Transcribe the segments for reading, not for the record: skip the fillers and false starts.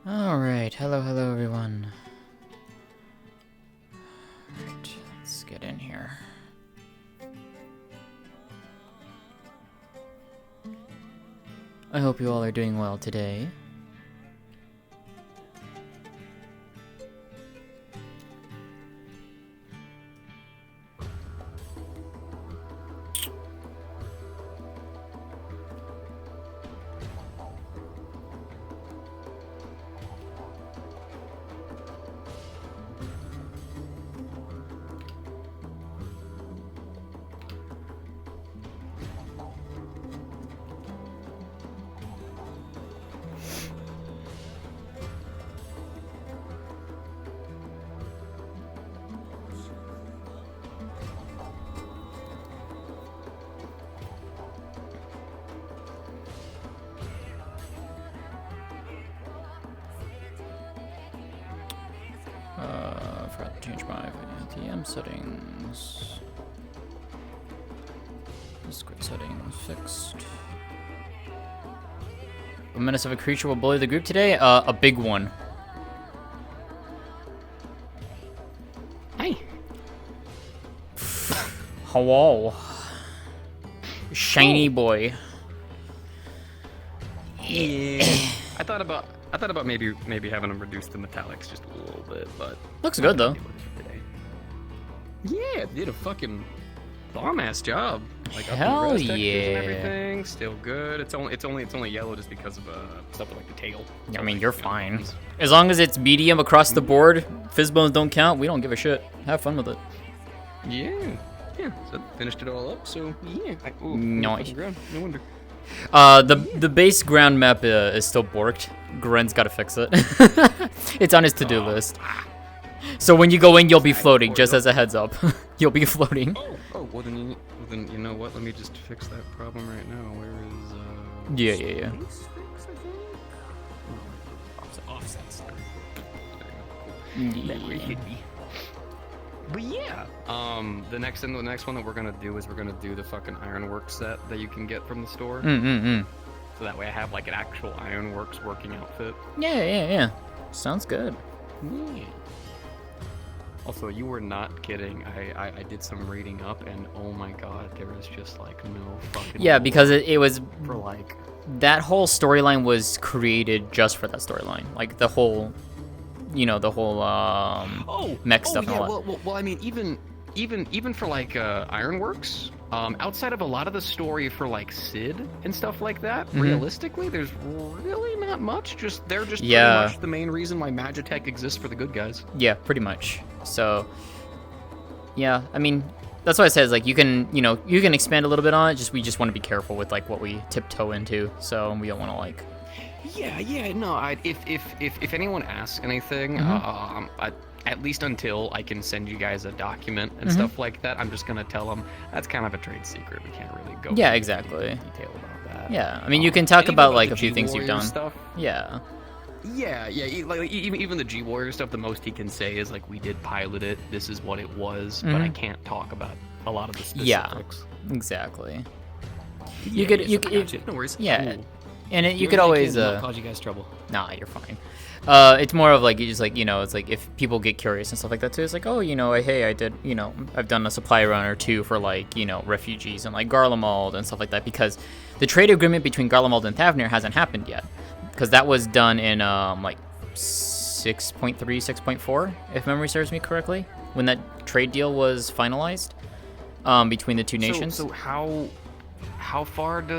Alright, hello everyone. Alright, let's get in here. I hope you all are doing well today. Forgot to change my ATM settings. Discord settings fixed. A menace of a creature will bully the group today? A big one. Hi. Hello. Shiny boy. Yeah. I thought about maybe having them reduce the metallics just a little bit, but Looks good though. Yeah, it did a fucking bomb-ass job. Like Hell up the res textures yeah. and everything, still good. It's only yellow just because of stuff with like the tail. I mean, you're fine. As long as it's medium across the board, fizz bones don't count. We don't give a shit. Have fun with it. Yeah. So finished it all up. So yeah. Nice. No wonder. The base ground map is still borked. Gren's gotta fix it. It's on his to-do list. So when you go in, you'll be floating, just as a heads up. You'll be floating. Well then you know what? Let me just fix that problem right now. Where is Yeah. Offsets. Yeah. But yeah, the next one that we're gonna do is we're gonna do the fucking ironworks set that you can get from the store. So that way I have like an actual ironworks working outfit. Yeah. Sounds good. Yeah. Also, you were not kidding. I did some reading up, and oh my god, there is just like no fucking. Yeah, because it was for like that whole storyline was created just for that storyline. Like the whole, mech stuff and all that. Well, I mean, even for like Ironworks, outside of a lot of the story for like Sid and stuff like that, realistically, there's really not much. They're just pretty much the main reason why Magitech exists for the good guys. Yeah, pretty much. So, yeah, I mean, that's why I said, like, you can expand a little bit on it. We just want to be careful with like what we tiptoe into. So we don't want to like. Yeah. No, if anyone asks anything, at least until I can send you guys a document and stuff like that, I'm just gonna tell them that's kind of a trade secret. We can't really go. Yeah, exactly. Into detail about that. Yeah, I mean, you can talk about like a few G things you've done. Stuff. Yeah. Yeah. Like even the G Warrior stuff, the most he can say is like, we did pilot it. This is what it was, but I can't talk about a lot of the specifics. Yeah, exactly. You could. No worries. Yeah. Cool. And you could always cause you guys trouble. Nah, you're fine. It's more of like, you just like, it's like if people get curious and stuff like that too, it's like, oh, hey, I did, I've done a supply run or two for like, refugees and like Garlemald and stuff like that, because the trade agreement between Garlemald and Thavnir hasn't happened yet, because that was done in like 6.3, 6.4, if memory serves me correctly, when that trade deal was finalized between the two nations. So how far do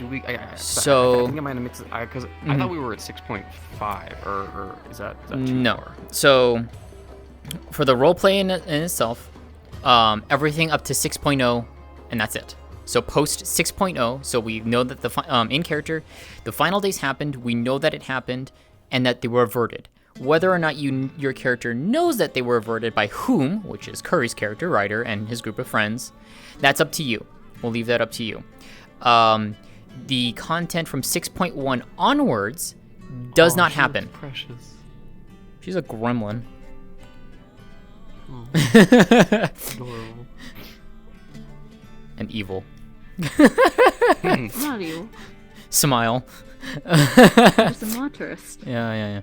we? I think I might have mixed it because I thought we were at 6.5, or is that too far? So for the roleplay in itself, everything up to 6.0, and that's it. So post 6.0, so we know that the in character, the final days happened. We know that it happened, and that they were averted. Whether or not your character knows that they were averted by whom, which is Curry's character, Ryder, and his group of friends, that's up to you. We'll leave that up to you. The content from 6.1 onwards does not happen. Precious. She's a gremlin. Adorable. And evil. Not you. Smile. There's a motorist. Yeah.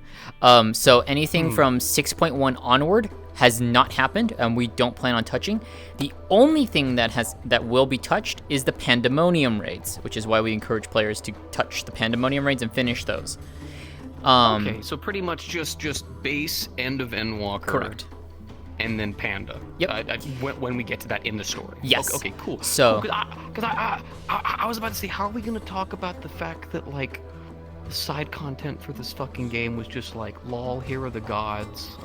So anything from 6.1 onward has not happened, and we don't plan on touching. The only thing that will be touched is the Pandemonium raids, which is why we encourage players to touch the Pandemonium raids and finish those. Okay, so pretty much just base End of Endwalker. Correct. And then Panda. Yep. When we get to that in the story. Yes. Okay, cool. So, because I was about to say, how are we gonna talk about the fact that like the side content for this fucking game was just like, lol, here are the gods.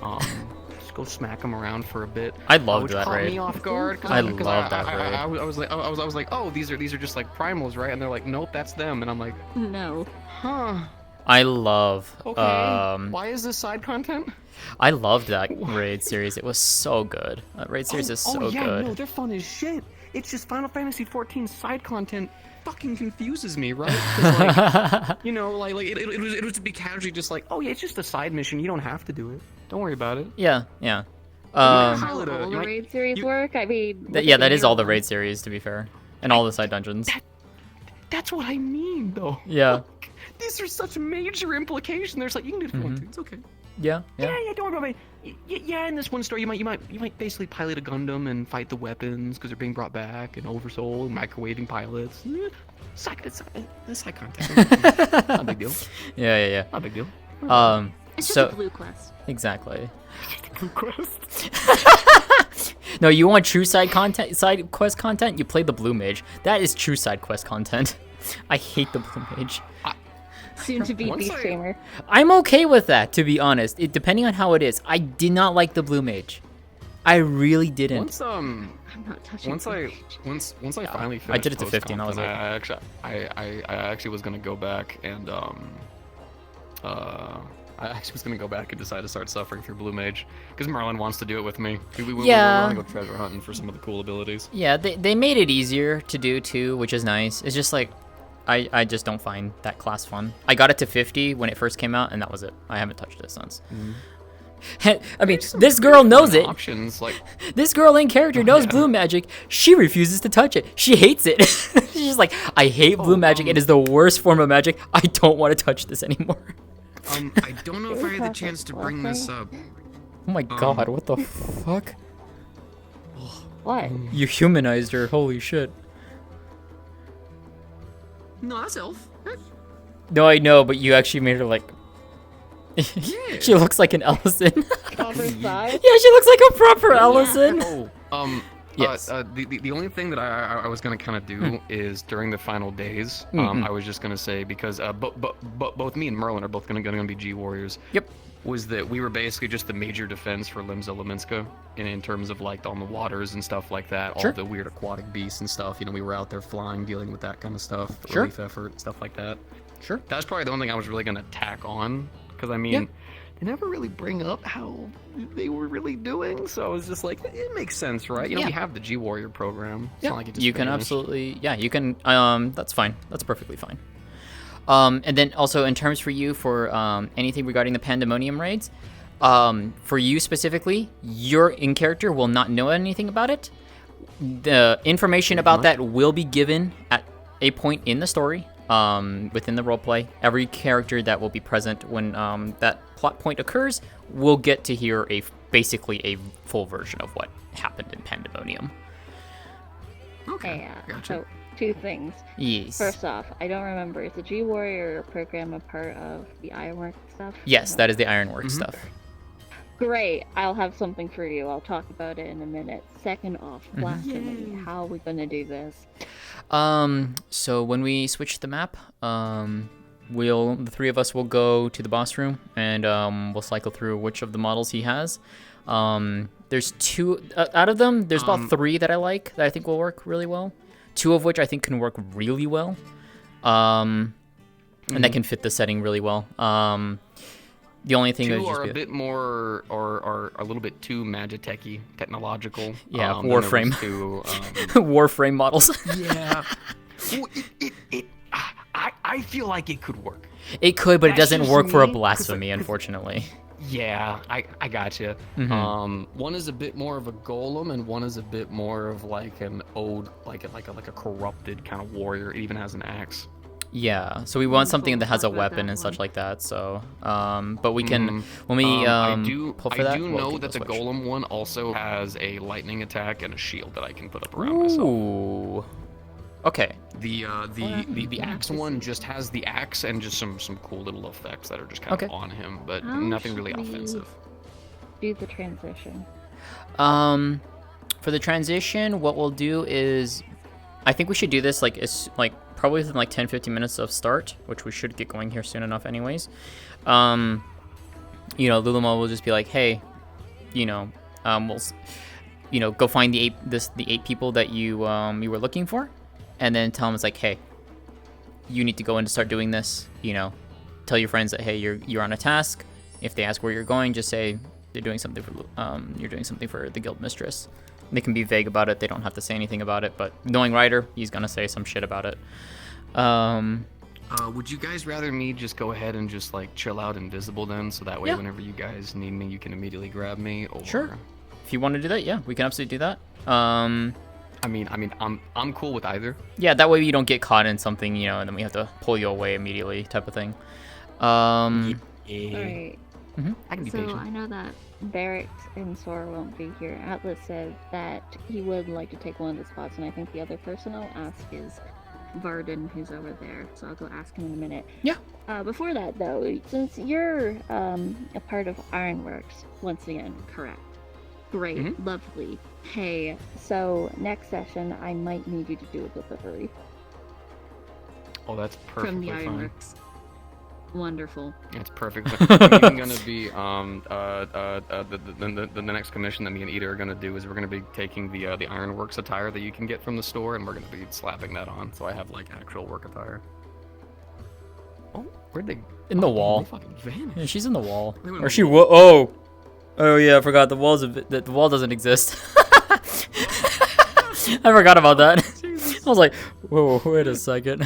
Just go smack them around for a bit. I loved which that caught raid. me off guard. I love that raid. I was like, oh, these are just like primals, right? And they're like, nope, that's them. And I'm like, No. huh. I love. Okay. Why is this side content? I loved that raid series. It was so good. That raid series is so yeah, good. No, they're fun as shit. It's just Final Fantasy XIV side content fucking confuses me, right? 'Cause, like, you know, like it was to be casually just like, oh yeah, it's just a side mission. You don't have to do it. Don't worry about it. Yeah. How all the raid series work? I mean... That is all the raid series, to be fair. And all the side dungeons. That's what I mean, though. Yeah. Like, these are such major implications. There's like, you can do it if you want to. It's okay. Yeah. Yeah, don't worry about it. Yeah, in this one story, you might basically pilot a Gundam and fight the weapons because they're being brought back, and Oversoul, and microwaving pilots. Side content. Not a big deal. Yeah. Not a big deal. It's just So a blue quest. exactly. Blue quest. No, you want true side quest content? You play the Blue Mage. That is true side quest content. I hate the Blue Mage. Soon to be Beast Tamer. I'm okay with that, to be honest. Depending on how it is. I did not like the Blue Mage. I really didn't. I'm not touching Once I finally finished I did it to 15. I was content, like, I actually was gonna go back and I actually was gonna go back and decide to start suffering through Blue Mage because Merlin wants to do it with me. We want to go treasure hunting for some of the cool abilities. Yeah, they made it easier to do too, which is nice. It's just like I just don't find that class fun. I got it to 50 when it first came out, and that was it. I haven't touched it since. I mean, this girl knows it. Options like this girl in character knows blue magic. She refuses to touch it. She hates it. She's just like, I hate blue magic. It is the worst form of magic. I don't want to touch this anymore. I don't know if I had the chance to bring this up. Oh my god, what the fuck? What? You humanized her. Holy shit. No, that's Elf. No, I know, but you actually made her like. She looks like an Ellison. Proper size? Yeah, she looks like a proper Ellison. Yes. The only thing that I was gonna kind of do is during the final days, I was just gonna say because both me and Merlin are both gonna be G Warriors. Yep. Was that we were basically just the major defense for Limsa Leminska in terms of like on the waters and stuff like that, all the weird aquatic beasts and stuff. You know, we were out there flying, dealing with that kind of stuff, relief effort, stuff like that. Sure. That's probably the one thing I was really gonna tack on because I mean. They never really bring up how they were really doing, so I was just like, it makes sense, right? You know, we have the G Warrior program. It's not like it just you can vanished. absolutely, you can, that's fine. That's perfectly fine. And then also in terms for you for anything regarding the Pandemonium raids, for you specifically, your in-character will not know anything about it. The information about that will be given at a point in the story. Within the roleplay, every character that will be present when that plot point occurs will get to hear basically a full version of what happened in Pandemonium. Okay, so two things. Yes. First off, I don't remember, is the G Warrior program a part of the Ironwork stuff? Yes, that is the Ironwork stuff. Great, I'll have something for you. I'll talk about it in a minute. Second off, blasphemy. How are we gonna do this? So when we switch the map, the three of us will go to the boss room and we'll cycle through which of the models he has. There's two out of them. There's about three that I like that I think will work really well. Two of which I think can work really well, and that can fit the setting really well. The only thing Two is are a bit more, or a little bit too magitech-y, technological. Yeah, Warframe. Two, Warframe models. Yeah. Well, I feel like it could work. It could, but it That's doesn't just work for a me, blasphemy, unfortunately. Yeah, I gotcha. One is a bit more of a golem, and one is a bit more of like an old, like a corrupted kind of warrior. It even has an axe. Yeah, so we want something Wonderful. that has a Talk about weapon that and such one. like that. So, but we can when we pull for I that. do we'll know get that the switch. golem one also has a lightning attack and a shield that I can put up around myself. Ooh. Okay. The Yeah, axe I one see. just has the axe and just some cool little effects that are just kind Okay. of on him, but How nothing should really we offensive. do the transition? For the transition, what we'll do is, I think we should do this like probably within like 10-15 minutes of start, which we should get going here soon enough, anyways. Luluma will just be like, hey, go find the eight people that you were looking for, and then tell them it's like, hey, you need to go in to start doing this. Tell your friends that hey, you're on a task. If they ask where you're going, just say you're doing something for the guild mistress. They can be vague about it. They don't have to say anything about it. But knowing Ryder, he's gonna say some shit about it. Would you guys rather me just go ahead and just like chill out invisible then, so that way Yeah. whenever you guys need me, you can immediately grab me? Or... Sure. If you want to do that, yeah, we can absolutely do that. I mean, I'm cool with either. Yeah, that way you don't get caught in something, and then we have to pull you away immediately, type of thing. Alright. I can be So patient. I know that Barrett and Sora won't be here. Atlas said that he would like to take one of the spots, and I think the other person I'll ask is Varden, who's over there. So I'll go ask him in a minute. Yeah. Before that, though, since you're a part of Ironworks, once again, correct? Great, lovely. Hey, so next session, I might need you to do a delivery Oh, that's from perfectly the fine. Ironworks. Wonderful. It's perfect. I'm even gonna be the next commission that me and Ida are gonna do is we're gonna be taking the Ironworks attire that you can get from the store, and we're gonna be slapping that on, so I have like actual work attire. Oh, where'd they? In the damn, wall. They fucking vanished. Yeah, she's in the wall. They went Or in she the Oh yeah, I forgot the wall doesn't exist. I forgot about that. I was like, whoa, wait a second.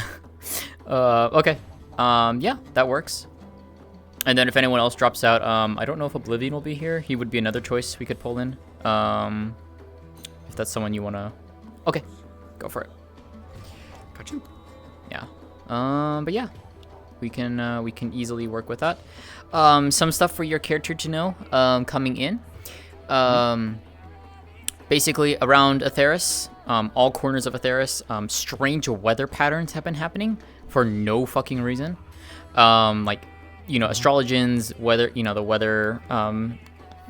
Okay. Yeah, that works. And then if anyone else drops out, I don't know if Oblivion will be here. He would be another choice we could pull in. If that's someone you wanna. Okay, go for it. Got you. Yeah. But yeah, we can easily work with that. Some stuff for your character to know coming in. Basically, around Atheris, all corners of Atheris, strange weather patterns have been happening for no fucking reason. Astrologians, weather, the weather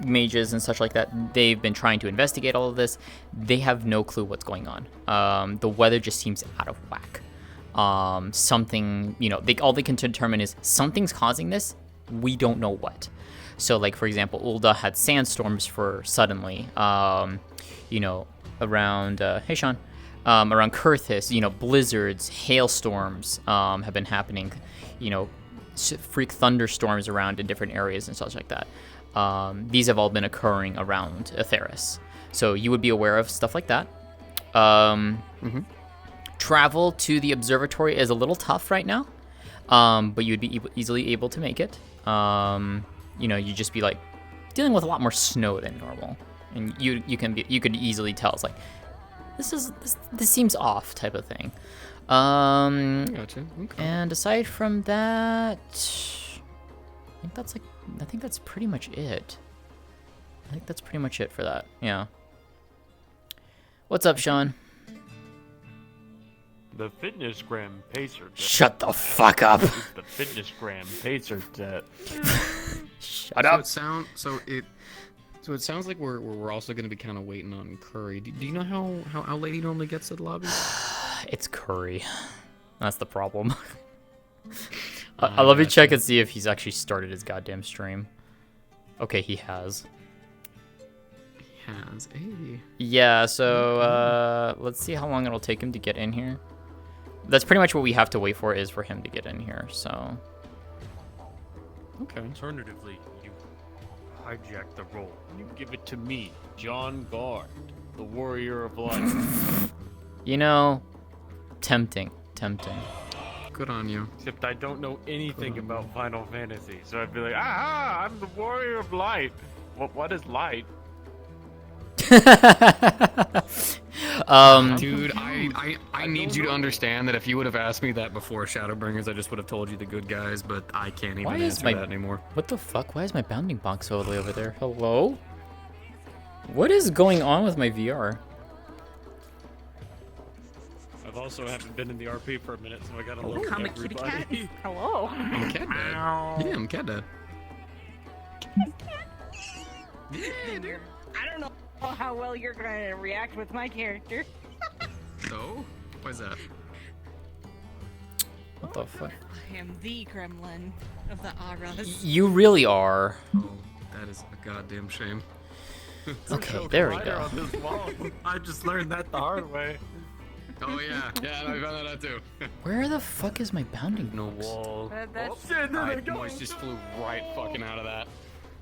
mages and such like that, they've been trying to investigate all of this. They have no clue what's going on. The weather just seems out of whack. Something, all they can determine is something's causing this. We don't know what. So, like, for example, Ulda had sandstorms suddenly, around, hey, Sean, around Kurthis, blizzards, hailstorms have been happening, freak thunderstorms around in different areas and such like that. These have all been occurring around Atheris. So you would be aware of stuff like that. Travel to the observatory is a little tough right now, but you'd be easily able to make it. You'd just be like dealing with a lot more snow than normal, and you could easily tell it's like this seems off type of thing. Gotcha. Okay. And aside from that, I think that's pretty much it. I think that's pretty much it for that. Yeah. What's up, Sean? The fitness gram pacer. Shut the fuck up. The fitness gram pacer set. Shut up. So it sounds like we're also going to be kind of waiting on Curry. Do you know how Our Lady normally gets to the lobby? It's Curry. That's the problem. I'll let me check and see if he's actually started his goddamn stream. Okay, he has. He has. Hey. Yeah, so let's see how long it'll take him to get in here. That's pretty much what we have to wait for, is for him to get in here, so. Okay. Alternatively, you hijack the role. You give it to me, John Guard, the warrior of life. Tempting. Good on you. Except I don't know anything about Final Fantasy, so I'd be like, I'm the warrior of light. What is light? Dude, I need you to understand that if you would have asked me that before Shadowbringers, I just would have told you the good guys, but I can't even answer that anymore. What the fuck? Why is my bounding box all the way over there? Hello? What is going on with my VR? I've also haven't been in the RP for a minute, so I gotta look at I'm a kitty cat. everybody. Hello. I'm a cat dad. Yeah, I'm cat dad. Yeah, dude. I don't know how well you're gonna react with my character. So? Why is that? What the fuck? I am the gremlin of the auras. You really are. Oh, that is a goddamn shame. Okay, there we Glider go. on this wall. I just learned that the hard way. Oh yeah, yeah, I found that out too. Where the fuck is my bounding No box? wall. That's Moist just flew right fucking out of that.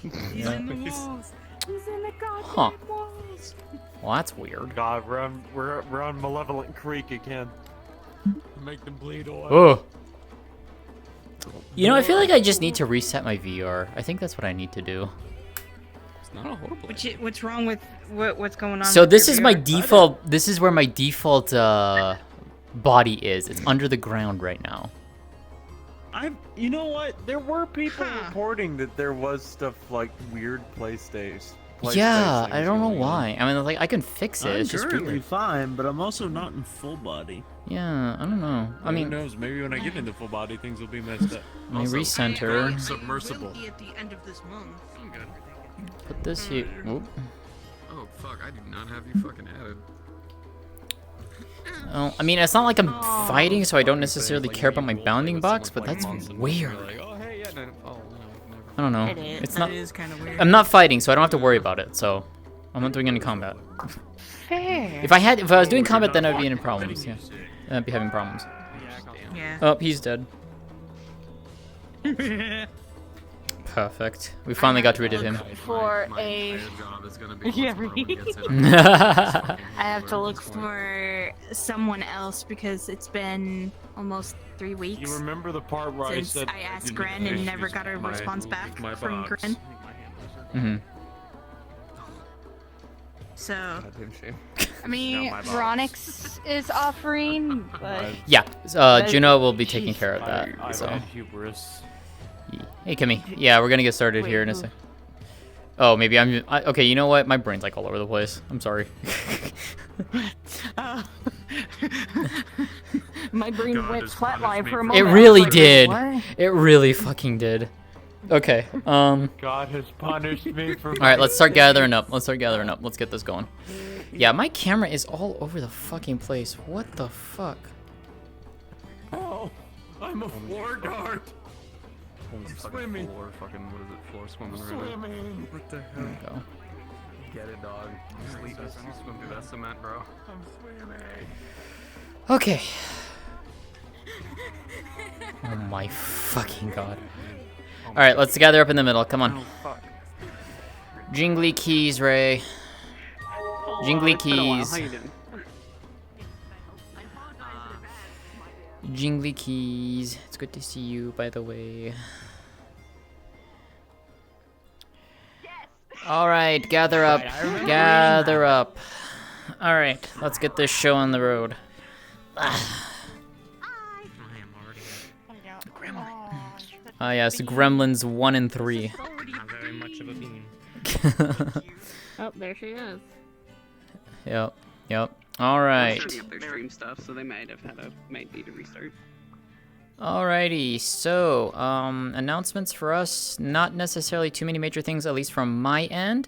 he's in the walls. He's in the goddamn Huh. walls. Well, that's weird. God, we're on Malevolent Creek again. Make them bleed oil. Oh. You know, I feel like I just need to reset my VR. I think that's what I need to do. It's not a horrible. What's wrong with what's going on? So with this your is my VR? default. This is where my default body is. It's under the ground right now. You know what? There were people Huh. reporting that there was stuff like weird PlayStation. Yeah, I don't know why. I mean, like I can fix it. I'm It's just currently weird. fine, but I'm also not in full body. Yeah, I don't know. I Who mean, knows? Maybe when I get into full body, things will be messed up. let me Also, recenter. Submersible. will be at the end of this month. I'm good. Put this here. Oop. Oh fuck, I did not have you fucking added. Oh, I mean, it's not like I'm Aw. fighting, so I don't Fucking necessarily things, like, care you about my roleplay bounding with box, someone but for, that's like, months and weird. you're like, oh hey, yeah, no, oh no, never. I don't know. It is. It's That not. is kind of weird. I'm not fighting, so I don't have to worry about it. So, I'm not doing any combat. fair. If I was doing combat, then I'd be in problems. Yeah, I'd be having problems. Yeah. Oh, he's dead. Perfect. We finally got rid of him. For My a- entire job is gonna be Yeah, once Marlon right. gets in. I have to look for someone else because it's been almost 3 weeks You remember the part where since I said I asked didn't Gren and finish never got a my- response back my from box? Gren. hmm So, Goddamn shame. I mean, Not my box. Veronix is offering, but Yeah, Juno will be taking care of that. I've So, had hubris. hey, Kimmy. Yeah, we're gonna get started here in a Wait, sec. Oh, maybe okay, you know what? My brain's like all over the place. I'm sorry. my brain God went has flatline punished for a me moment. It I was really like, did. "What?" It really fucking did. Okay. God has punished me for. All right, let's start gathering up. Let's get this going. Yeah, my camera is all over the fucking place. What the fuck? Oh, I'm a floor guard. Swimming. Floor, fucking, what is it? Floor swimming right now. Swimming. What the There we go. Get it, dog. Sleep, you swim through that cement, bro. I'm swimming. Okay. Oh my fucking god. All right, let's gather up in the middle. Come on. Oh fuck. Jingly keys, Ray. Jingly keys. Jingly keys. It's good to see you, by the way. All right, gather up. Gather up. All right, let's get this show on the road. Ah, yes, Gremlins 1 and 3. Not very much of a bean. Oh, there she is. Yep, yep. All right. Starting up their stream stuff, so they might need to restart. Alrighty, so, announcements for us, not necessarily too many major things, at least from my end.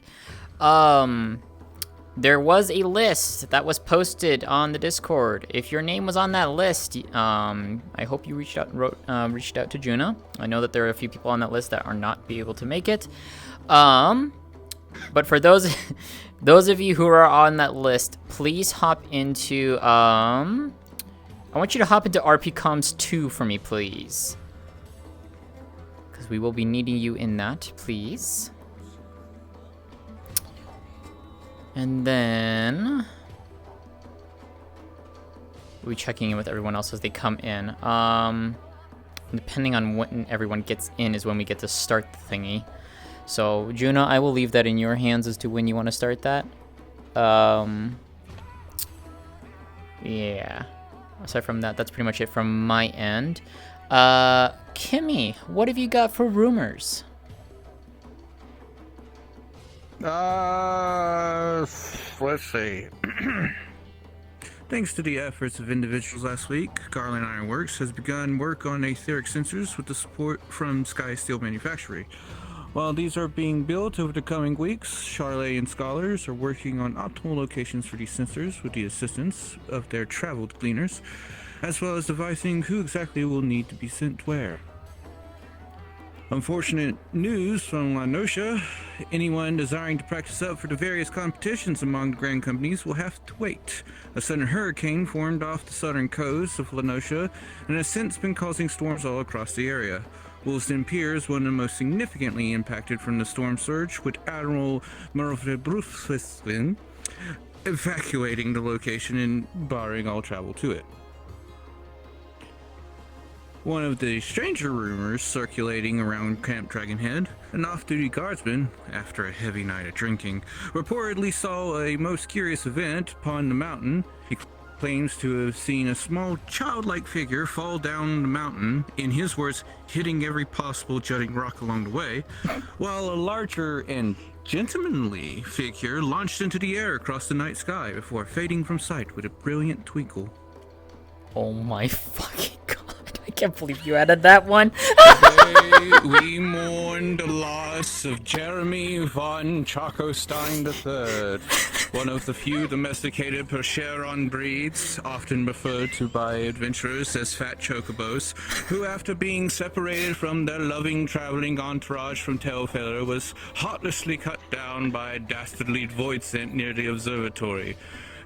There was a list that was posted on the Discord. If your name was on that list, I hope you reached out to Juna. I know that there are a few people on that list that are not be able to make it. But for those of you who are on that list, please hop into, I want you to hop into RPComs 2 for me, please. Because we will be needing you in that, please. And then we'll be checking in with everyone else as they come in. Depending on when everyone gets in is when we get to start the thingy. So, Juno, I will leave that in your hands as to when you want to start that. Yeah. Aside from that, that's pretty much it from my end. Kimmy, what have you got for rumors? Let's see. Thanks to the efforts of individuals last week, Garland Ironworks has begun work on etheric sensors with the support from Sky Steel Manufactory. While these are being built over the coming weeks, Charlotte and scholars are working on optimal locations for these sensors with the assistance of their traveled cleaners, as well as devising who exactly will need to be sent where. Unfortunate news from La Nocia. Anyone desiring to practice up for the various competitions among the grand companies will have to wait. A sudden hurricane formed off the southern coast of La Nocia and has since been causing storms all across the area. Woolston Pier is one of the most significantly impacted from the storm surge, with Admiral Murphy evacuating the location and barring all travel to it. One of the stranger rumors circulating around Camp Dragonhead, an off-duty guardsman, after a heavy night of drinking, reportedly saw a most curious event upon the mountain. He claims to have seen a small childlike figure fall down the mountain, in his words, hitting every possible jutting rock along the way, while a larger and gentlemanly figure launched into the air across the night sky before fading from sight with a brilliant twinkle. Oh my fucking god. I can't believe you added that one. Today, we mourn the loss of Jeremy von Chacostein III, one of the few domesticated Percheron breeds, often referred to by adventurers as fat chocobos, who, after being separated from their loving traveling entourage from Tailfeather, was heartlessly cut down by a dastardly voidsent near the observatory.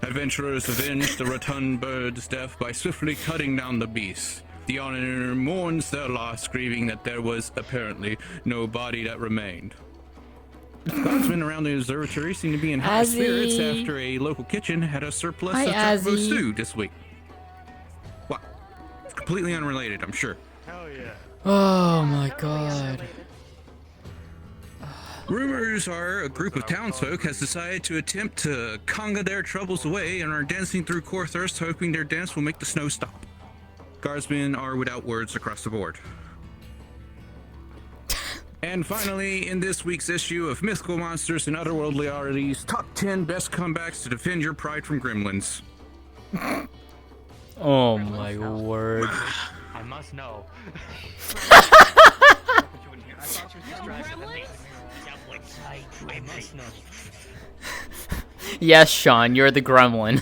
Adventurers avenged the rotund bird's death by swiftly cutting down the beast. The honor mourns their loss, grieving that there was apparently no body that remained. Guardsmen around the observatory seem to be in high spirits after a local kitchen had a surplus of taco stew this week. What? It's completely unrelated, I'm sure. Hell yeah. Oh my god. Rumors are a group of townsfolk has decided to attempt to conga their troubles away and are dancing through Corthurst, hoping their dance will make the snow stop. Guardsmen are without words across the board. And finally, in this week's issue of Mythical Monsters and Otherworldly Oddities, top 10 best comebacks to defend your pride from gremlins. Oh my word. I must know. I must know. Yes, Sean, you're the gremlin.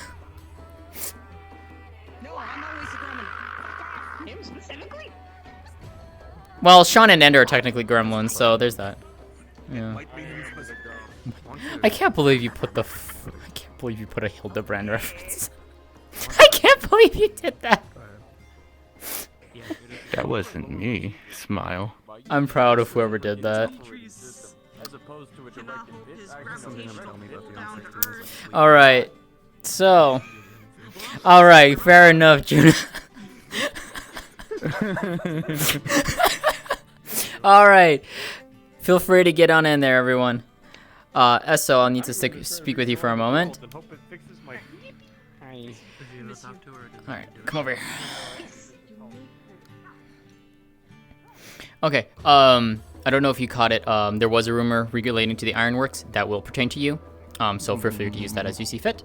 Well, Sean and Ender are technically gremlins, so there's that. Yeah. I can't believe you put I can't believe you put a Hildebrand reference. I can't believe you did that. That wasn't me. Smile. I'm proud of whoever did that. Alright. So. Alright, fair enough, Juna. Alright. Feel free to get on in there, everyone. Esso, I'll need to speak with you for a moment. Alright, come over here. Okay, I don't know if you caught it. There was a rumor relating to the Ironworks that will pertain to you. So feel free to use that as you see fit.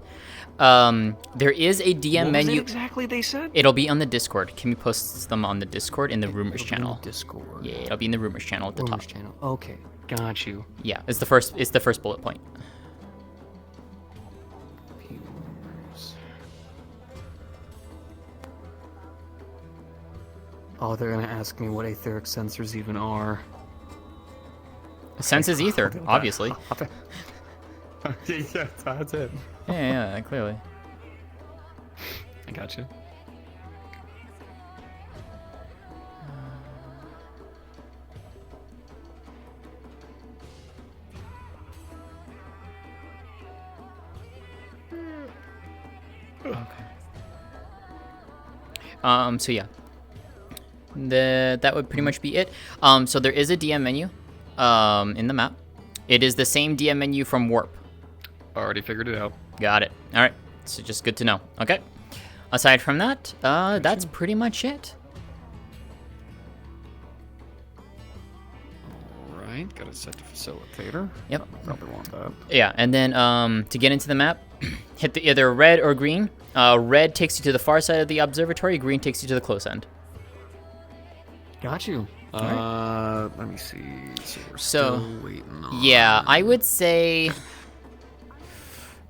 There is a DM What menu. was it exactly they said? It'll be on the Discord. Kimmy posts them on the Discord in the rumors channel. Discord. Yeah, it'll be in the rumors channel at the top. Channel. Okay, got you. Yeah, it's the first bullet point. Oh, they're gonna ask me what etheric sensors even are. Sense is ether, obviously. Yeah, that's it. Yeah, clearly. I got you. Okay. So yeah. That would pretty much be it. So there is a DM menu in the map. It is the same DM menu from Warp. Already figured it out. Got it. All right. So just good to know. Okay. aside from that, that's pretty much it. Alright, gotta set the facilitator. Yep. Probably want that. Yeah, and then to get into the map, hit the either red or green. Red takes you to the far side of the observatory. Green takes you to the close end. Got you. Alright. Let me see. So we're So, still waiting on... yeah, I would say...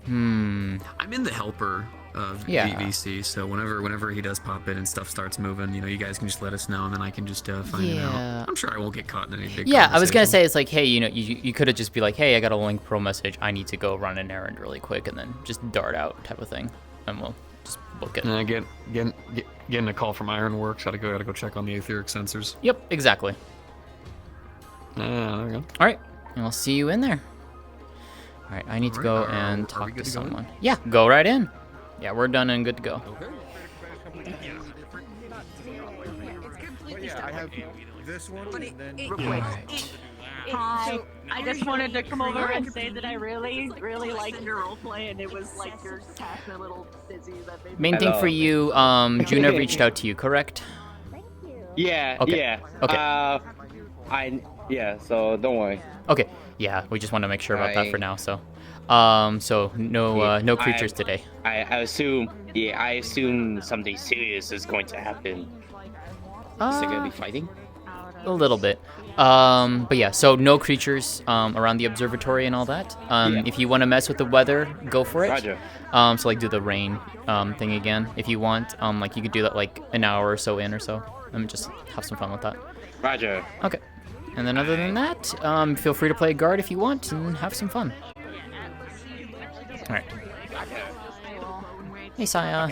I'm in the helper of Yeah. VVC, so whenever he does pop in and stuff starts moving, you guys can just let us know, and then I can just find it out. I'm sure I won't get caught in any big Yeah, I was gonna conversation. say, it's like, hey, you could have just be like, hey, I got a link pro message. I need to go run an errand really quick, and then just dart out type of thing, and we'll just book it. Getting a call from Ironworks. Gotta go check on the etheric sensors. Yep, exactly. There we go. All right, and I'll see you in there. All right, I need to go Alright, and are we talk good to to go in? someone. Yeah, go right in. Yeah, we're done and good to go. Yeah, I have this one, and then... Hi. I just wanted to come over and say that I really, really liked your roleplay, and it was like your passionate little busy that made me. Main thing for you, Juna reached out to you, correct? Yeah, Okay. yeah. Okay. So don't worry. Okay. Yeah, we just want to make sure about that for now. So, so no creatures today. I assume something serious is going to happen. Is there gonna be fighting? A little bit. But yeah, so no creatures around the observatory and all that. If you want to mess with the weather, go for it. Roger. So like do the rain thing again if you want. Like you could do that like an hour or so in or so, and just have some fun with that. Roger. Okay. And then other than that, feel free to play guard if you want and have some fun. All right. Hey, Saya.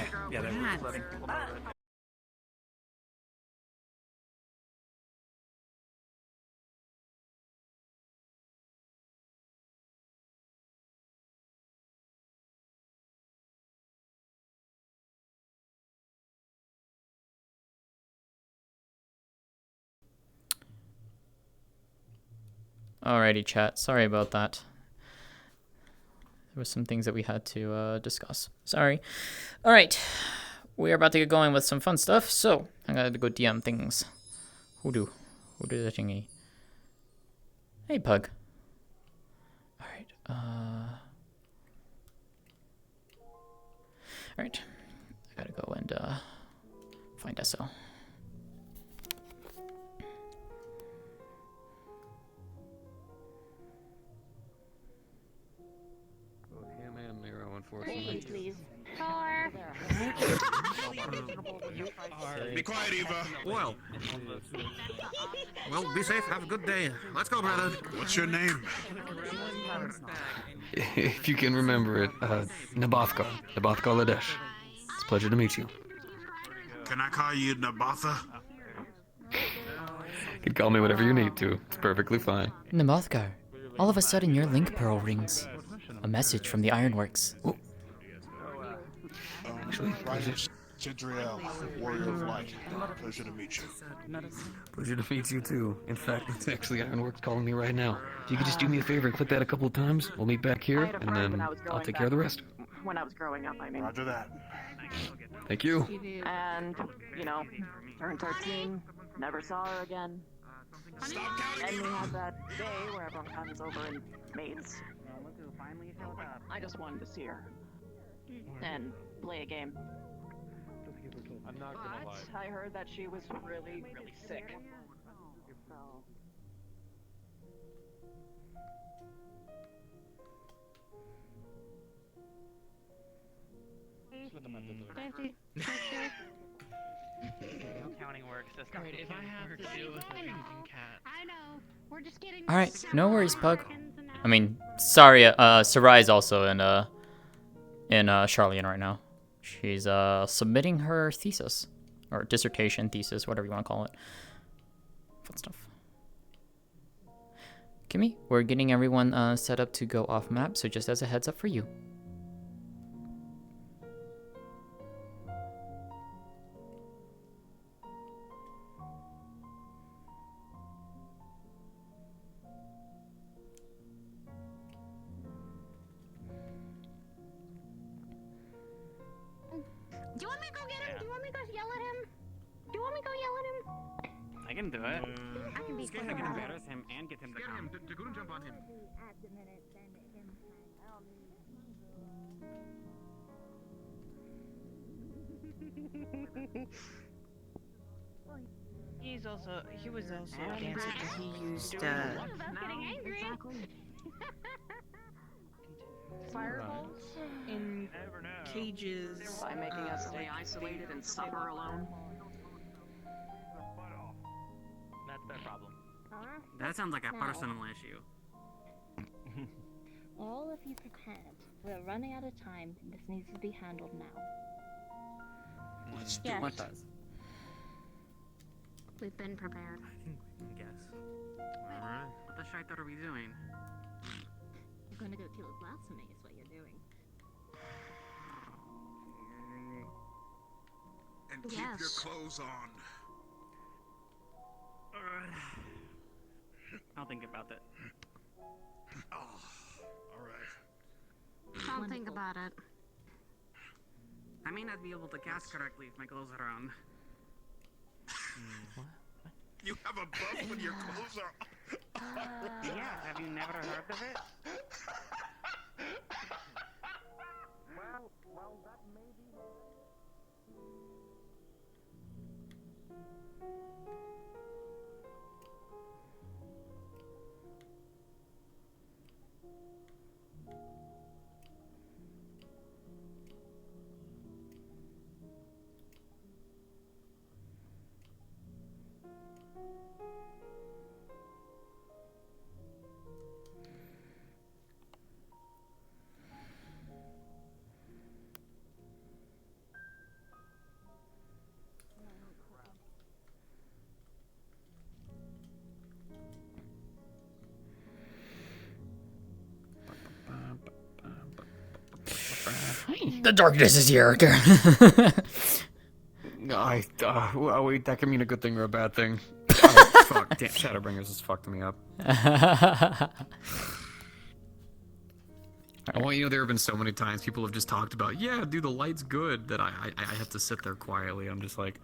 Alrighty, chat. Sorry about that. There was some things that we had to discuss. Sorry. All right, we're about to get going with some fun stuff. So I gotta go DM things. Who do the thingy? Hey, Pug. All right. All right. I gotta go and find SO. Hey, please. Be quiet, Eva. Well, be safe. Have a good day. Let's go, brother. What's your name? If you can remember it, Nabothkar Ladesh. It's a pleasure to meet you. Can I call you Nabatha? You can call me whatever you need to. It's perfectly fine. Namothkar, all of a sudden your link pearl rings. A message from the Ironworks. Tidriel, Warrior of Light. Pleasure to meet you. Pleasure to meet you too. In fact, it's actually Ironworks calling me right now. If you could just do me a favor and click that a couple of times, we'll meet back here, and then I'll take care of the rest. When I was growing up, I mean. Roger that. Thank you. And, turned 13, never saw her again. And we had that day where everyone comes over and mates. I just wanted to see her. And play a game. But I heard that she was really, really sick. So... Counting works. That's great. If I have to deal with a drinking cat. I know. We're just getting. All right, no worries, Pug. I mean, sorry, Sarai is also in Charlian right now. She's submitting her thesis or dissertation, thesis, whatever you want to call it. Fun stuff. Kimmy, we're getting everyone set up to go off map, so just as a heads up for you. Do you want me me go get him? Do you want me to go yell at him? Do you want me to go yell at him? I can do it. I can be I can embarrass him and get him to come. Couldn't jump on him. He was also a dancer, but he used, getting angry. fireballs in cages. By making us stay isolated and suffer alone. That's their problem. That sounds like a personal issue. All of you pretend. We're running out of time. This needs to be handled now. Let's do it. We've been prepared. I guess. Alright. What the shite are we doing? You're gonna go kill a blasphemy is what you're doing. And keep Yes. your clothes on. Alright. I'll think about it. Oh, all right. Don't think about it. I may not be able to cast correctly if my clothes are on. You have a buff when your clothes are on. Yeah, have you never heard of it? Well, that may be. The darkness is here. Wait, that can mean a good thing or a bad thing. Oh, fuck. Damn, Shadowbringers has fucked me up. Well, you know, there have been so many times people have just talked about, yeah, dude, the light's good, that I have to sit there quietly. I'm just like,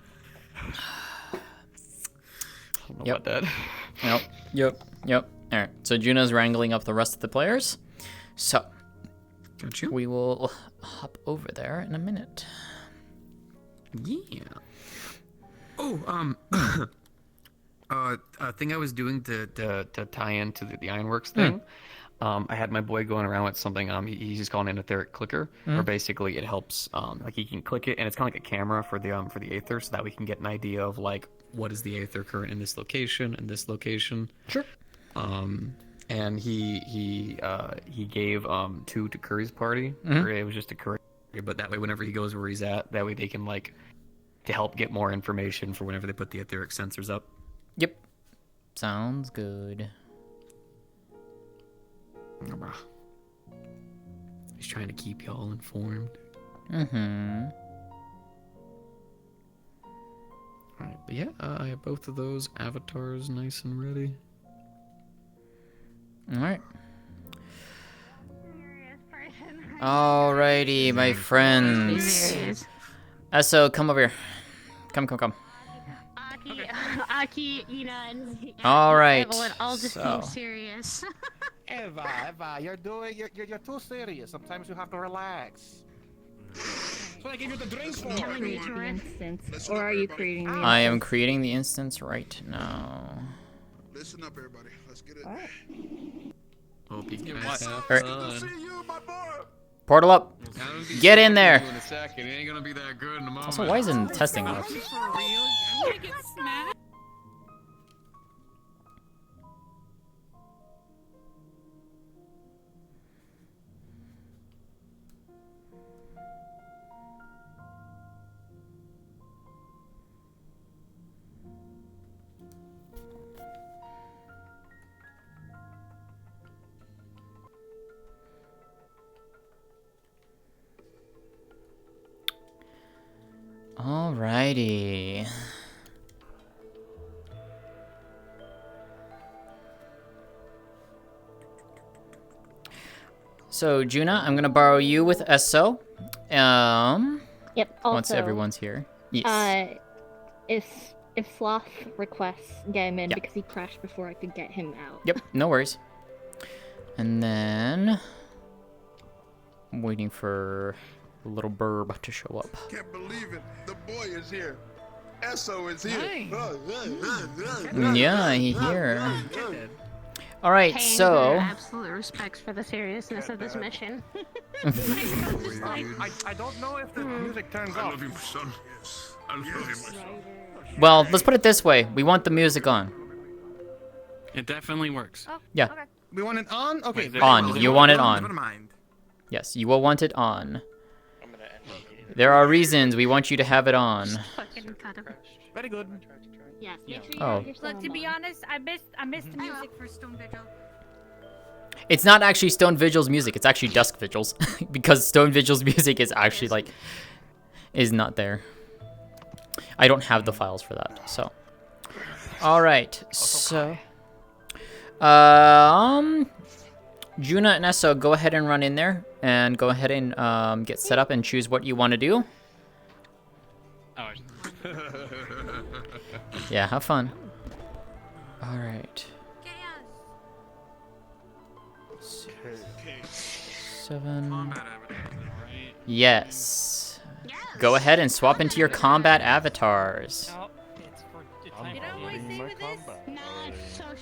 I don't know about that. Yep. Alright, so Juno's wrangling up the rest of the players. So, we will hop over there in a minute. Yeah. Oh, a thing I was doing to tie into the Ironworks thing. I had my boy going around with something. He's just calling it an etheric clicker, where basically it helps. Like he can click it, and it's kind of like a camera for the aether, so that we can get an idea of like what is the aether current in this location and this location. Sure. And he gave 2 to Curry's party. Or it was just a Curry, but that way whenever he goes where he's at, that way they can like to help get more information for whenever they put the etheric sensors up. Yep. Sounds good. He's trying to keep y'all informed. Mm-hmm. Alright, but yeah, I have both of those avatars nice and ready. Alright. Alrighty, my friends. So, come over here. Come. Aki, Ina, and Alright, Evelyn all just so. seem serious. Eva, you're too serious. Sometimes you have to relax. So I gave you the drink for. Create the instance, or are you creating the instance? I am creating the instance right now. Listen up, everybody. Let's get it. Hope you guys have Alright. fun. Portal up. Get in there. In a second. It ain't gonna be that good in a moment. Also, why isn't testing up? Alrighty. So, Juna, I'm gonna borrow you with Esso. Yep. Also, once everyone's here. Yes. If Sloth requests, get him in Yeah. because he crashed before I could get him out. Yep, no worries. And then I'm waiting for little Burb to show up. Can't believe it. The boy is here. Esso is here. Yeah, he here. All right, Paying so her absolute respects for the seriousness of this mission. I don't know if the music turns off. I love you, son. I love you, my son. well, let's put it this way: we want the music on. It definitely works. Oh, Yeah. Okay. We want it on? Okay. Wait, On. You want it Never on. mind. Yes, you will want it on. There are reasons we want you to have it on. Fucking cut him. Very good. Yes. Make sure Oh. you're Look, to be honest, I missed the music for Stone Vigil. It's not actually Stone Vigil's music. It's actually Dusk Vigil's because Stone Vigil's music is actually like is not there. I don't have the files for that. So, all right. So, Juna and Esso, go ahead and run in there and go ahead and get set up and choose what you want to do. Oh. Yeah, have fun. All right. 7. Yes. Go ahead and swap into your combat avatars. You know what I say with this?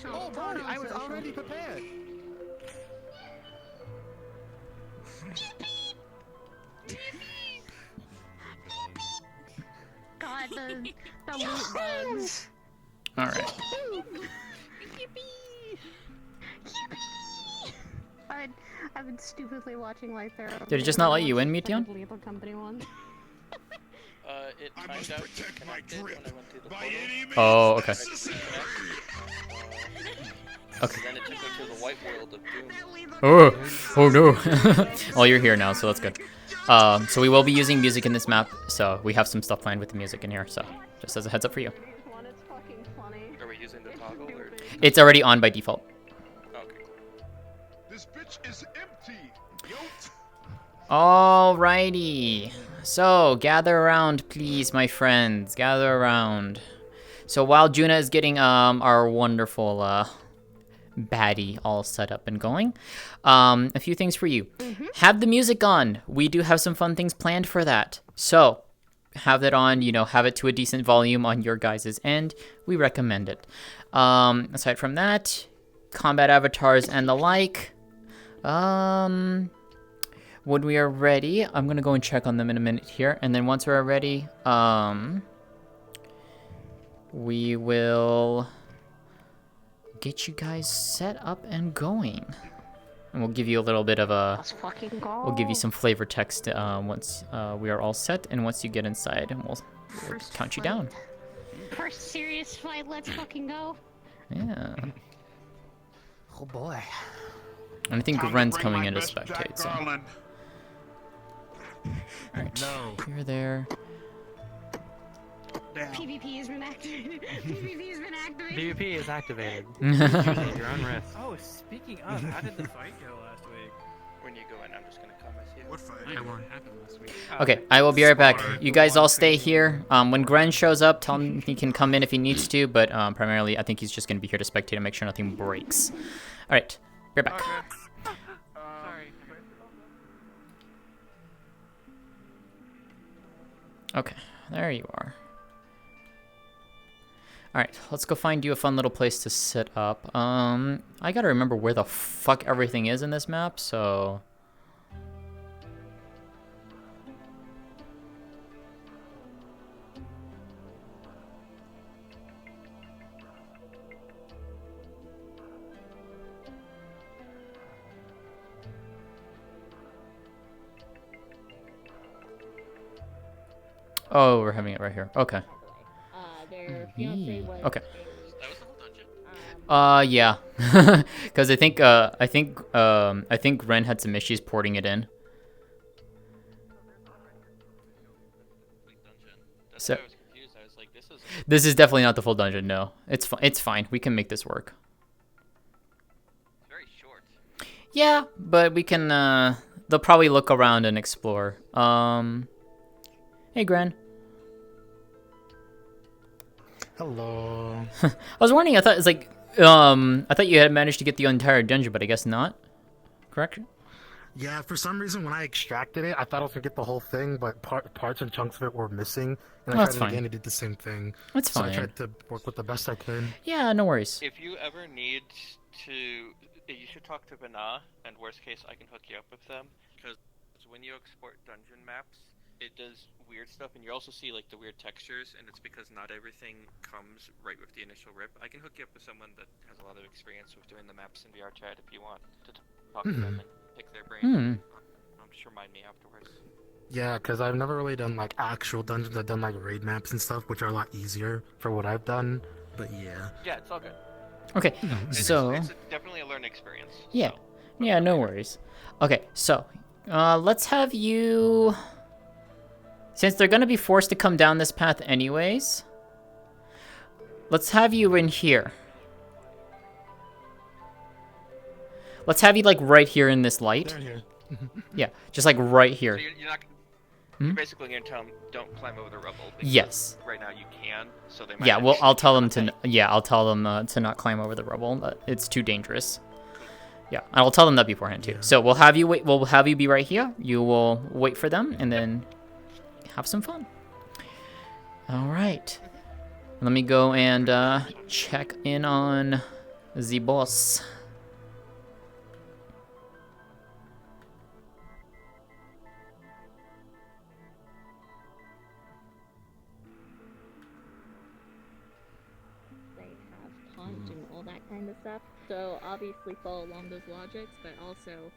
Oh, boy, I was already prepared. God, the loot bugs. All right. I've been stupidly watching like their. Did it just not let you in, Meteon? Lethal Company one. It timed out connected when I went through the portal. Oh, okay. Okay. Then it took me to the white world of Doom. Oh no. Well, you're here now, so that's good. So we will be using music in this map, so we have some stuff planned with the music in here, so just as a heads up for you. Are we using the toggle or? It's already on by default. Okay. This bitch is empty. Yote. Alrighty. So gather around, please, my friends. Gather around. So while Juna is getting our wonderful baddie all set up and going, a few things for you. Have the music on. We do have some fun things planned for that. So have that on, have it to a decent volume on your guys' end. We recommend it. Aside from that, combat avatars and the like. When we are ready, I'm gonna go and check on them in a minute here, and then once we're ready, we will get you guys set up and going, and we'll give you a little bit of a. Let's fucking go. We'll give you some flavor text once we are all set, and once you get inside, and we'll count you down. First serious flight. Let's fucking go. Yeah. Oh boy. And I think Ren's coming in to spectate, so. Alright, No. you're there. PvP has been activated. PvP has been activated. PvP is activated. Your own risk. Oh, speaking of, how did the fight go last week? When you go in, I'm just gonna come with you. What fight? I know what happened last week. Okay, I will be right back. You guys all stay here. When Gren shows up, tell him he can come in if he needs to, but primarily I think he's just going to be here to spectate and make sure nothing breaks. Alright, be right back. Sorry. Okay, there you are. Alright, let's go find you a fun little place to sit up. I gotta remember where the fuck everything is in this map, so... Oh, we're having it right here. Okay. Their fiance was. Okay. That was the whole dungeon. Yeah. Because I think Ren had some issues porting it in. That's So why I was confused. I was like, this is. this is definitely not the full dungeon. No, it's fine. We can make this work. It's very short. Yeah, but we can. They'll probably look around and explore. Hey, Gran. Hello. I was wondering. I thought it's like I thought you had managed to get the entire dungeon, but I guess not. Correct? Yeah, for some reason when I extracted it, I thought I was gonna get the whole thing, but parts and chunks of it were missing. And I That's tried it fine. again, it did the same thing. That's so fine. I tried to work with the best I could. Yeah, no worries. If you ever need to, you should talk to Bana, and worst case, I can hook you up with them. Because when you export dungeon maps, it does weird stuff, and you also see like the weird textures, and it's because not everything comes right with the initial rip. I can hook you up with someone that has a lot of experience with doing the maps in VR chat if you want to talk to them and pick their brain. Just remind me afterwards. Yeah, because I've never really done like actual dungeons. I've done like raid maps and stuff, which are a lot easier for what I've done. But yeah. Yeah, it's all good. Okay, so it's definitely a learning experience. Yeah, yeah, no worries. Okay, so let's have you. Since they're gonna be forced to come down this path anyways, let's have you in here. Let's have you like right here in this light. They're here. Yeah, just like right here. So you're not. You're basically gonna tell them don't climb over the rubble. Because Yes. Right now you can, so they might. Yeah, well, I'll tell them to. Yeah, I'll tell them to not climb over the rubble. But it's too dangerous. Yeah, I'll tell them that beforehand too. So we'll have you wait. We'll have you be right here. You will wait for them, and then have some fun. All right. Let me go and check in on the boss. And all that kind of stuff. So obviously follow along those logics, but also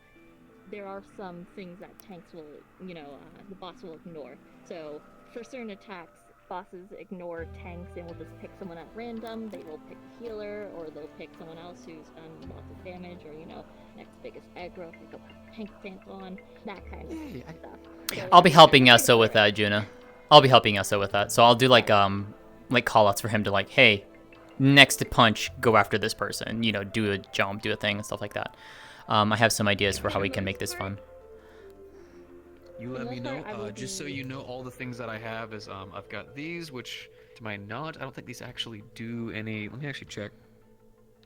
there are some things that tanks will, the boss will ignore. So for certain attacks, bosses ignore tanks and will just pick someone at random. They will pick the healer, or they'll pick someone else who's done lots of damage, or next biggest aggro, they go tank stance on, that kind of stuff. So I'll be helping Esso with that, Juna. I'll be helping Esso with that. So I'll do like call outs for him to like, hey, next punch, go after this person. Do a jump, do a thing, and stuff like that. I have some ideas for how we can make this fun. You let me know. Just so you know, all the things that I have is I've got these, which to my knowledge, I don't think these actually do any. Let me actually check.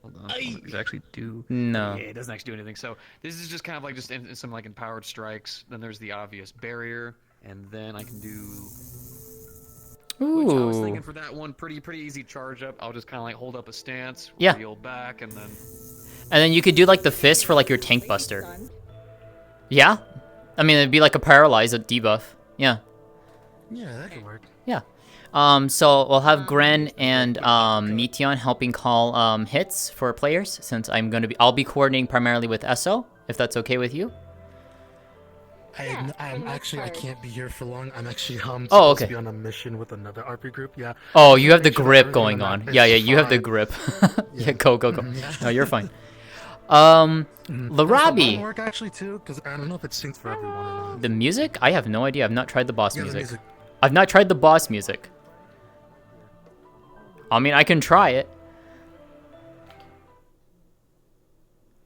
Hold on. I don't think these actually do. No. Yeah, it doesn't actually do anything. So this is just kind of like just in some like empowered strikes. Then there's the obvious barrier, and then I can do. Which I was thinking for that one, pretty easy charge up. I'll just kind of like hold up a stance, Yeah. reel back, and then. And then you could do like the fist for like your tank buster. Yeah? I mean, it'd be like a paralyze, a debuff. Yeah. Yeah, that could work. Yeah. So we'll have Gren and Meteon helping call hits for players, since I'll be coordinating primarily with Esso, if that's okay with you. I can't be here for long. I'm actually supposed okay. to be on a mission with another RP group. Yeah. Oh, you have the grip going on. Yeah, you have the grip. Yeah, go. Yeah. No, you're fine. Larabi. Larabi. Work actually too, because I don't know if it syncs for everyone or not. The music? I have no idea. I've not tried the boss Yeah, the music. music. I've not tried the boss music. I mean, I can try it.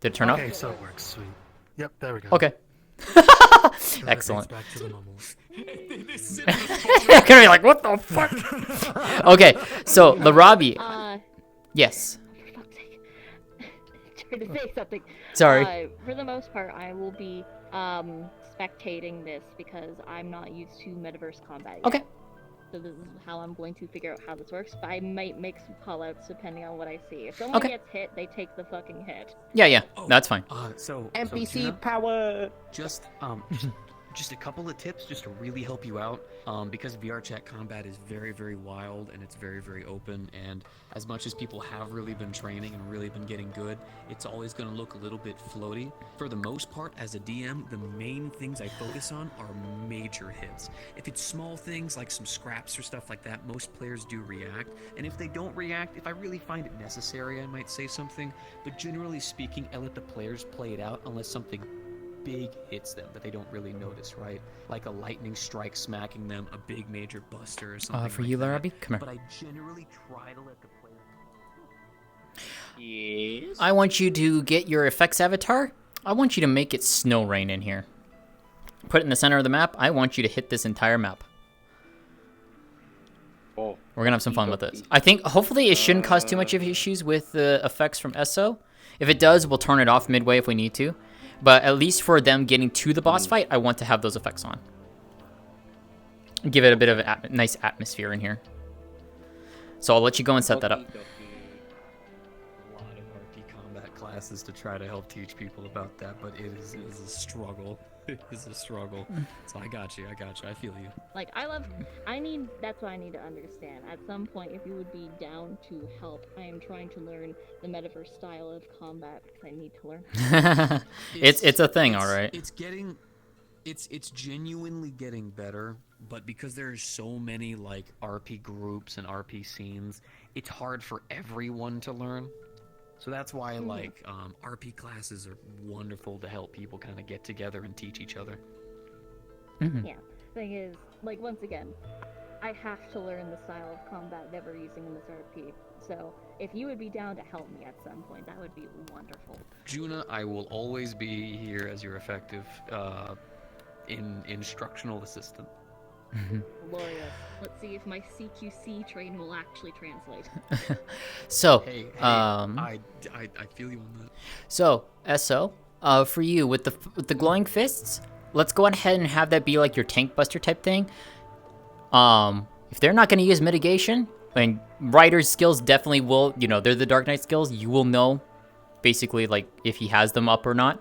Did it turn up? Okay, so it works. Sweet. Yep, there we go. Okay. Excellent. Back to the normal. I'm gonna be like, what the fuck? Okay, so Larabi. Yes. Trying to say something. Sorry. For the most part, I will be spectating this because I'm not used to Metaverse combat yet. Okay. So this is how I'm going to figure out how this works. But I might make some callouts depending on what I see. If someone gets hit, they take the fucking hit. Yeah, that's fine. So NPC Gina, power. Just a couple of tips just to really help you out, because VR chat combat is very, very wild and it's very, very open, and as much as people have really been training and really been getting good, it's always going to look a little bit floaty. For the most part, as a DM, the main things I focus on are major hits. If it's small things like some scraps or stuff like that, most players do react, and if they don't react, if I really find it necessary, I might say something, but generally speaking, I let the players play it out unless something big hits them, but they don't really notice, right? Like a lightning strike smacking them, a big major buster or something. For like you, that. Larabi, come here. But I generally try to let the player. Yes. I want you to get your effects avatar. I want you to make it snow rain in here. Put it in the center of the map. I want you to hit this entire map. Oh, We're gonna have some fun with this. I think hopefully it shouldn't cause too much of issues with the effects from SO. If it does, we'll turn it off midway if we need to. But at least for them getting to the boss fight, I want to have those effects on. Give it a bit of a nice atmosphere in here. So I'll let you go and set that up. A lot of RP combat classes to try to help teach people about that, but it is a struggle. It is a struggle. So I got you. I feel you. Like, that's what I need to understand. At some point, if you would be down to help, I am trying to learn the Metaverse style of combat because I need to learn. It's a thing, all right. It's genuinely getting better, but because there's so many like RP groups and RP scenes, it's hard for everyone to learn. So that's why like RP classes are wonderful to help people kind of get together and teach each other. Yeah. Thing is, like, once again, I have to learn the style of combat that we're using in this RP. So if you would be down to help me at some point, that would be wonderful. Juna, I will always be here as your effective instructional assistant. Glorious. Let's see if my CQC train will actually translate. So, hey, I feel you on that. So, SO, for you with the glowing fists, let's go ahead and have that be like your tank buster type thing. If they're not going to use mitigation, and Ryder's skills definitely will, they're the Dark Knight skills, you will know basically like if he has them up or not.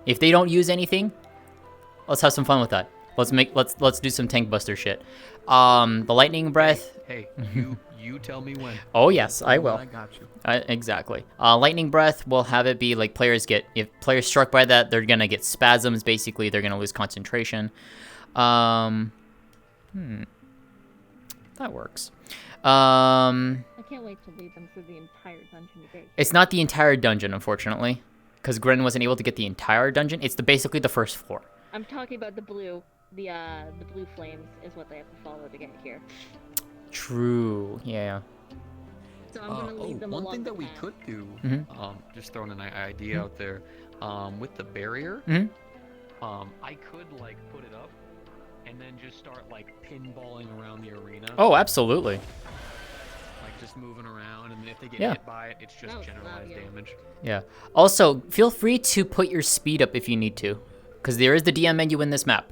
If they don't use anything, let's have some fun with that. Let's do some tank buster shit. The lightning breath. Hey, you tell me when. Oh yes, I will. I got you. Exactly. Lightning breath. We'll have it be like if players struck by that, they're gonna get spasms. Basically, they're gonna lose concentration. That works. I can't wait to lead them through the entire dungeon today. It's not the entire dungeon, unfortunately, because Gren wasn't able to get the entire dungeon. It's basically the first floor. I'm talking about the blue. The blue flames is what they have to follow to get here. True. Yeah. So I'm gonna lead them one along thing the that we path. could do, just throwing an idea out there, with the barrier, I could like put it up, and then just start like pinballing around the arena. Oh, absolutely. Like just moving around, and if they get Yeah. hit by it, it's just generalized damage. Yeah. Also, feel free to put your speed up if you need to, because there is the DM menu in this map.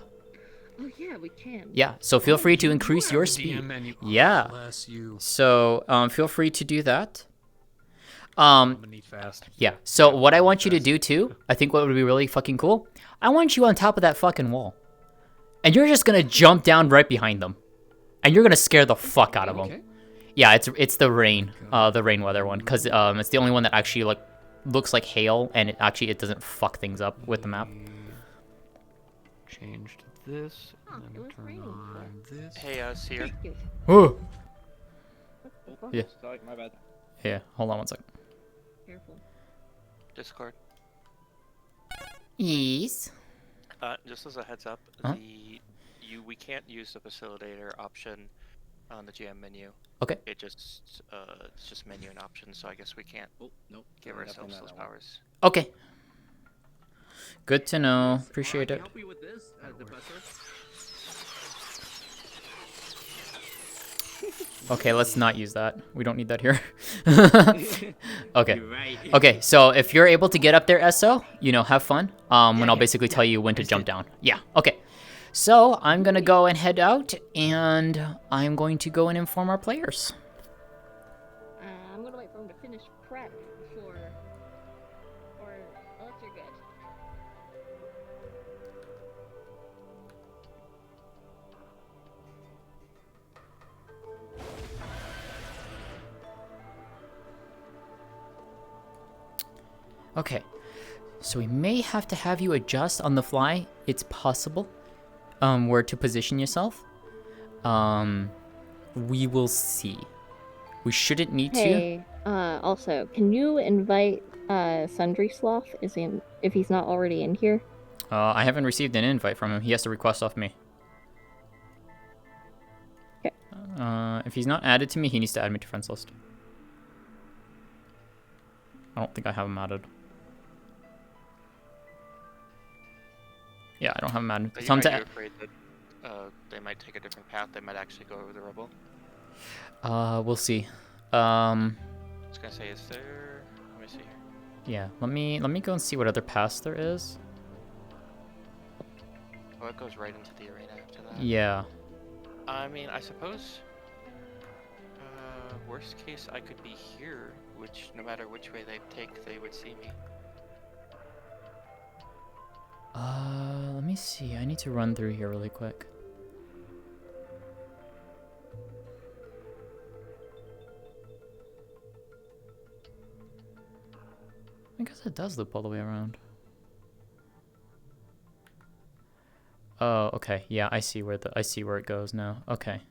Oh yeah, we can. Yeah, so feel free to increase your speed. DM menu. Oh, Yeah. bless you. So feel free to do that. I'm gonna need fast. Yeah. So what I want you to do too, I think what would be really fucking cool, I want you on top of that fucking wall, and you're just gonna jump down right behind them, and you're gonna scare the fuck out of them. Yeah, it's the rain weather one, because it's the only one that actually like looks like hail, and it doesn't fuck things up with the map. Changed this, and then turn on this. Hey, Seer. Oh. Yeah. Sorry, my bad. Yeah. Hold on one second. Careful. Discord. Yes. Just as a heads up, Huh? we can't use the facilitator option on the GM menu. Okay. It's just menu and options, so I guess we can't give ourselves those powers. Okay. Good to know. Appreciate it. Help you with this, Professor? Okay, let's not use that. We don't need that here. Okay. You're right. Okay, so if you're able to get up there, SO, have fun. When I'll basically tell you when to jump down. Yeah, okay. So I'm going to go and head out, and I'm going to go and inform our players. I'm gonna wait for him to finish prep before, unless you're good. Okay, so we may have to have you adjust on the fly. It's possible. Where to position yourself. We will see. We shouldn't need Hey, also, can you invite Sundry Sloth? If he's not already in here? to. I haven't received an invite from him. He has to request off me. Okay. If he's not added to me, he needs to add me to friends list. I don't think I have him added. Yeah, I don't have him added. Are Tell him you to afraid that they might take a different path? They might actually go over the rubble. We'll see. I was gonna say, is there? Let me see here. Yeah, let me go and see what other pass there is. Oh, it goes right into the arena after that. Yeah. I mean, I suppose. Worst case, I could be here, which no matter which way they take, they would see me. Let me see. I need to run through here really quick. I guess it does loop all the way around. Oh, okay. Yeah, I see where it goes now. Okay.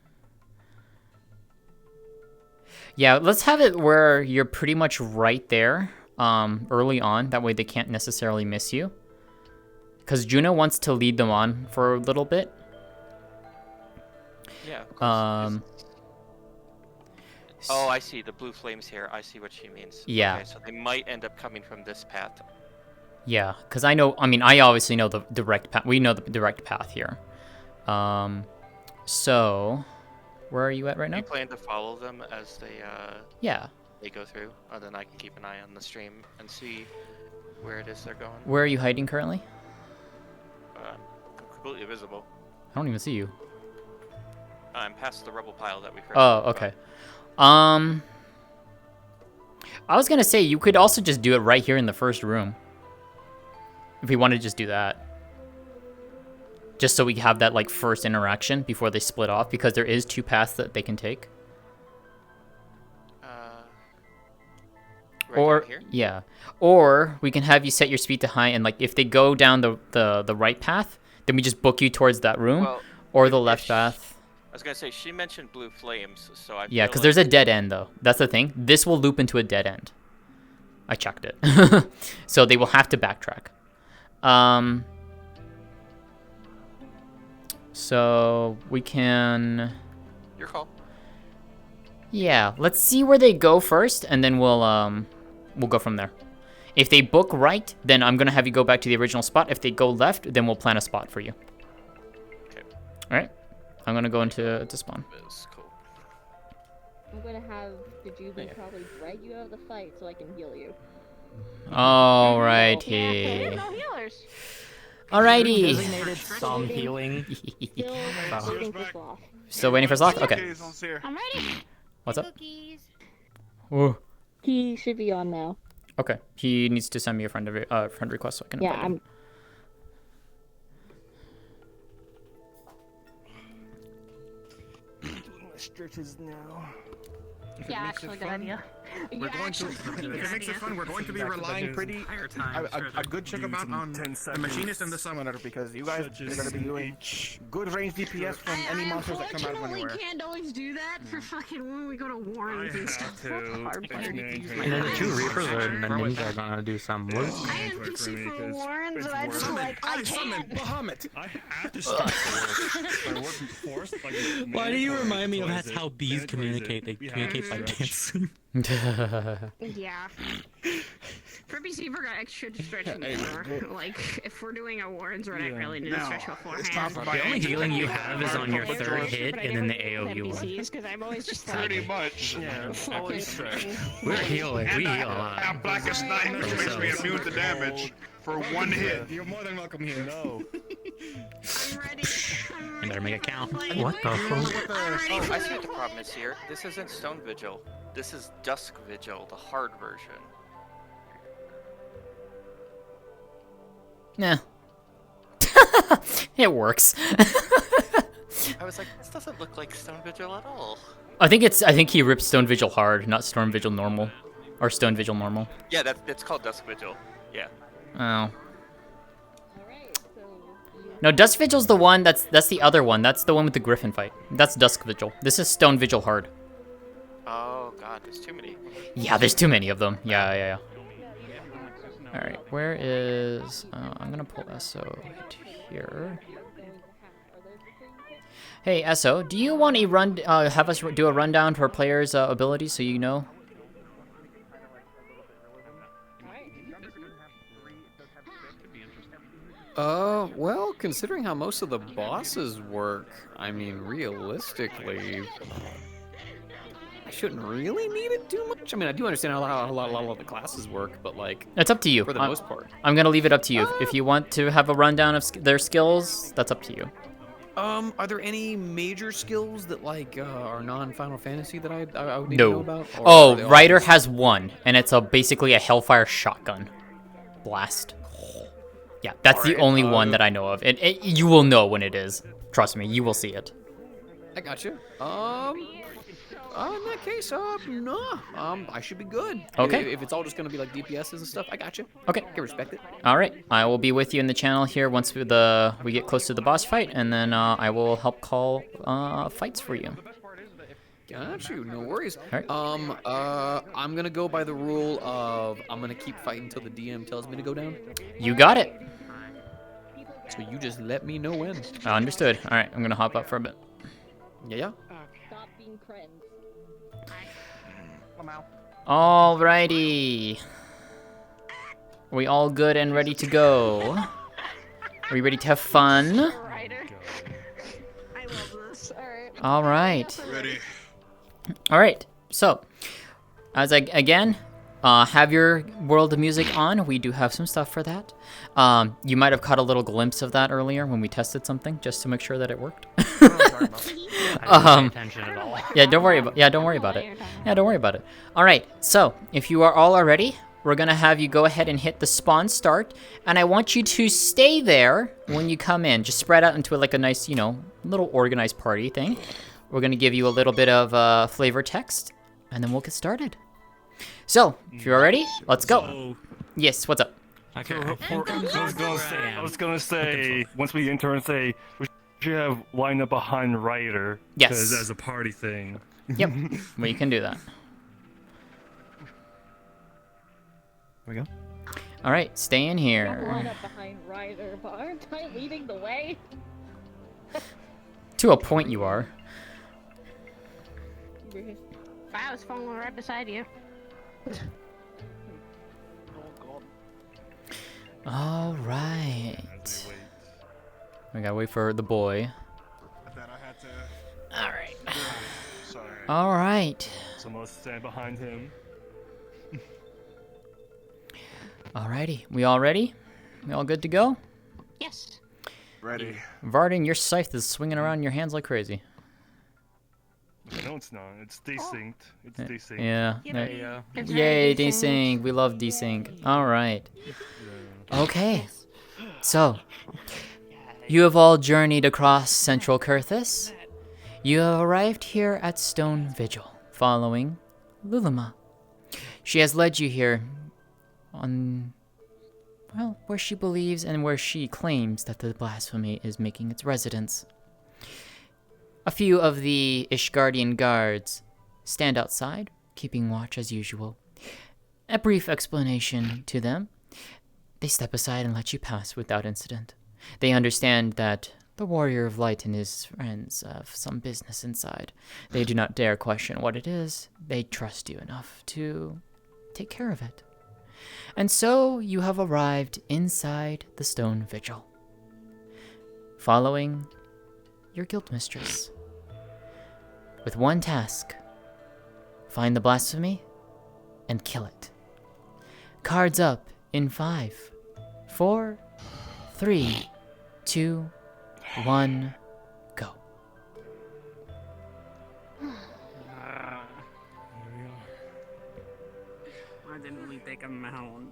Yeah, let's have it where you're pretty much right there early on. That way they can't necessarily miss you. Because Juno wants to lead them on for a little bit. Yeah, of course. Oh, I see. The blue flames here. I see what she means. Yeah. Okay, so they might end up coming from this path. Yeah, because I obviously know the direct path. We know the direct path here. So, where are you at right now? Do you plan to follow them as Yeah. they go through? Then I can keep an eye on the stream and see where it is they're going. Where are you hiding currently? I'm completely visible. I don't even see you. I'm past the rubble pile that we first. Oh, okay. I was gonna say you could also just do it right here in the first room. If we want to just do that. Just so we have that like first interaction before they split off, because there is 2 paths that they can take. Right or down here? yeah. Or we can have you set your speed to high, and like if they go down the right path, then we just book you towards that room. Well, or the left path. I was gonna say she mentioned blue flames, so I. Yeah, feel because like there's a dead end though. That's the thing. This will loop into a dead end. I checked it. So they will have to backtrack. So we can. Your call. Yeah, let's see where they go first, and then we'll go from there. If they book right, then I'm gonna have you go back to the original spot. If they go left, then we'll plan a spot for you. Okay. All right. I'm gonna go into spawn. Cool. I'm gonna have the Jubilee probably drag you out of the fight so I can heal you. Alrighty. No healers. Alrighty. Designated some healing. Still waiting for Sloth? Okay. I'm ready. What's up? Cookies. Whoa. He should be on now. Okay. He needs to send me a friend request so I can. Yeah, invite him. Stretches now. Yeah, actually, good idea. We're going to, if it makes it fun, we're going to be relying pretty a good check amount on the machinist and the summoner, because you guys are going to be doing good range DPS from any monsters that come out of anywhere. We can't always do that for fucking when we go to Warrens and stuff. And then the 2 Reapers and the Ninja are gonna do some loot. I NPC for Warrens and I just like, I can't. Bahamut. I have to start I wasn't forced. Why do you remind me of that's how bees communicate? They communicate by dancing. Yeah. Kirby Zebra got extra to stretch in the Like, if we're doing a Warrens run, I really need to stretch beforehand. The only healing you have is on your 3rd hit and then the AoE one. Because I'm always just Pretty much. Yeah. Always stretch. We're healing. We heal a lot. Now Blackest Night, which makes me immune to damage for 1 hit. You're more than welcome here. No. I'm ready. You better make it count. What the fuck? Oh, I see what the problem is here. This isn't Stone Vigil. This is Dusk Vigil, the hard version. Nah. It works. I was like, this doesn't look like Stone Vigil at all. I think he ripped Stone Vigil hard, not Storm Vigil normal. Or Stone Vigil normal. Yeah, it's called Dusk Vigil. Yeah. Oh. No, Dusk Vigil's the one that's the other one. That's the one with the Griffin fight. That's Dusk Vigil. This is Stone Vigil hard. Oh god, there's too many. Yeah, there's too many of them. Yeah. Alright, where is... I'm gonna pull SO right here. Hey, SO, do you want a have us do a rundown for players' abilities so you know? Well, considering how most of the bosses work, I mean, realistically... shouldn't really need it too much. I mean, I do understand how a lot of the classes work, but like It's up to you. for the most part. I'm gonna leave it up to you. If you want to have a rundown of their skills, that's up to you. Are there any major skills that like are non-Final Fantasy that I would need No. to know about? Or Oh, are they all Ryder just- has one, and it's basically a Hellfire shotgun blast. Yeah, that's the only one that I know of. You will know when it is. Trust me, you will see it. I got you. In that case, no. I should be good. Okay. If it's all just gonna be like DPSs and stuff, I got you. Okay. I can respect it. All right, I will be with you in the channel here once we get close to the boss fight, and then I will help call fights for you. Got you. No worries. All right. I'm gonna go by the rule of I'm gonna keep fighting until the DM tells me to go down. You got it. So you just let me know when. Understood. All right, I'm gonna hop up for a bit. Yeah. Stop being friends. Alrighty. Are we all good and ready to go? Are we ready to have fun? I love this. Alright. All right. Ready. All right. So, as I again have your world of music on, we do have some stuff for that. You might have caught a little glimpse of that earlier when we tested something, just to make sure that it worked. I didn't pay attention at all. Yeah, don't worry about. Yeah, don't worry about it. Yeah, don't worry about it. All right. So, if you are all ready, we're gonna have you go ahead and hit the spawn start, and I want you to stay there when you come in. Just spread out into like a nice, little organized party thing. We're gonna give you a little bit of flavor text, and then we'll get started. So, if you're ready, let's go. Yes, what's up? Okay. I was gonna say once we enter and say we should have line up behind Ryder. Yes. Because as a party thing. Yep. We can do that. There we go. All right, stay in Line here. up behind Ryder, but aren't I leading the way? To a point, you are. I was falling right beside you. All right. We gotta wait for the boy. All right. Sorry. All right. Someone stand behind him. Alrighty. We all ready? We all good to go? Yes. Ready. Varden, your scythe is swinging around in your hands like crazy. No, it's not. It's desync. It's desync. Yeah. It's Yay, very desync. We love desync. All right. Okay. So, you have all journeyed across Central Kurthus. You have arrived here at Stone Vigil, following Luluma. She has led you here on, well, where she believes and where she claims that the blasphemy is making its residence. A few of the Ishgardian guards stand outside, keeping watch as usual. A brief explanation to them. They step aside and let you pass without incident. They understand that the Warrior of Light and his friends have some business inside. They do not dare question what it is. They trust you enough to take care of it. And so you have arrived inside the Stone Vigil, following your guild mistress, with one task: find the blasphemy and kill it. Cards up in 5, 4, 3, 2, 1, go. I didn't really take a mount.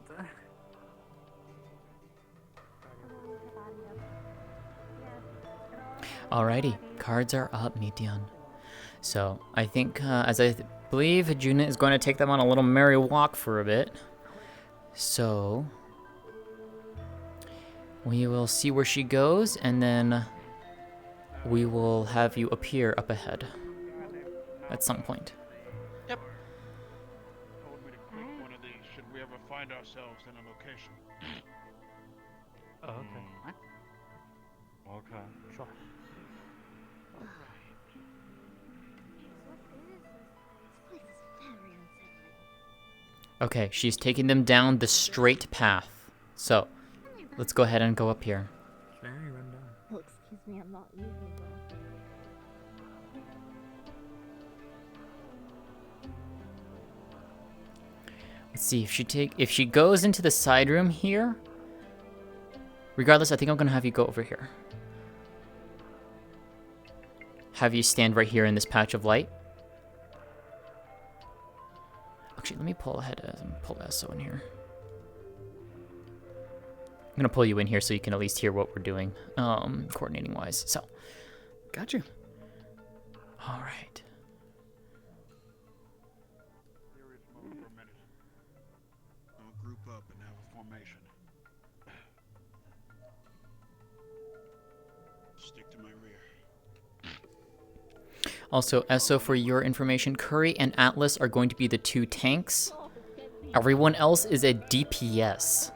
Alrighty, cards are up, Meteon. So, I think, as I believe, Juna is going to take them on a little merry walk for a bit. So, we will see where she goes, and then we will have you appear up ahead at some point. Yep. One of these. Should we ever find ourselves in a location? Oh, okay. Okay. Sure. Okay, she's taking them down the straight path. So, let's go ahead and go up here. Very rundown. Oh, excuse me, I'm not leaving though. Let's see if she goes into the side room here. Regardless, I think I'm gonna have you go over here. Have you stand right here in this patch of light. Actually, let me pull ahead and pull Esso in here. I'm gonna pull you in here so you can at least hear what we're doing, coordinating wise. So, got you. All right. I'll group up and have a formation. Stick to my rear. Also, Esso, for your information, Curry and Atlas are going to be the 2 tanks. Everyone else is a DPS.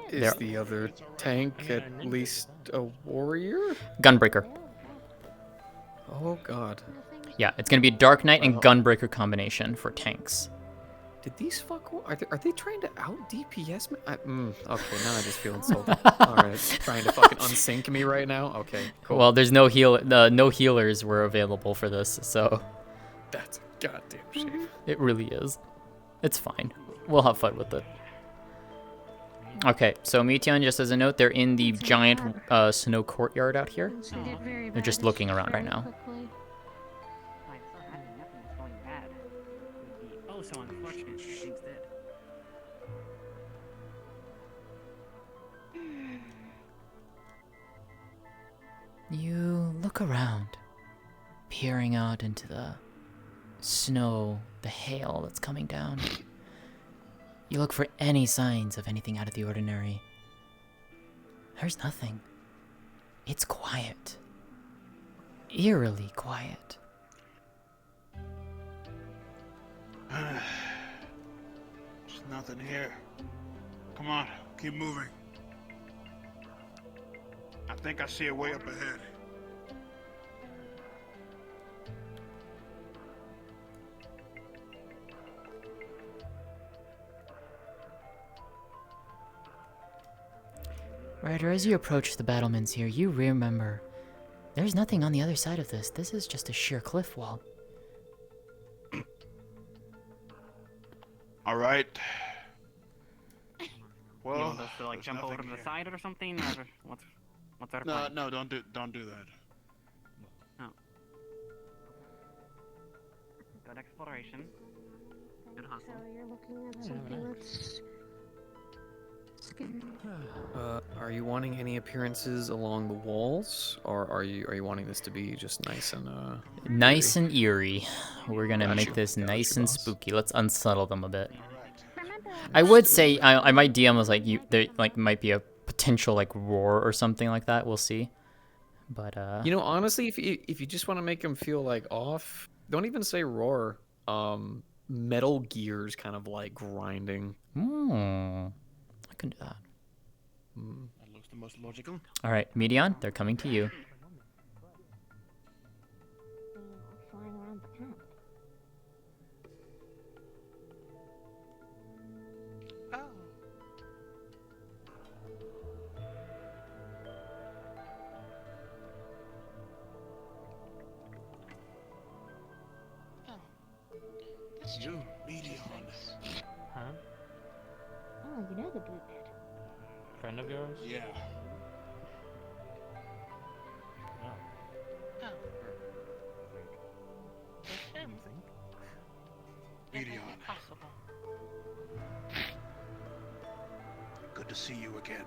Is the other tank at least a warrior? Gunbreaker. Oh god. Yeah, it's gonna be Dark Knight and Gunbreaker combination for tanks. Did these fuck? Are they trying to out DPS me? Okay, now I just feel insulted. All right, trying to fucking unsync me right now. Okay, cool. Well, there's no no healers were available for this, so That's a goddamn shame. it really is. It's fine. We'll have fun with it. Okay, so Meteon, just as a note, they're in the giant snow courtyard out here. They're just looking around right now. Oh, so unfortunate. Things did. You look around, peering out into the snow, the hail that's coming down. You look for any signs of anything out of the ordinary. There's nothing. It's quiet. Eerily quiet. There's nothing here. Come on, keep moving. I think I see a way up ahead. Ryder, as you approach the battlements here, you remember there's nothing on the other side of this. This is just a sheer cliff wall. All right. Well, you Well, want us to like jump over to the side or something, or what's our no, plan? no, don't do that. Oh. Good exploration. Good hustle. So you're looking at something that's scary. Are you wanting any appearances along the walls, or are you wanting this to be just nice and Nice and eerie. We're gonna Got make you. this Got nice you, and boss. spooky. Let's unsettle them a bit. I would say I might DM was like there like might be a potential like roar or something like that. We'll see. But You know, honestly, if you just want to make them feel like off, don't even say roar. Metal Gear's kind of like grinding. I can do that. That looks the most logical. All right, Medion, they're coming to you. Flying around the camp. It's you, Medion. Huh? Oh, you know the blue pit. Friend of yours? Yeah. Medion. Good to see you again.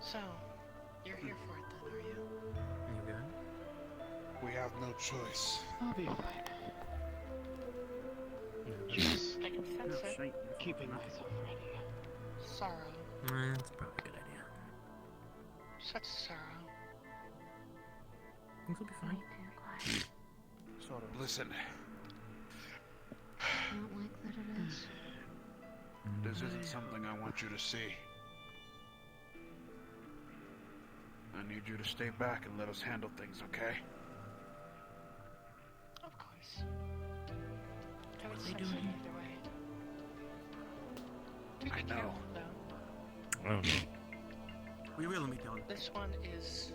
So, you're here for it then, are you? You good? We have no choice. I'll be fine. Just, I can sense it. Keeping myself ready. Sorrow. That's probably a good idea. Such sorrow. Things will be fine. Sort of. Listen, I don't like that it is. this isn't something I want you to see. I need you to stay back and let us handle things, okay? Of course. I would sense it either way. Be I know. careful, though. I don't know. We will meet on. This one is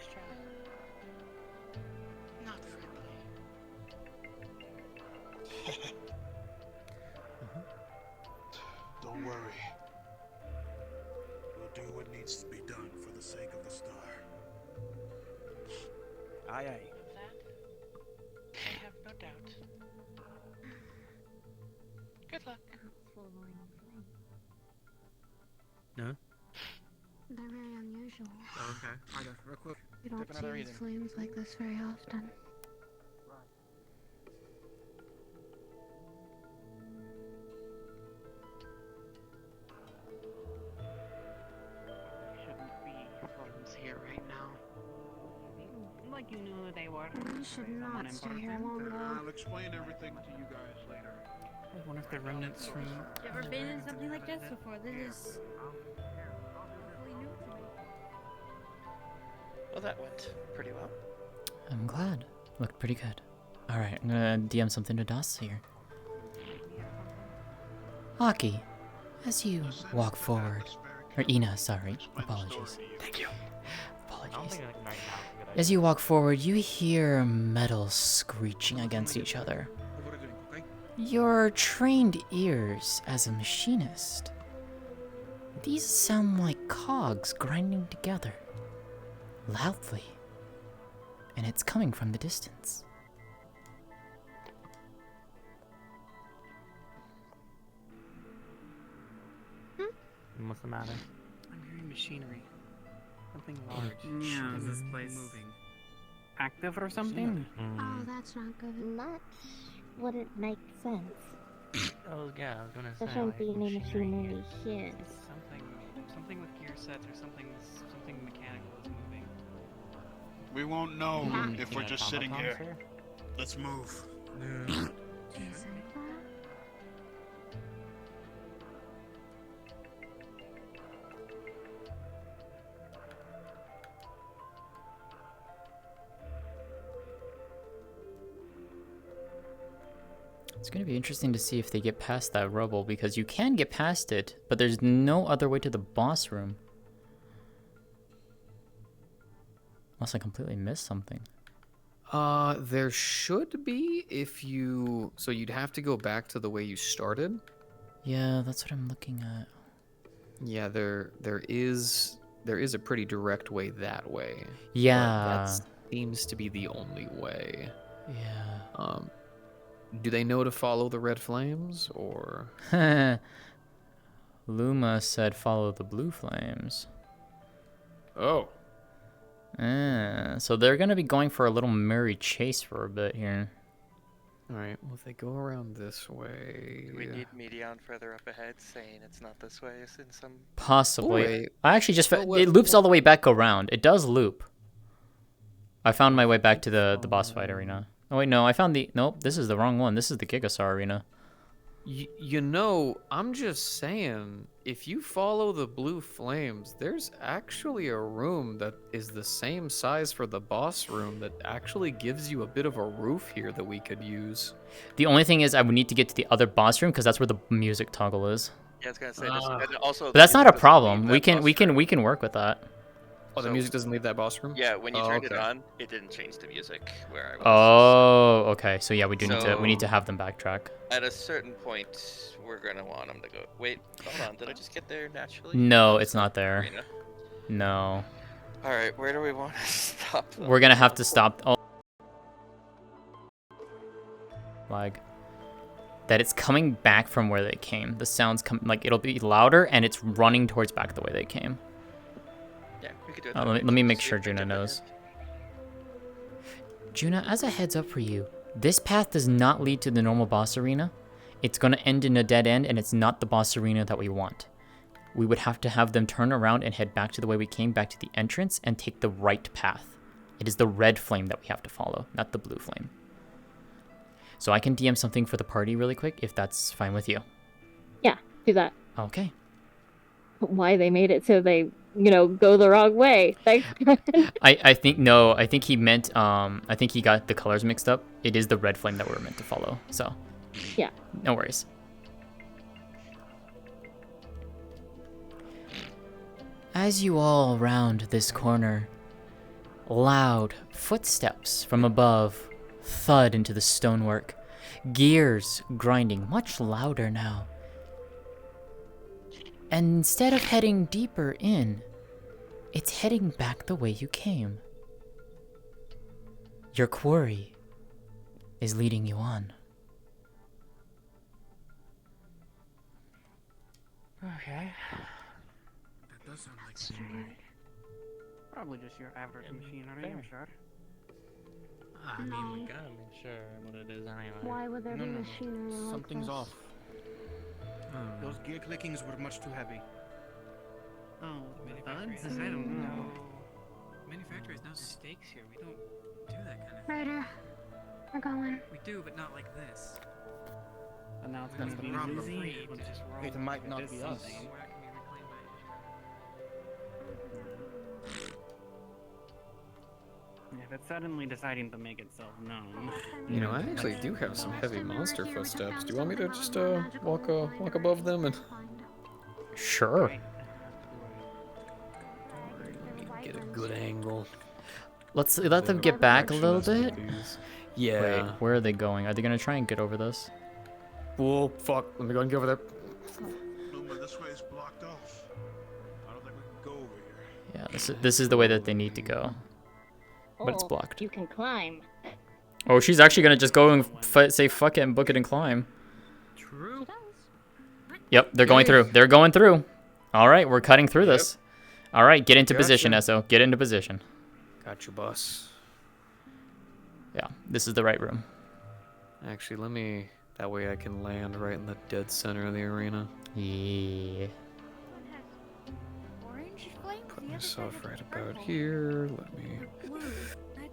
extra. Not friendly. Don't worry. We'll do what needs to be done for the sake of the star. Aye, aye. Of that, I have no doubt. Good luck. No? They're very unusual. Okay. I got real quick. You don't Dip another see reading. flames like this very often. Shouldn't be flames here right now. Like you knew who they were. You should not stay here long I'll though. explain everything to you guys later. I wonder if they're remnants from. You ever been in something like this before? This is completely new to me. Well, that went pretty well. I'm glad. Looked pretty good. Alright, I'm gonna DM something to Das here. Aki, as you walk forward, or Ina, sorry, apologies. Thank you. Apologies. As you walk forward, you hear metal screeching against each other. Your trained ears as a machinist. These sound like cogs grinding together. Loudly. And it's coming from the distance. What's the matter? I'm hearing machinery. Something large. Yeah, Something this place moving. Active or something? Oh, that's not good. Much wouldn't make sense. Oh yeah, I was gonna There say. shouldn't be any machinery. machinery here. Something with gear sets or something mechanical is moving. We won't know if we're Yeah, just sitting here. automatons Let's move. It's gonna be interesting to see if they get past that rubble, because you can get past it, but there's no other way to the boss room. Unless I completely missed something. There should be if you. So you'd have to go back to the way you started. Yeah, that's what I'm looking at. Yeah, there is a pretty direct way that way. Yeah. But that seems to be the only way. Yeah. Do they know to follow the red flames or? Luma said follow the blue flames. Oh. So they're gonna be going for a little merry chase for a bit here. Alright, well if they go around this way... Do we need Medion further up ahead saying it's not this way as in some... Possibly. Wait. I actually just it loops all the way back around. It does loop. I found my way back to the boss fight arena. Oh wait, no, I found the... Nope, this is the wrong one. This is the Gigasaur arena. You know, I'm just saying, if you follow the blue flames, there's actually a room that is the same size for the boss room that actually gives you a bit of a roof here that we could use. The only thing is I would need to get to the other boss room because that's where the music toggle is. Yeah, I was gonna say this. And also, But that's not a doesn't problem. leave We that can work with that. Oh, the music doesn't leave that boss room? Yeah, when you Oh, turned okay. it on, it didn't change the music where I was. Oh, okay. So yeah, we need to So- have them backtrack. At a certain point, we're gonna want them to go. Wait, hold on. Did I just get there naturally? No, it's not there. Arena. No. All right, where do we want to stop them? We're gonna have to stop. Oh. Like that, it's coming back from where they came. The sounds come like it'll be louder and it's running towards back the way they came. Yeah, we could do it. Let me make sure Juna knows. Juna, as a heads up for you, this path does not lead to the normal boss arena. It's gonna end in a dead end, and it's not the boss arena that we want. We would have to have them turn around and head back to the way we came, back to the entrance, and take the right path. It is the red flame that we have to follow, not the blue flame. So I can DM something for the party really quick, if that's fine with you. Yeah, do that. Okay. Why they made it so they, go the wrong way. Thanks. I think he meant, I think he got the colors mixed up. It is the red flame that we're meant to follow, so. Yeah. No worries. As you all round this corner, Loud footsteps from above thud into the stonework. Gears grinding much louder now. And instead of heading deeper in, it's heading back the way you came. Your quarry is leading you on. Okay. That does sound like probably just your average machinery, I'm sure. I mean, we gotta make sure what it is anyway. Why would there be machinery like Something's this? off. Those gear clickings were much too heavy. Oh, buds? I don't know. Manufacturers no stakes here. We don't do that kind of thing. Ryder, we're going. We do, but not like this. And now it's That's gonna the be problem. easy. It might not be us. If it's suddenly deciding to make itself known. You know, I actually do have some heavy monster footsteps. Do you want me to just walk above them and? Sure. Get a good angle. Let's let them get back a little bit. Yeah. Wait, where are they going? Are they gonna try and get over this? Whoa, fuck. Let me go and get over there. No, but this way is blocked off. I don't think we can go over here. Yeah, this is the way that they need to go. But it's blocked. You can climb. Oh, she's actually gonna just go and say fuck it and book it and climb. True. Yep, they're going through. They're going through. All right, we're cutting through this. All right, get into position, Esso. Get into position. Got you, boss. Yeah, this is the right room. Actually, let me. That way I can land right in the dead center of the arena. Yeah. Orange flames? Put myself right about here. Let me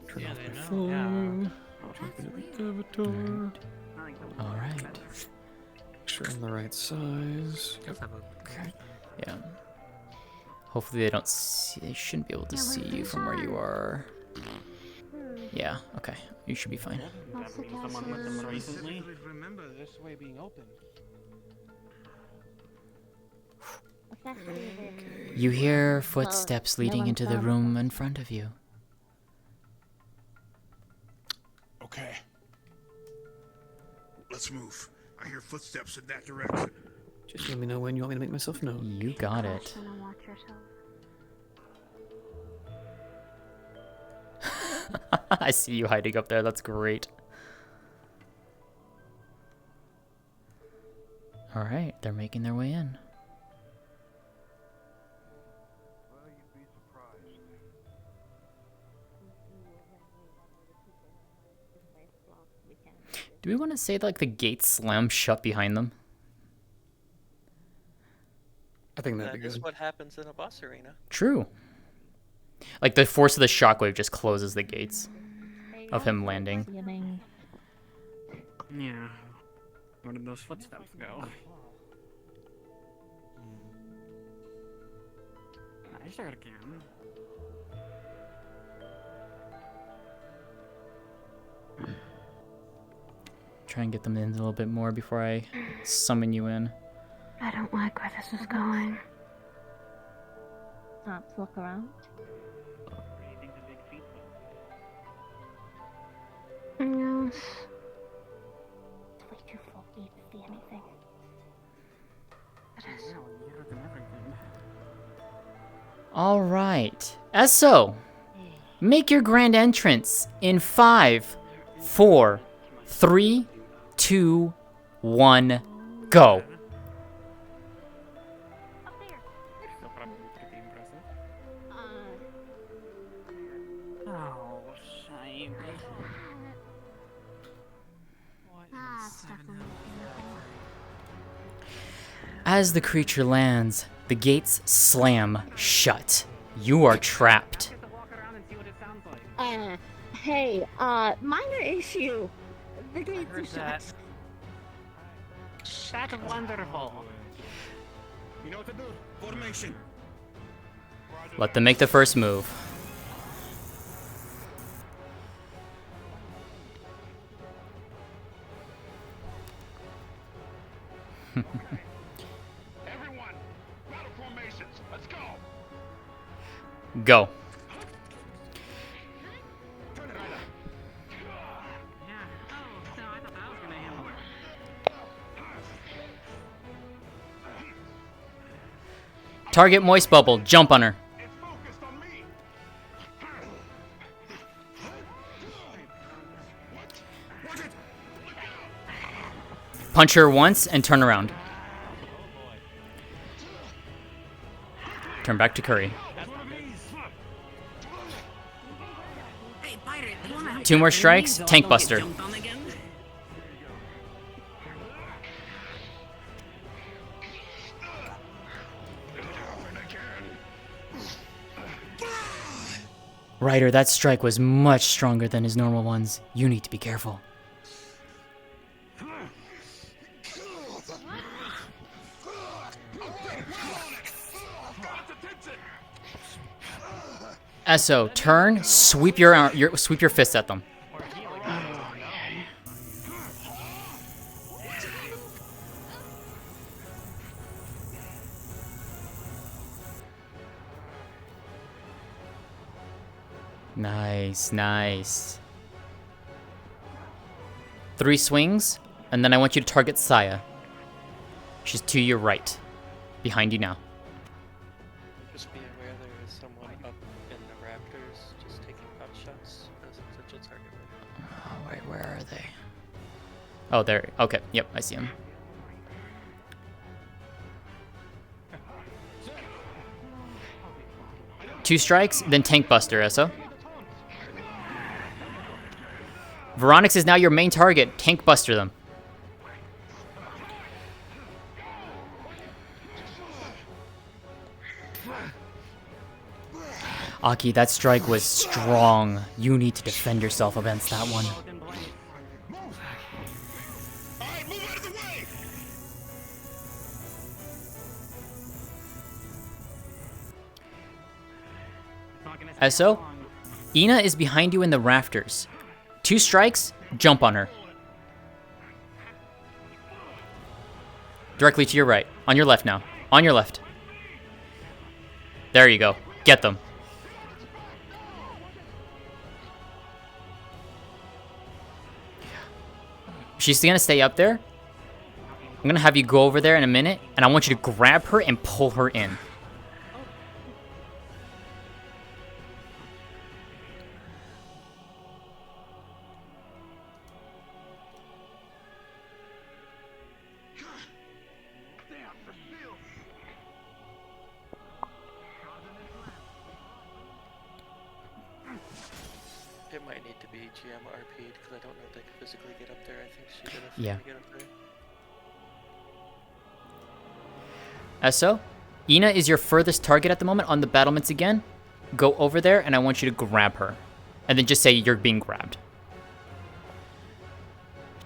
turn off my know. phone. Jump into the avatar. All right. Make sure I'm the right size. Yep. Okay. Yeah. Hopefully they don't see. They shouldn't be able to see you from where you are. Yeah. Okay. You should be fine. Someone with them recently. Remember this way being open. You hear footsteps leading into the room in front of you. Okay. Let's move. I hear footsteps in that direction. Just let me know when you want me to make myself known. You got it. I see you hiding up there. That's great. All right, they're making their way in. Do we want to say like the gates slam shut behind them? I think that'd be That is good. what happens in a boss arena. True. Like the force of the shockwave just closes the gates of him landing. Yeah. Where did those footsteps go? I sure can. Try and get them in a little bit more before I summon you in. I don't like where this is going. Stop to look around. Yes. It's way too full for you to see anything. It is. All right. Esso, make your grand entrance in 5, 4, 3, 2, 1, go. Oh, shame. As the creature lands, the gates slam shut. You are trapped. Hey, minor issue. The gates are shut. That's wonderful. You know what to do. Formation. Let them make the first move. Everyone, battle formations. Let's go. Go. Target Moist Bubble. Jump on her. Punch her once and turn around. Turn back to Curry. 2 more strikes. Tank Buster. Ryder, that strike was much stronger than his normal ones. You need to be careful. SO, turn, sweep your fist at them. Nice, nice. 3 swings, and then I want you to target Saya. She's to your right. Behind you now. Just be aware there is someone up in the rafters just taking pot shots as a potential target. Oh, wait, where are they? Oh, there. Okay, yep, I see him. Two strikes, then Tank Buster, SO. Veronix is now your main target. Tank Buster them. Aki, that strike was strong. You need to defend yourself against that one. SO, Ina is behind you in the rafters. 2 strikes, jump on her. Directly to your right. On your left now. On your left. There you go. Get them. She's gonna stay up there. I'm gonna have you go over there in a minute, and I want you to grab her and pull her in. It might need to be GM RP'd because I don't know if they can physically get up there. I think she's gonna Yeah. get up there. SO, Ina is your furthest target at the moment on the battlements again. Go over there, and I want you to grab her. And then just say you're being grabbed.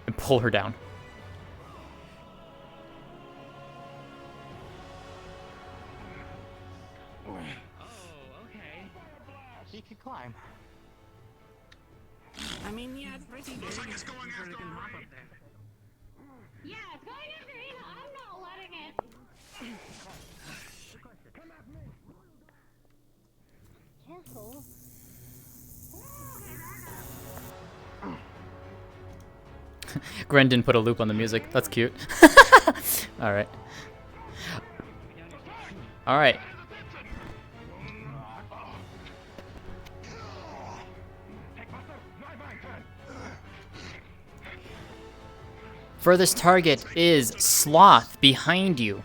And pull her down. Oh, okay. He could climb. I mean, yeah, it's pretty big. Looks like it's going after can hop up there. Yeah, it's going after Ina. I'm not letting it. Careful. Grendon put a loop on the music. That's cute. Alright. Alright. Furthest target is Sloth behind you.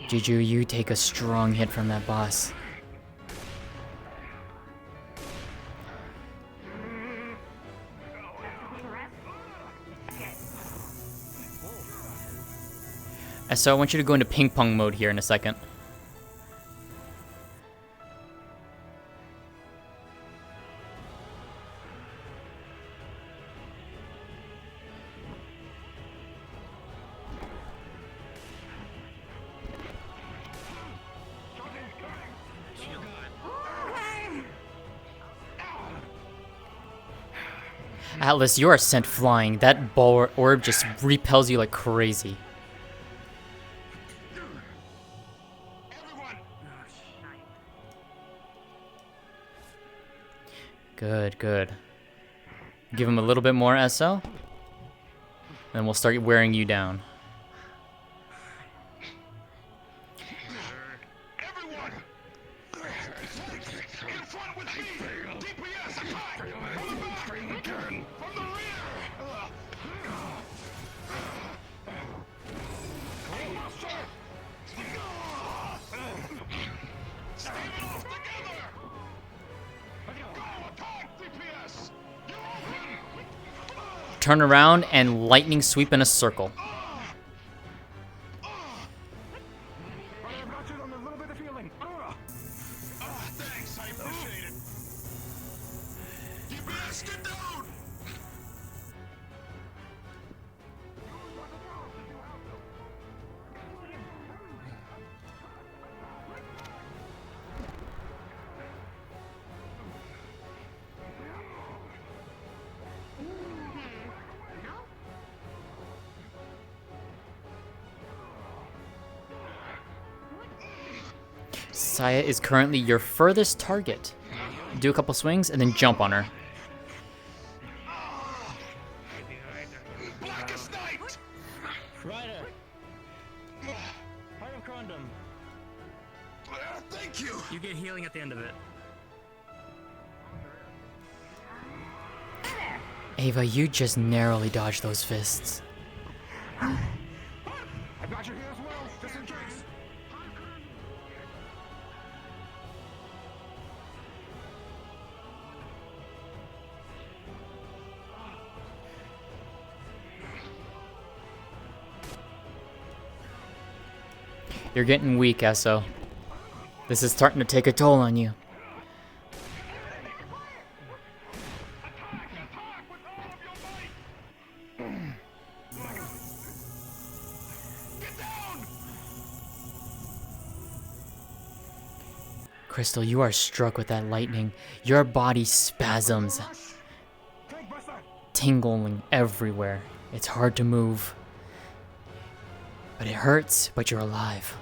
Juju, you take a strong hit from that boss. So I want you to go into ping pong mode here in a second. Atlas, you are sent flying. That ball orb just repels you like crazy. Everyone, Good, good. Give him a little bit more SO. Then we'll start wearing you down. Turn around and lightning sweep in a circle. Saya is currently your furthest target. Do a couple swings and then jump on her. Thank you. You get healing at the end of it. Ava, you just narrowly dodged those fists. I got you here as well, just in case. You're getting weak, Esso. This is starting to take a toll on you. Crystal, you are struck with that lightning. Your body spasms, tingling everywhere. It's hard to move. But it hurts, but you're alive.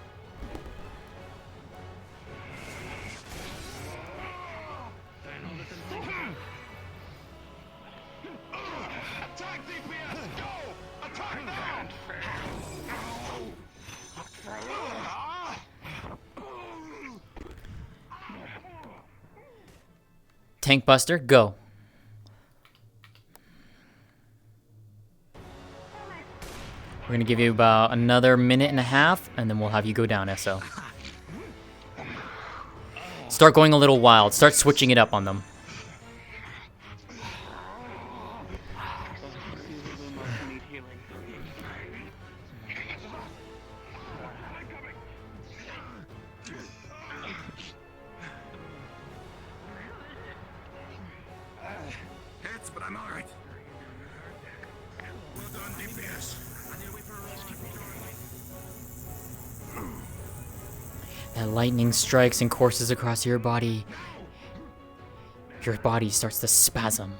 Tank Buster, go. We're gonna give you about another minute and a half, and then we'll have you go down, SO. Start going a little wild. Start switching it up on them. Hits, but I'm alright. Well done, DPS. That lightning strikes and courses across your body. Your body starts to spasm.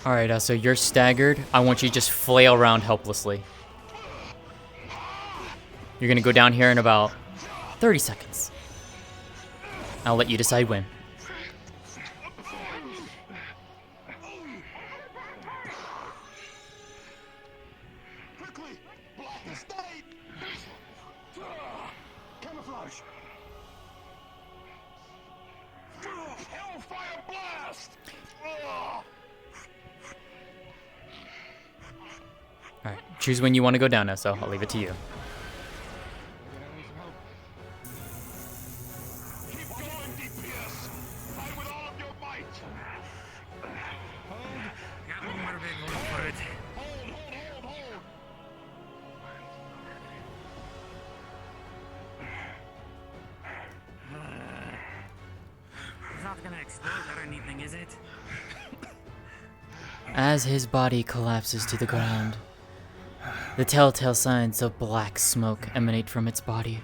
Alright, so you're staggered. I want you to just flail around helplessly. You're gonna go down here in about 30 seconds. I'll let you decide when. Camouflage. Hellfire blast. Alright, choose when you want to go down, so I'll leave it to you. Keep going, DPS. Fight with all of your might. Got one more big one for it. Hold. It's not gonna explode or anything, is it? As his body collapses to the ground, the telltale signs of black smoke emanate from its body.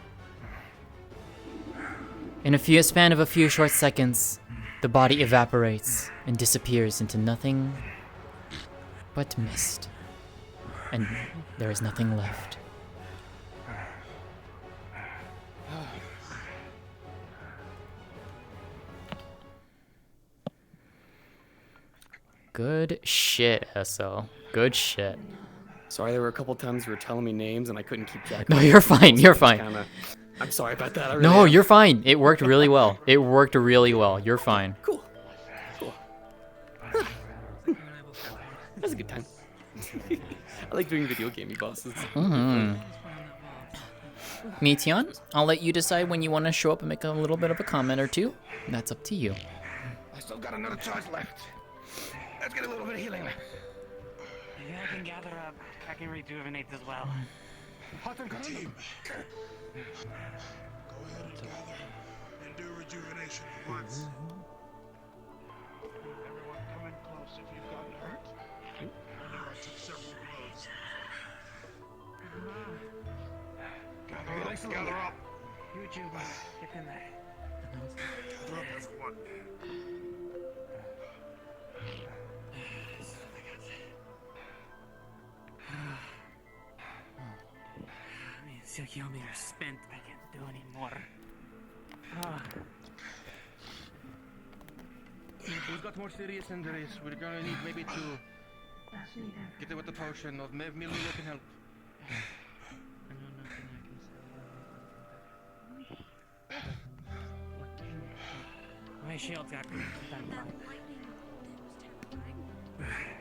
In a span of a few short seconds, the body evaporates and disappears into nothing but mist. And there is nothing left. Good shit, SL. Good shit. Sorry, there were a couple times you were telling me names and I couldn't keep track. No, you're fine. You're fine. I'm sorry about that. No, you're fine. It worked really well. It worked really well. You're fine. Cool. That was a good time. I like doing video gamey bosses. Meteon, I'll let you decide when you want to show up and make a little bit of a comment or two. That's up to you. I still got another charge left. Let's get a little bit of healing. Maybe I can gather up. I can rejuvenate as well. Hot and team. Go ahead and gather and do rejuvenation at once. Everyone come in close if you've gotten hurt. I know I took several blows. Gather up. You two, get in there. Gather up, everyone. Kilometers spent. I can't do anymore. Who's got more serious injuries? We're gonna need maybe to get it with the potion, or maybe Millie can help. I know nothing I can say. My shield got me.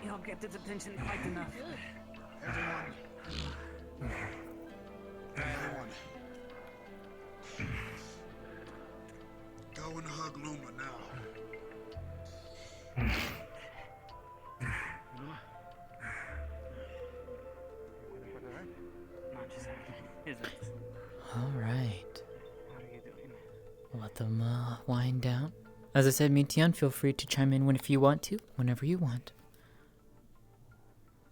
You'll get this attention quite enough. Everyone. Go and hug Luma now. All right. Let them wind down. As I said, Meteon, feel free to chime in if you want to, whenever you want.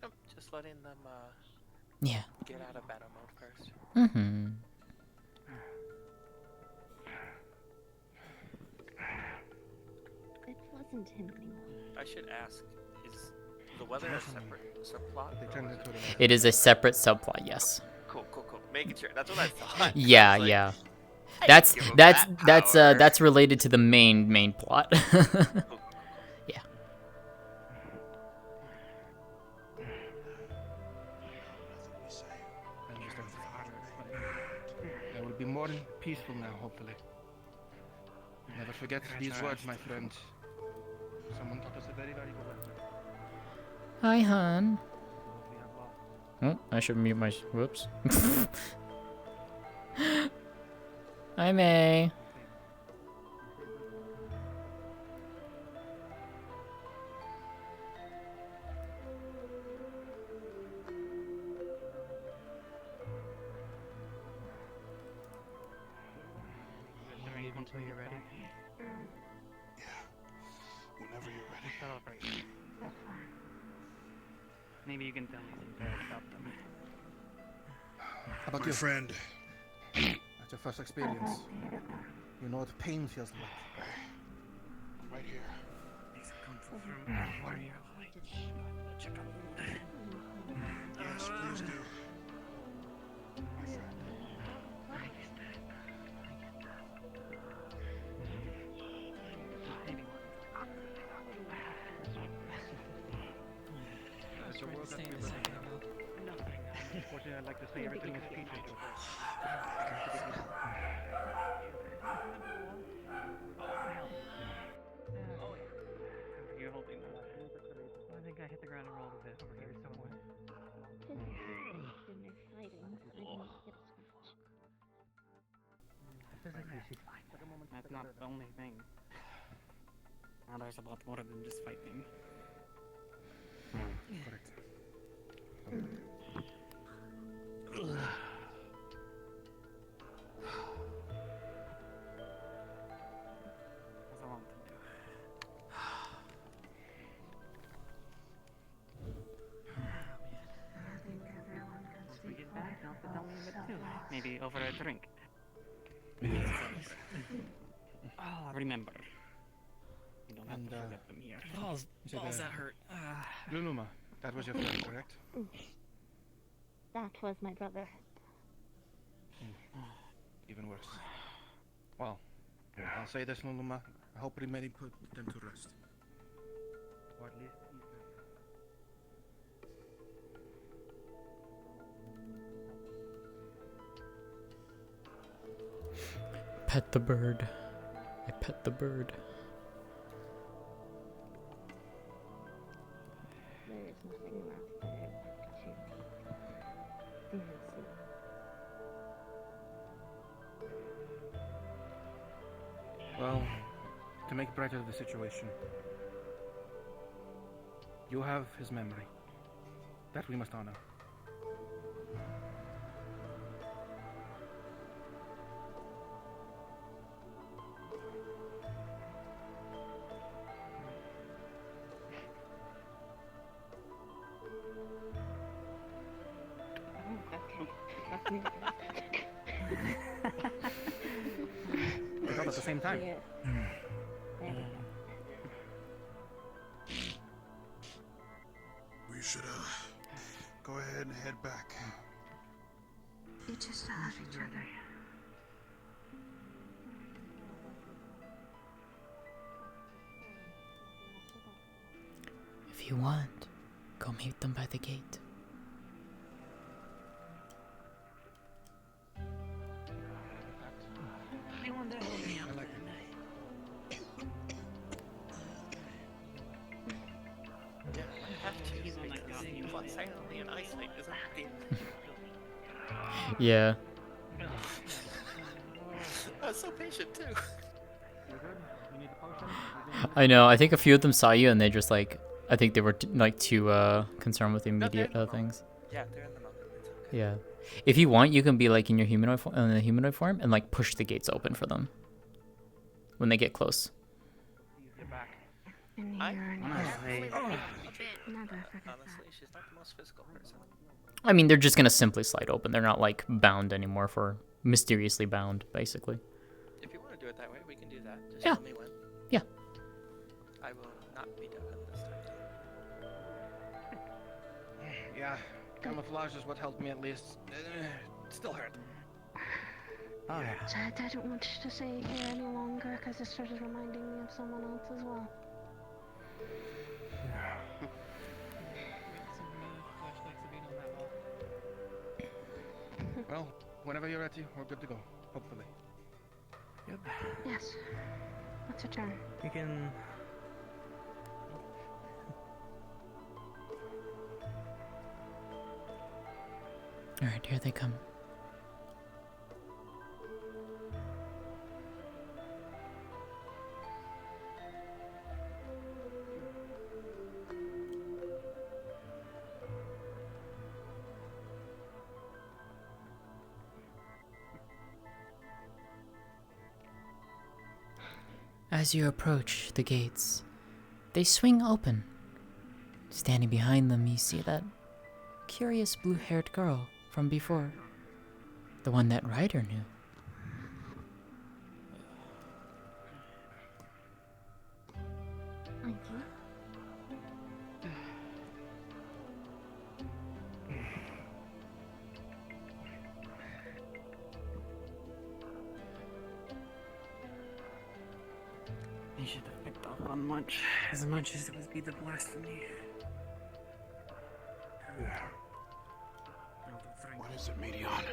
Nope, just letting them Yeah. get out of battle mode first. Mm-hmm. It wasn't him anymore. I should ask, is the weather a separate subplot? It is a separate subplot, yes. Cool. Making sure. That's what I thought. Yeah, Like, yeah. I That's can give 'em that's that that's power. that's related to the main plot. Yeah. I will be more peaceful now, hopefully. Never forget these words, my friend. Someone taught us a very, very good lesson. Hi, hon. Oh, I should mute my. Whoops. Hi, May. Until you're ready. Yeah. Whenever you're ready. Maybe you can tell me some facts about them. How about My you? friend. That's your first experience. You know what pain feels like. Right here. These come from warrior. Check out. Yes, please do. My friend. It's a world that we live in. Unfortunately, I'd like to say everything is peaceful. You're holding that. I think I hit the ground and rolled a bit over here somewhere. That's not the only thing. Now there's a lot more than just fighting. Correct. That's a long thing to do. remember. You don't have to forget them here. Balls, that hurt. Luluma, that was your friend, correct? That was my brother. Even worse. Well, I'll say this, Luluma. I hope Remedy put them to rest. Or at least ease them. Pet the bird. I pet the bird. There is nothing left that I want to seriously. Well, to make brighter the situation, you have his memory. That we must honor. They thought at the same time. Yeah. We should go ahead and head back. You just love each other. If you want, go meet them by the gate. Yeah. I was so patient too. I know. I think a few of them saw you, and they just like. I think they were like too concerned with the immediate things. Yeah, they're in the moment. It's okay. Yeah. If you want, you can be like in your humanoid form and like push the gates open for them when they get close. Honestly, she's not the most physical person. I mean, they're just gonna simply slide open. They're not like bound anymore for mysteriously bound, basically. If you want to do it that way, we can do that. Just Yeah. tell me when. Yeah. I will not be done this time. Yeah, camouflage is what helped me at least. Still hurt. Chad, I don't want you to stay here any longer because it started reminding me of someone else as well. Well, whenever you're ready, we're good to go. Hopefully. Yep. Yes. What's your turn? We can. Alright, here they come. As you approach the gates, they swing open. Standing behind them, you see that curious blue-haired girl from before. The one that Ryder knew. You should have picked up on Munch as much as it would be the blasphemy. What is it, Medion?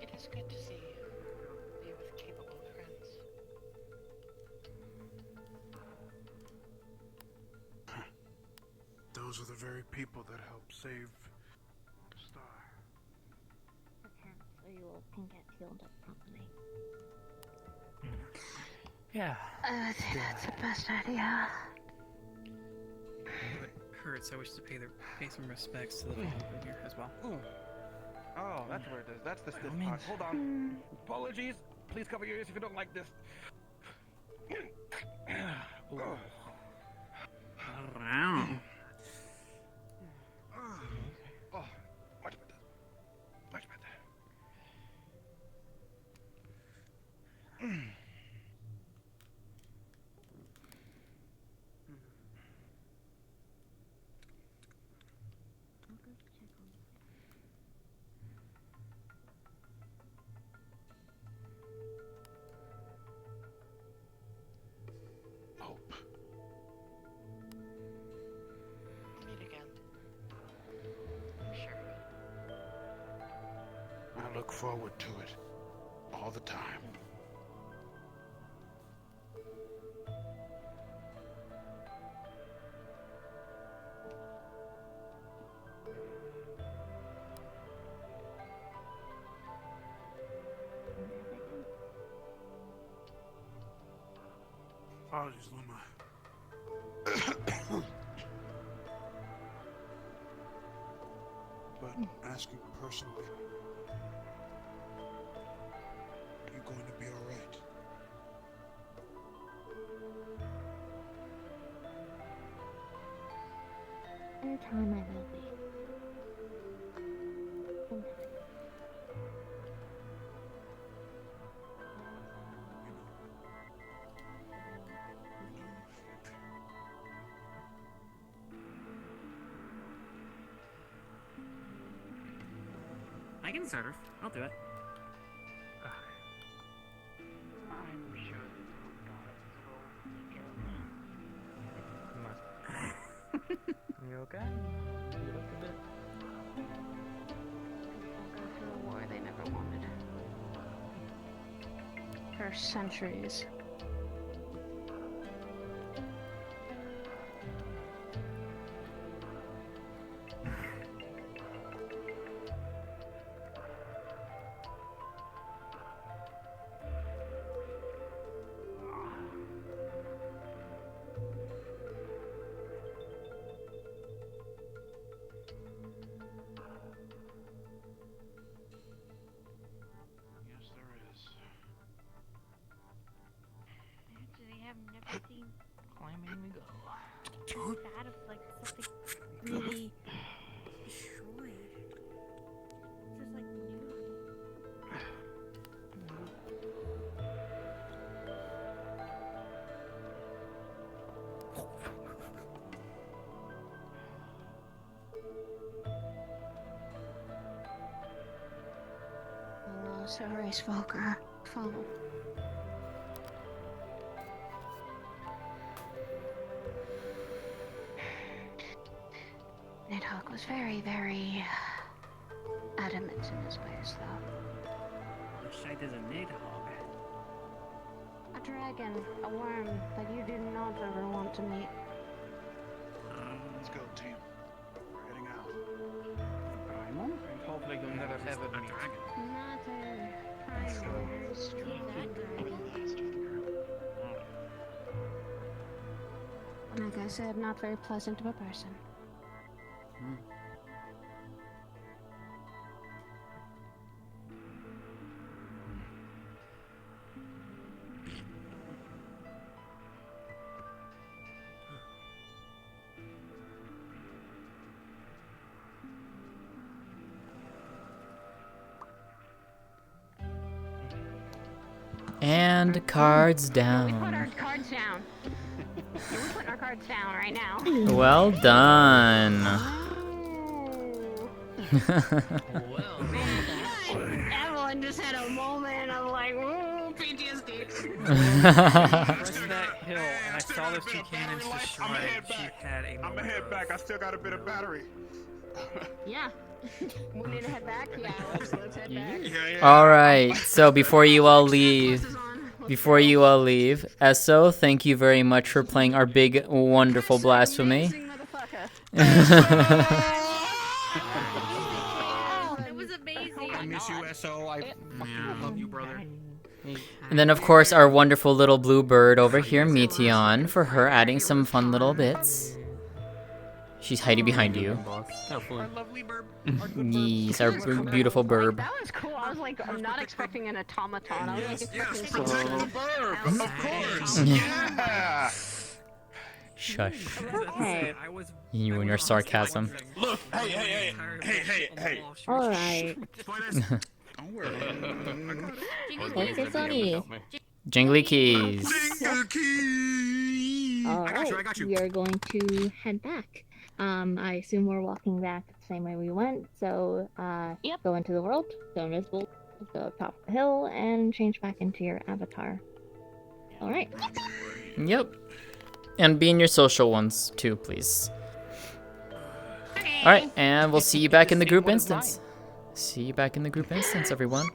It is good to see you. Be with capable friends. Those are the very people that helped save Star. So you all can get healed up properly. Yeah. I think that's the best idea. It hurts. I wish to pay some respects to the family here as well. Oh, that's where it is. That's the stiff part. Hold on. Apologies. Please cover your ears if you don't like this. Around. Oh, much better. Much better. forward to it all the time. Apologies, Luma. But asking personally, are you going to be alright? Every time I will be. I can surf. I'll do it. I'm sure You okay? You look a bit. Go to a war they never wanted. For centuries. Yes, there is. Actually, I've never seen Climbing we go. that of like something really destroyed. It's just like new. So race Volker. Follow. Nidhogg was very, very adamant in his ways, though. What shite is a Nidhogg? A dragon, a worm that you did not ever want to meet. Let's go, team. We're heading out. Primal? And hopefully you'll never ever meet. Not a primal, very strong dragon. Like I said, not very pleasant of a person. And cards We put our down. cards down. We're putting our cards down right now. Well done. Evelyn just had a moment of like, ooh, PTSD. Pressed that hill and I saw those two cannons destroyed. She had a I'm gonna head back. I still got a bit of battery. Yeah. We need to head back? Yeah, let's head back. All right. So before you all leave, Esso, thank you very much for playing our big, wonderful blasphemy. That was amazing. I miss you, SO. I fucking love you, brother. And then, of course, our wonderful little blue bird over here, Meteon, for her adding some fun little bits. She's hiding behind you. Our lovely burb. Yes, our beautiful burb. That was cool. I was like, I'm not expecting an automaton. I was like expecting Protect the burb, of course. Yeah. Shush. Hey. You and your sarcasm. Look, hey. All right. Don't worry. Focus on me. Jingly keys. All right, we are going to head back. I assume we're walking back the same way we went, so go into the world, go invisible, go up top of the hill, and change back into your avatar. All right. Yep. And be in your social ones too, please. All right, and we'll see you back in the group instance. See you back in the group instance, everyone.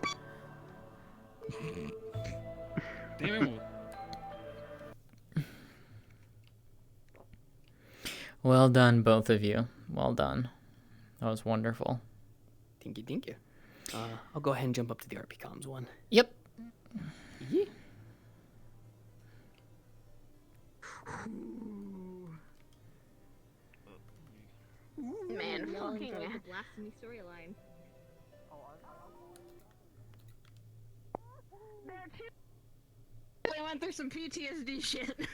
Well done, both of you. Well done. That was wonderful. Thank you. I'll go ahead and jump up to the RP comms one. Yep. Yeah. Man, fucking blasphemy storyline. I went through some PTSD shit.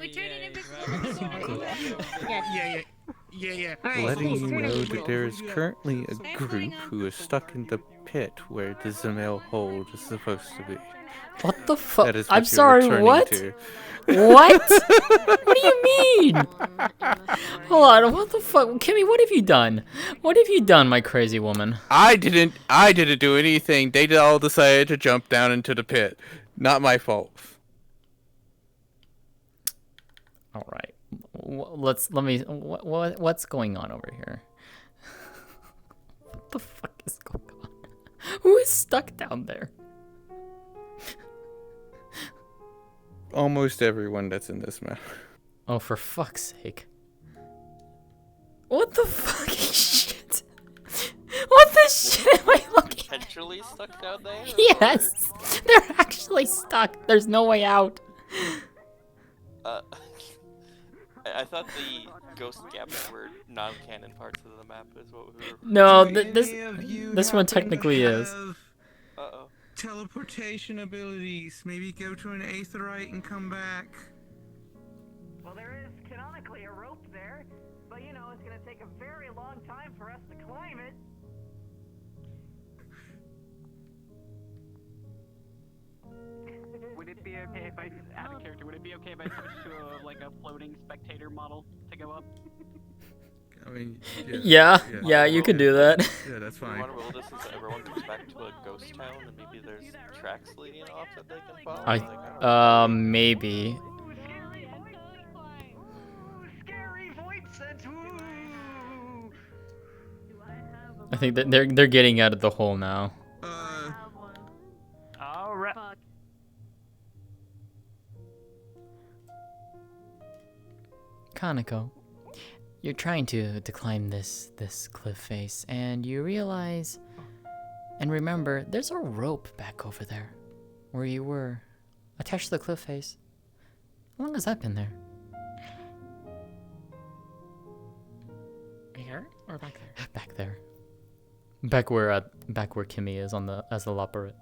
We turned it into Yeah. All right, Letting please you turn it know into that there is currently a group who is stuck in the pit where the Zamel hold is supposed to be. What the fuck? That is I'm what you're sorry, returning what? to. What? What do you mean? Hold on, what the fuck? Kimmy, what have you done? What have you done, my crazy woman? I didn't do anything. They all decided to jump down into the pit. Not my fault. All right. What's going on over here? What the fuck is going on? Who is stuck down there? Almost everyone that's in this map. Oh, for fuck's sake. What the fucking shit? What the shit am I looking at? Potentially stuck down there? Yes! They're actually stuck. There's no way out. I thought the ghost gaps were non-canon parts of the map is what we were... No, this one technically is. Uh-oh. Teleportation abilities. Maybe go to an aetherite and come back. Well, there is canonically a rope there, but you know, it's gonna take a very long time for us to climb it. Would it be okay if I add a character? Would it be okay if I switch to a floating spectator model to go up? I mean, yeah, you can do that. Yeah, that's fine. One will just is everyone comes back to a ghost town and maybe there's tracks leading off that they can follow. Maybe. I think that they're getting out of the hole now. Alright. Kaneko, you're trying to climb this cliff face, and you realize and remember there's a rope back over there where you were attached to the cliff face. How long has that been there? Here or back there? Back there. Back where Kimmy is as the Loporrit.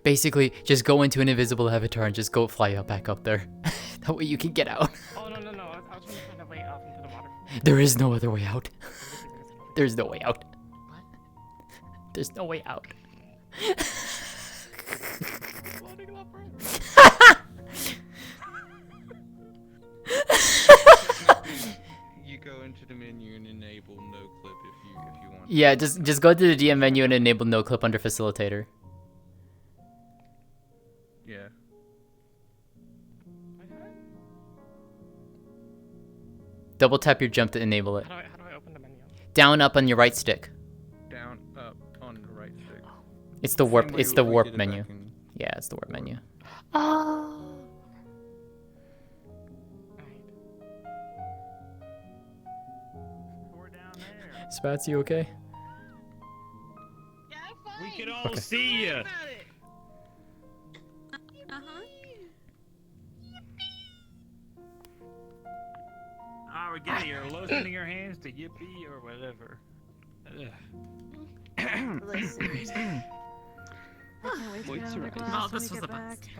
Basically, just go into an invisible avatar and just go fly back up there. That way you can get out. Oh, no. I was trying to find a way out into the water. There is no other way out. There's no way out. What? There's no way out. You go into the menu and enable no clip if you want. Yeah, just go to the DM menu and enable no clip under facilitator. Yeah. Double tap your jump to enable it. How do I open the menu? Down, up on your right stick. Down, up, on the right stick. It's the warp. It's the we warp did it menu. back in- Yeah, it's the warp menu. Oh. Spats, you okay? We can all see you. Oh, again, you're loosening your hands to yippee or whatever. Well, this was the best.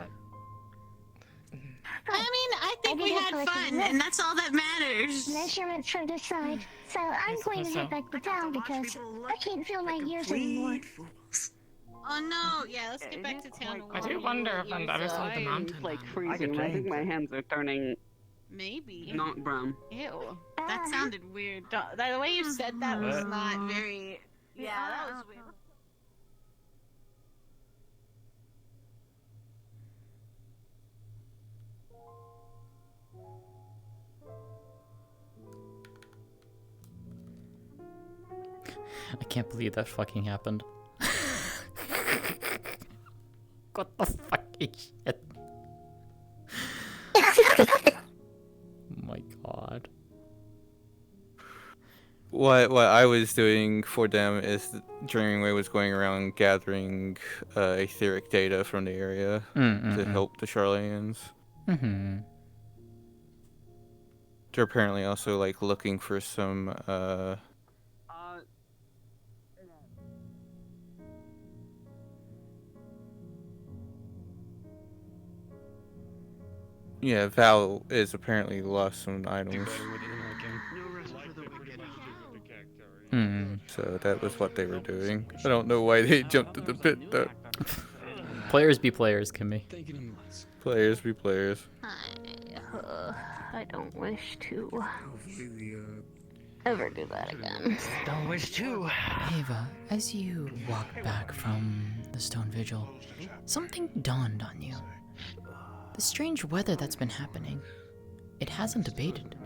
I mean, I think we had fun, and that's all that matters. Measurements from the side, so I'm going to head back to town because I can't feel my ears anymore. Oh no, yeah, let's get back to town. I do wonder if on the other side of the mountain. Like freezing. I think my hands are turning Maybe. not brown. Ew. That sounded weird. The way you said that was not very. Yeah, that was weird. can't believe that fucking happened. What the fucking shit? Oh my god. What I was doing for them is Dreamway was going around gathering etheric data from the area to help the Charlaians. Mm-hmm. They're apparently also like looking for some yeah, Val is apparently lost some items. So that was what they were doing. I don't know why they jumped in the pit though. Players be players, Kimmy. Players be players. I don't wish to ever do that again. Don't wish to. Ava, as you walk back from the Stone Vigil, something dawned on you. The strange weather that's been happening, it hasn't abated.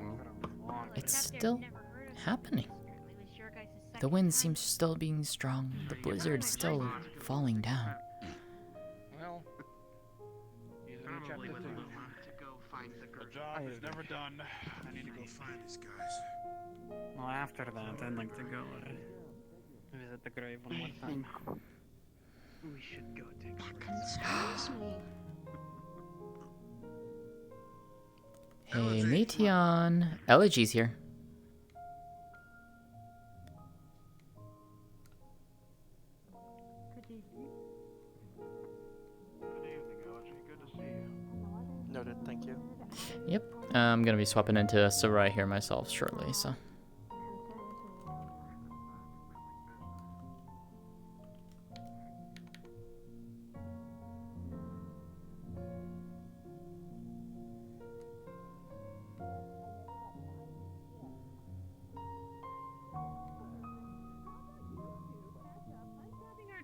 It's still happening. The wind seems still being strong, the blizzard's still falling down. Well, Probably would love to go find the girl. The job is never done. I need to go find these guys. Well, after that, I'd like to go visit the grave one more time. We should go take That concerns me. Hey, Meteon. Elegy's here. Noted, thank you. Yep, I'm gonna be swapping into Sarai here myself shortly, so.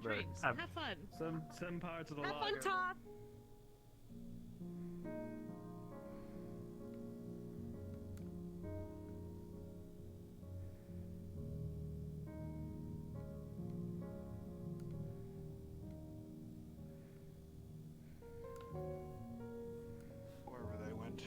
Drinks. Have fun. Some parts of the Have fun, lager. Top. Wherever they went.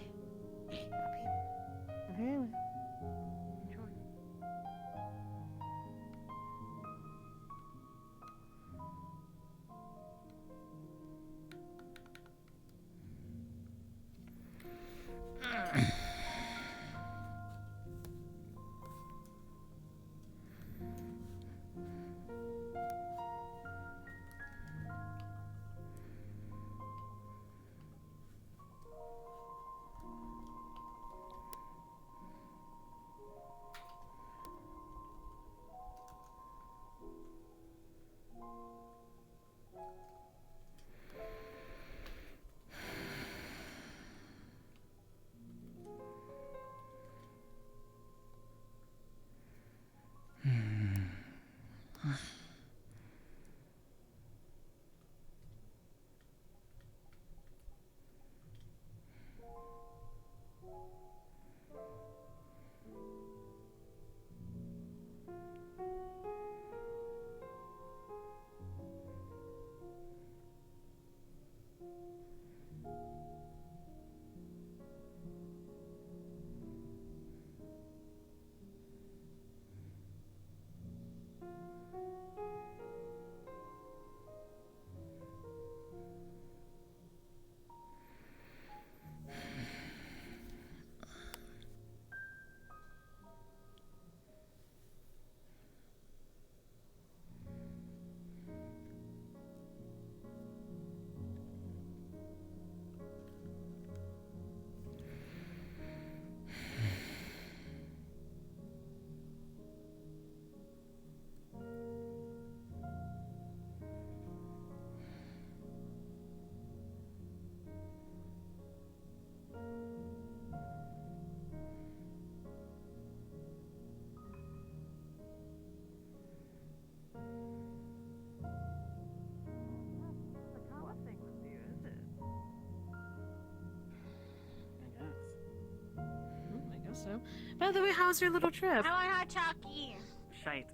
So, by the way, how's your little trip? I want hot chocolate. Shite.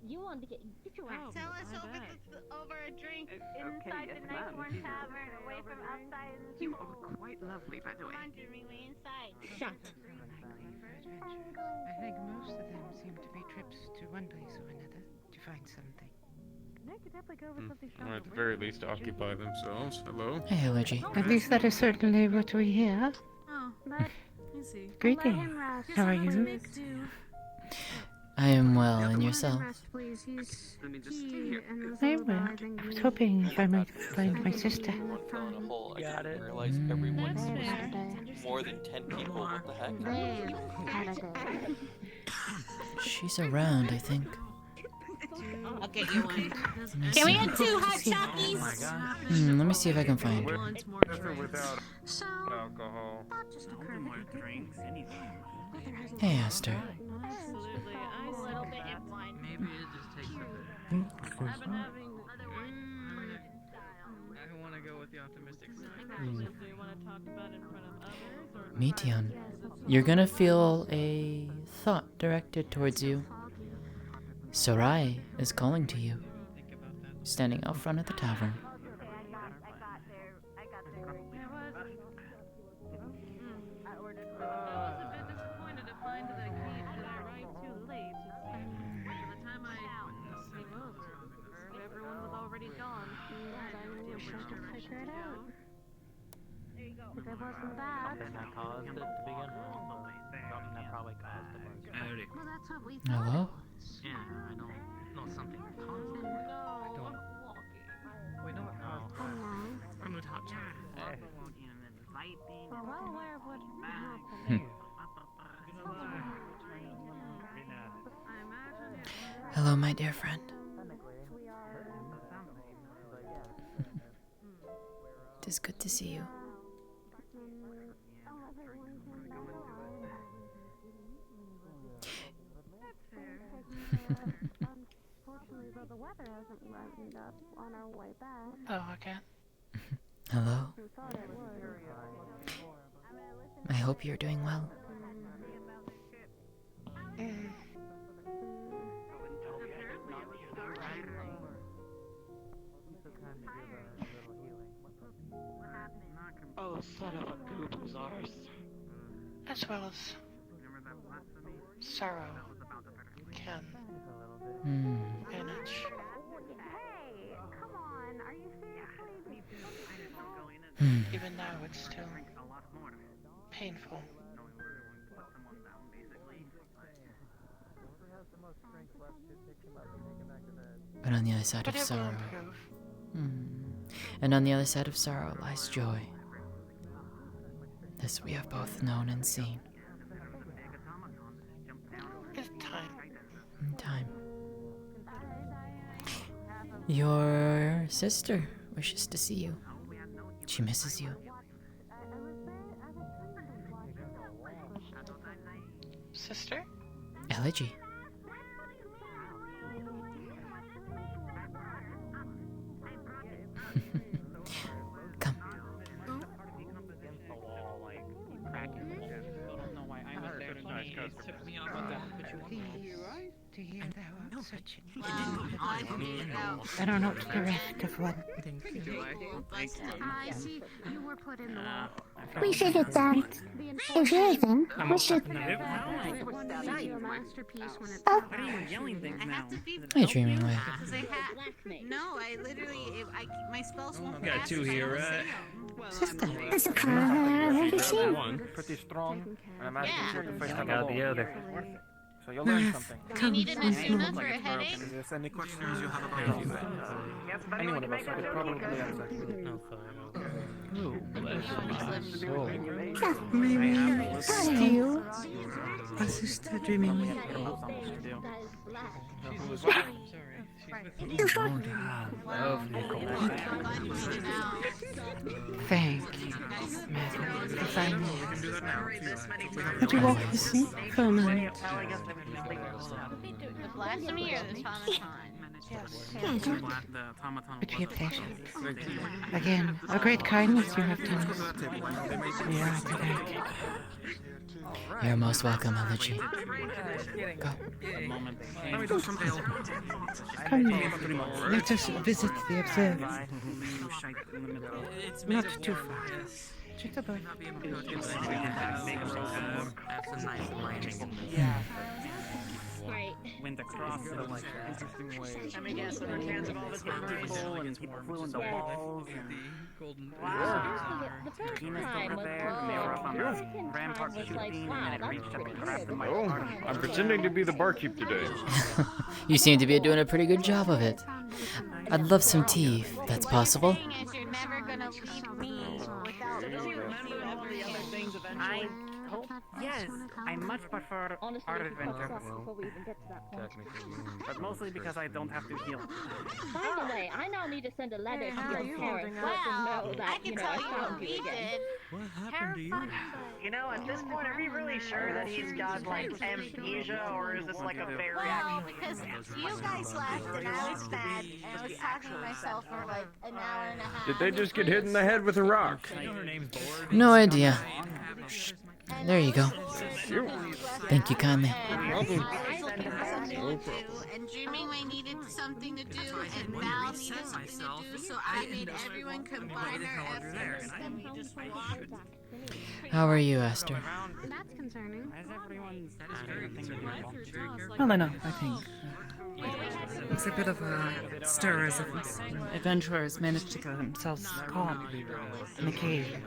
You wanted to get your ass. Tell us over a drink. Inside the Nighthorn Tavern, away from outside. You are quite lovely, by the way. Come on, Jimmy, we inside. Shut. I think most of them seem to be trips to one place or another to find something. Or at the very least, occupy themselves. Hello? Hey, Allergy. At least that is certainly what we hear. Oh, let me see. Greetings. How are you? I am well, and yourself? Please. He's Let me just stay here. Very well. I was hoping if I might find my sister. On a whole, I didn't realize everyone's more than 10 people. What the heck? She's around, I think. I'll get you one. Can we get 2 hot Chockies? Let me see if I can find her. So, Alcohol. Hey, Esther. Absolutely. A little bit in wine. Maybe it just takes a bit. I've been having. I want to go with the optimistic side. Do you want to talk about in front of others? Or Meteon, you're gonna feel a thought directed towards you. Sarai is calling to you, standing out front of the tavern. Something that caused it to begin with. Something that probably caused it. well, that's what we thought. Hello? Yeah, I know. Not something that caused it. I don't. Wait, no, I'm a top chat. We're well aware of what happened. Hello, my dear friend. It is good to see you. Unfortunately, though, the weather hasn't lightened up on our way back. Oh, okay. Hello? We thought it would. I hope you're doing well. Oh, son of a goop was ours. As well as sorrow can manage. Hey, come on, are you seriously? Even now, it's still painful. But on the other side of But it will sorrow, improve. and on the other side of sorrow lies joy. This we have both known and seen. With time. In time. Your sister wishes to see you. She misses you. Sister? Elegy. Come. Took me off on that, but you want To hear thou art such an I don't know the rest of what. I see you were put in the wall. We should get that. If anything, we should. I wanted to do a masterpiece when it's Oh. Why are you yelling things now? What are you dreaming away? No, I literally, my spells won't Got 2 here, right? That's a car. One. Pretty strong. And imagine you're the first I time got alone. the other. So you'll learn something. Do you need an Asuna for a headache? If there's any questions you have about anyone of us, I could probably answer. Oh, bless my soul. Still, a sister dreaming. Thank you, madam. If I may. Would you walk with me for a moment? The blasphemy or the Thomasine? But your pleasure. Again, a great kindness you have done. We are to thank. You're most welcome, Elegy. Go. Come, let us visit the observer. Not too far. Just above. Great. When the cross is like interesting ways. I mean, yeah, so there are cans of all this hidden people and people flew in the walls and Wow. The first time was there and they were up on the rampart shooting and it reached up and grabbed my Oh, I'm pretending to be the barkeep today. You seem to be doing a pretty good job of it. I'd love some tea, if that's possible. You're never gonna leave me without I hope, yes, I much prefer art adventure. Before we even get to that point. But mostly because I don't have to heal. By the way, I now need to send a letter to your parents, let them know that, I found you again. What happened to you? You know, at this point, are we really sure that he's got, like, amnesia, or is this, like, a fair reaction? Because you guys left and I was mad and I was talking to myself for like an hour and a half. Did they just get hit in the head with a rock? No idea. There you go. Thank you kindly. And dreaming I needed something to do, and Val needed something to do, so I made everyone combine our efforts. How are you, Esther? That's concerning. Well enough, I think. It's a bit of a stir as adventurers managed to get themselves caught in a cave.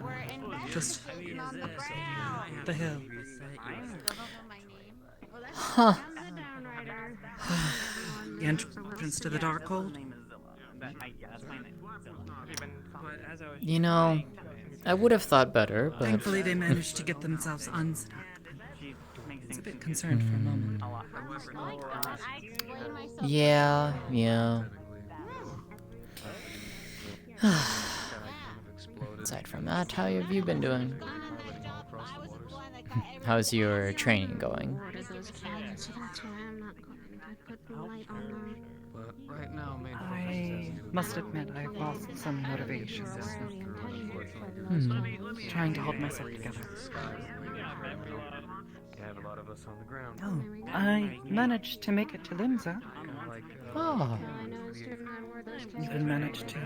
Just the hill. Huh. The entrance to the dark hold. You know, I would have thought better, but... Thankfully they managed to get themselves unstuck. I was a bit concerned for a moment. Yeah. Aside from that, how have you been doing? How's your training going? I must admit I've lost some motivation. Trying to hold myself together. Oh, I managed to make it to Limsa. Oh. Even managed to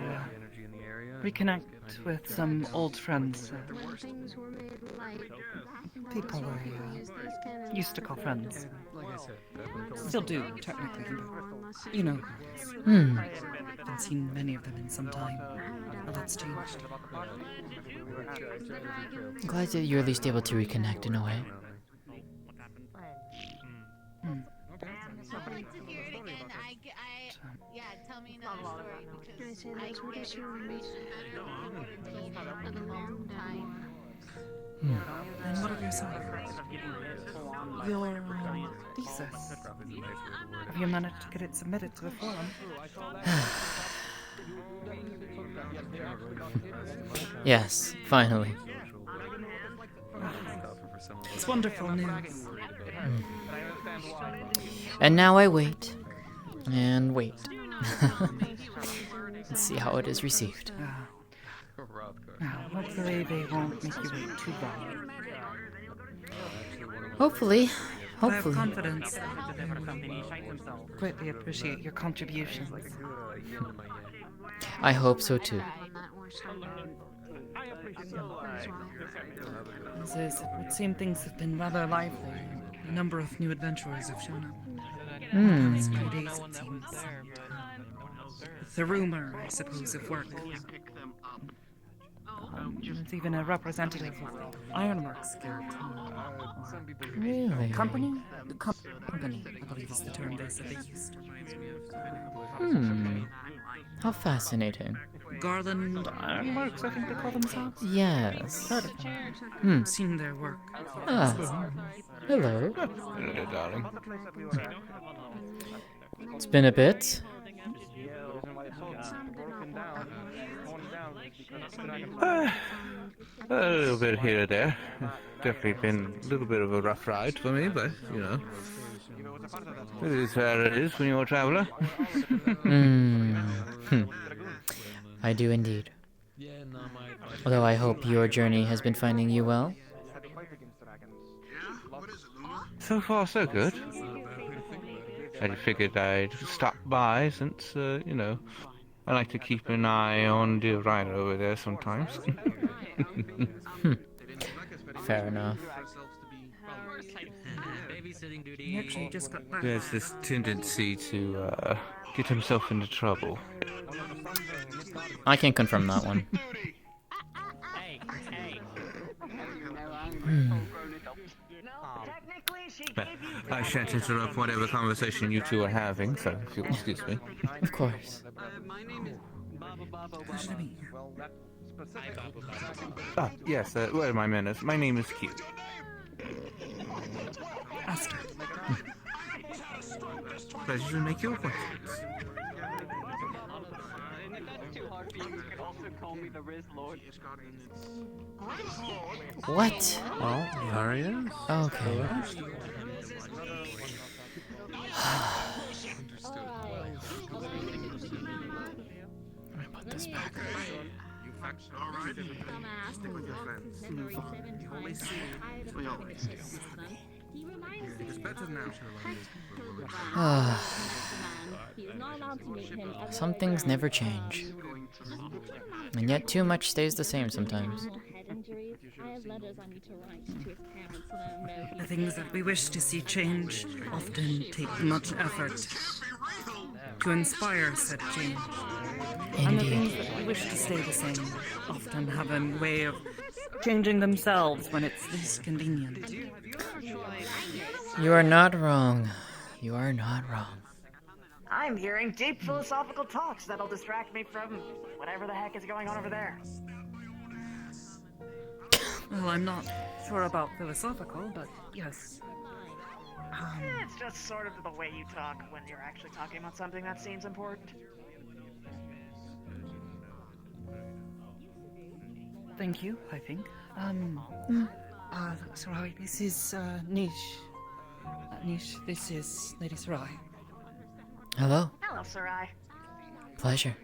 reconnect with some old friends. People I used to call friends. Still do, technically. But you know. Haven't seen many of them in some time. A lot's changed. I'm glad that you're at least able to reconnect in a way. Yeah, tell me another story because I for a long time. And what of yourself? Your thesis. Have you managed to get it submitted to the forum? Yes, finally. It's wonderful news. And now I wait. And wait. Let's see how it is received. Now, hopefully they won't make you wait too long. Hopefully. I have confidence. Greatly appreciate your contributions. I hope so too. It would seem things have been rather lively. A number of new adventurers have shown up. Last few days, it seems. The rumor, I suppose, of work. There's even a representative of Ironworks Guild. Really? Company? Company, I believe is the term they said they used. How fascinating. Garland Ironworks, I think they call themselves? Yes. Heard of them. Seen their work. Ah. Hello. Hello, darling. It's been a bit. A little bit here or there. Definitely been a little bit of a rough ride for me, but, you know. It is where it is when you're a traveler. I do indeed. Although I hope your journey has been finding you well. So far, so good. I figured I'd stop by since, you know, I like to keep an eye on the rhino over there sometimes. Fair enough. He actually just got back. There's this tendency to get himself into trouble. I can confirm that one. I shan't interrupt whatever conversation you two are having, so if you'll excuse me. Of course. Ah, yes, where are my manners? My name is Q. Aster. Pleasure to make your acquaintance. What? Oh, there he is. Okay. Let me put this back. Some things never change. And yet too much stays the same sometimes. The things that we wish to see change often take much effort to inspire said change. And the things that we wish to stay the same often have a way of changing themselves when it's least convenient. You are not wrong. You are not wrong. I'm hearing deep philosophical talks that'll distract me from whatever the heck is going on over there. Well, I'm not sure about philosophical, but yes. It's just sort of the way you talk when you're actually talking about something that seems important. Thank you, I think. Sarai, this is, Nish. Nish, this is Lady Sarai. Hello. Hello, Sarai. Pleasure.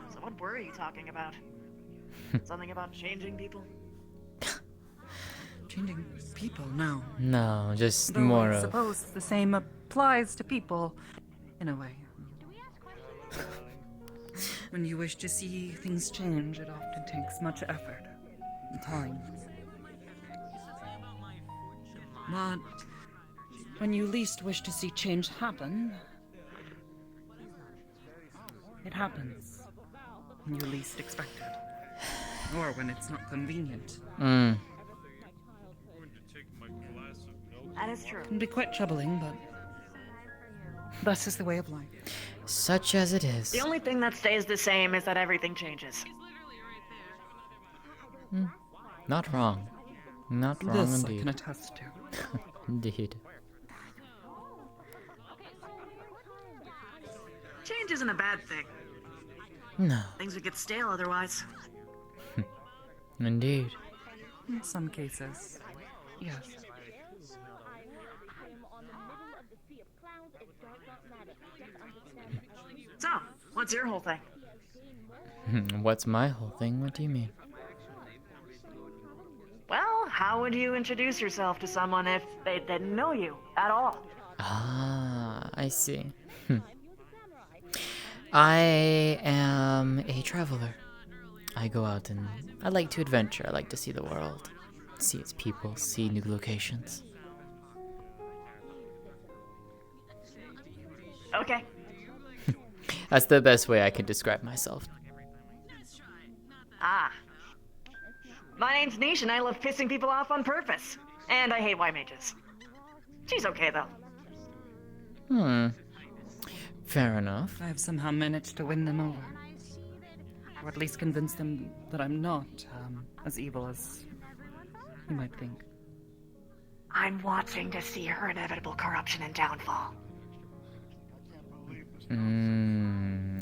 So what were you talking about? Something about changing people? Changing people? No. No, just Though more I of... suppose the same applies to people, in a way. When you wish to see things change, it often takes much effort and time. But when you least wish to see change happen, it happens when you least expect it, or when it's not convenient. That is true. It can be quite troubling, but thus is the way of life. Such as it is. The only thing that stays the same is that everything changes. Not wrong. Not wrong This indeed. I can attest to. Indeed. Change isn't a bad thing. No. Things would get stale otherwise. Indeed. In some cases, yes. So, what's your whole thing? What's my whole thing? What do you mean? Well, how would you introduce yourself to someone if they didn't know you at all? Ah, I see. I am a traveler. I go out and I like to adventure. I like to see the world, see its people, see new locations. Okay. That's the best way I can describe myself. Ah. My name's Nish and I love pissing people off on purpose. And I hate white mages. She's okay though. Fair enough. I've somehow managed to win them over. Or at least convince them that I'm not as evil as you might think. I'm watching to see her inevitable corruption and downfall.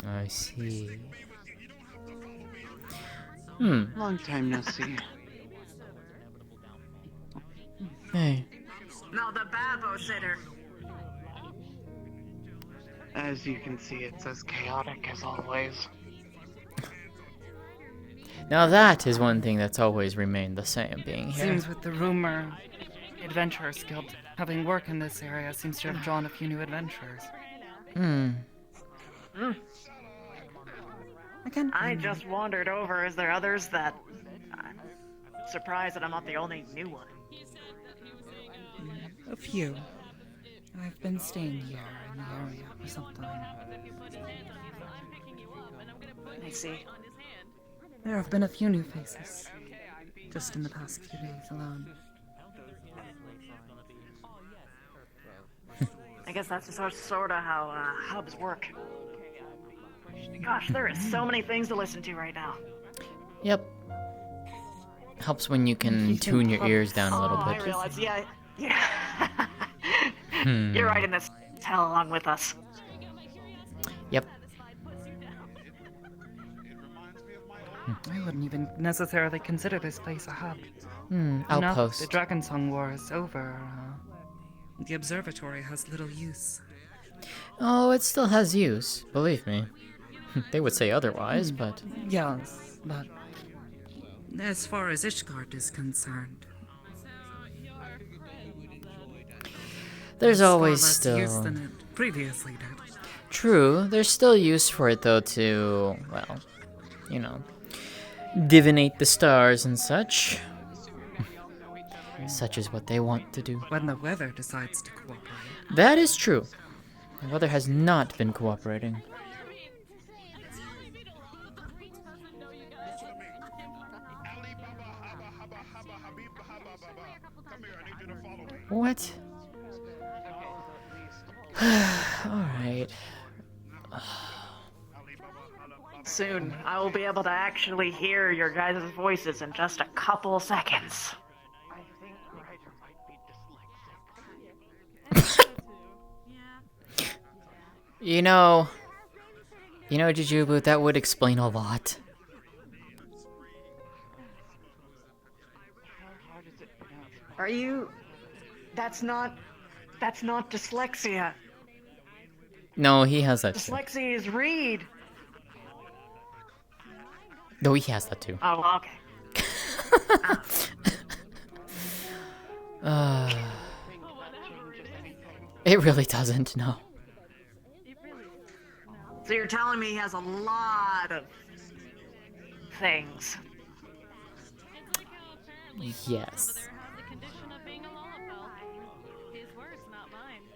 I see. Long time no see. Hey, No, the babo sitter. As you can see, it's as chaotic as always. Now that is one thing that's always remained the same, being here. Seems with the rumor, the Adventurers Guild having work in this area seems to have drawn a few new adventurers. I just wandered over. Is there others that... I'm surprised that I'm not the only new one. A few. I've been staying here in the area for some time. I see. There have been a few new faces, just in the past few days alone. I guess that's sort of how hubs work. Gosh, there is so many things to listen to right now. Yep. Helps when you can tune your ears down a little I bit. realize, yeah. You're right in this hell along with us. Yep. I wouldn't even necessarily consider this place a hub. Outpost. The Dragon Song War is over. The observatory has little use. Oh, it still has use, believe me. They would say otherwise, but... Yes, but... as far as Ishgard is concerned... There's far always less still... use than it previously did. True, there's still use for it though to, well, you know, divinate the stars and such. Such is what they want to do. When the weather decides to cooperate. That is true. The weather has not been cooperating. What? Alright. Soon, I will be able to actually hear your guys' voices in just a couple seconds. You know, Jujubu, that would explain a lot. Are you... That's not dyslexia. No, he has that too. Dyslexia is read. No, he has that too. Oh, okay. It really doesn't, no. So you're telling me he has a lot of things. Yes.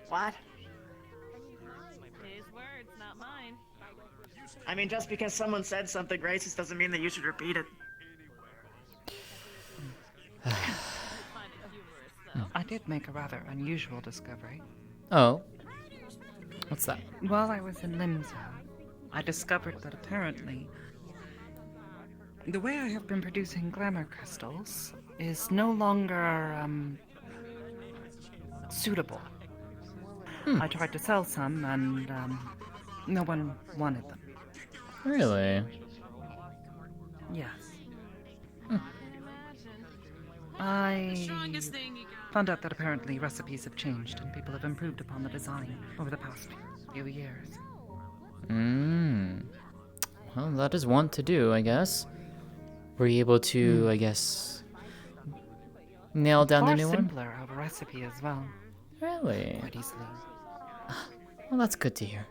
What? I mean, just because someone said something racist doesn't mean that you should repeat it. I did make a rather unusual discovery. Oh? What's that? While I was in Limsa, I discovered that apparently the way I have been producing glamour crystals is no longer suitable. I tried to sell some and no one wanted them. Really? Yes. I found out that apparently recipes have changed and people have improved upon the design over the past few years. Well, that is one to do, I guess. Were you able to, I guess, nail down the new one? Far simpler of a recipe as well. Really? Quite easily. Well, that's good to hear.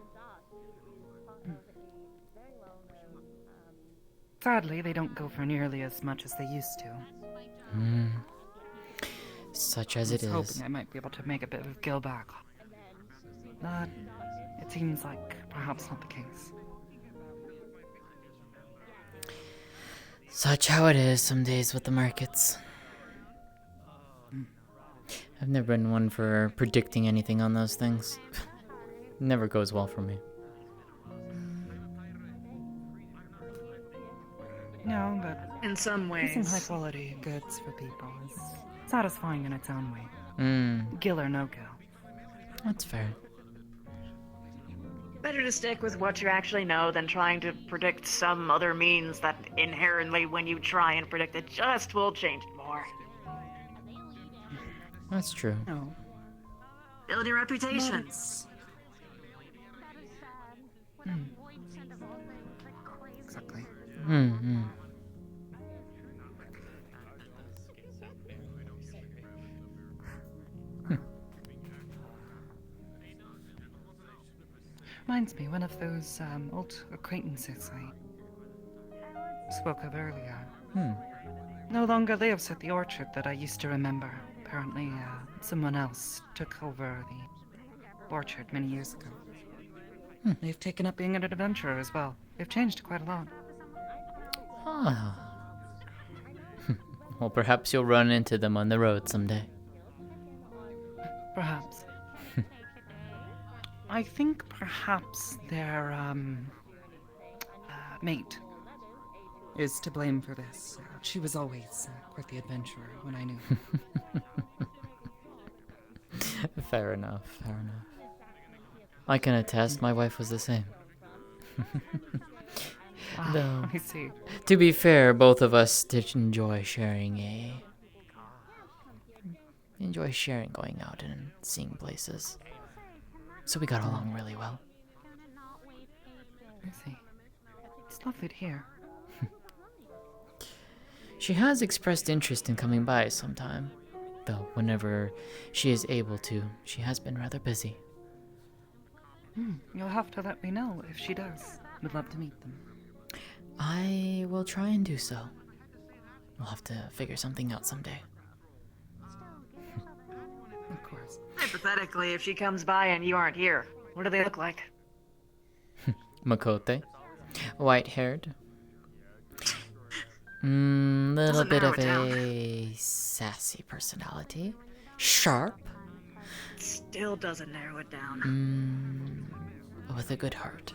Sadly, they don't go for nearly as much as they used to. Such as it is. I was hoping I might be able to make a bit of gill back. But it seems like perhaps not the case. Such how it is some days with the markets. I've never been one for predicting anything on those things. Never goes well for me. No, but in some ways, using high quality goods for people is satisfying in its own way. Gill or no gill. That's fair. better to stick with what you actually know than trying to predict some other means that inherently, when you try and predict it, just will change it more. That's true. No. Building reputations. Exactly. Hmm. Reminds me, one of those old acquaintances I spoke of earlier. No longer lives at the orchard that I used to remember. Apparently, someone else took over the orchard many years ago. They've taken up being an adventurer as well. They've changed quite a lot. Ah. Well, perhaps you'll run into them on the road someday. Perhaps. I think perhaps their mate is to blame for this. She was always quite the adventurer when I knew her. Fair enough, fair enough. I can attest my wife was the same. Though, I see. to be fair, both of us did enjoy going out and seeing places. So we got along really well. I see. It's lovely to hear. She has expressed interest in coming by sometime, though whenever she is able to, she has been rather busy. You'll have to let me know if she does. Would love to meet them. I will try and do so. We'll have to figure something out someday. Of course. Hypothetically, if she comes by and you aren't here, what do they look like? Makote, white-haired. Little bit of a sassy personality. Sharp. Still doesn't narrow it down. With a good heart.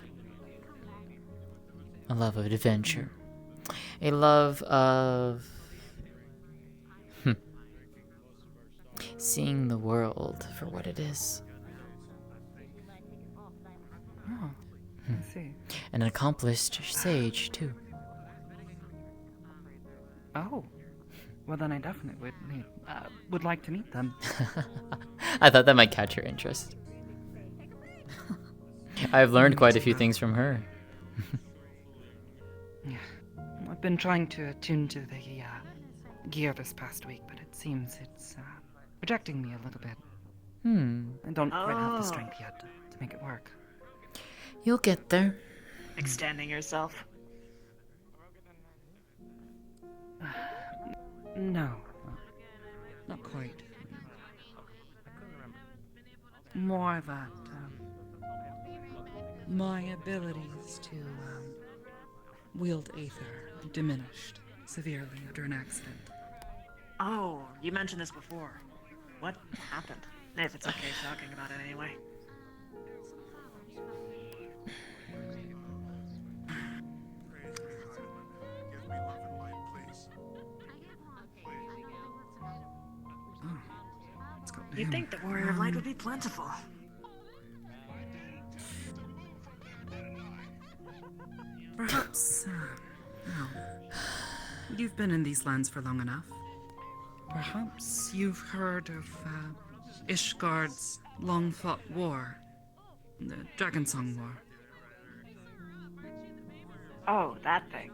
A love of adventure. A love of seeing the world for what it is. Oh, I see. An accomplished sage, too. Oh. Well, then I definitely would like to meet them. I thought that might catch your interest. I've learned quite a few things from her. Yeah. I've been trying to attune to the gear this past week, but it seems it's rejecting me a little bit. I don't quite have the strength yet to make it work. You'll get there. Extending yourself. No. Not quite. More that my abilities to wield aether diminished severely after an accident. Oh, you mentioned this before. What happened? If it's okay talking about it anyway. You'd think the Warrior of Light would be plentiful. Perhaps, you've been in these lands for long enough. Perhaps you've heard of Ishgard's long-fought war, the Dragonsong War. Oh, that thing.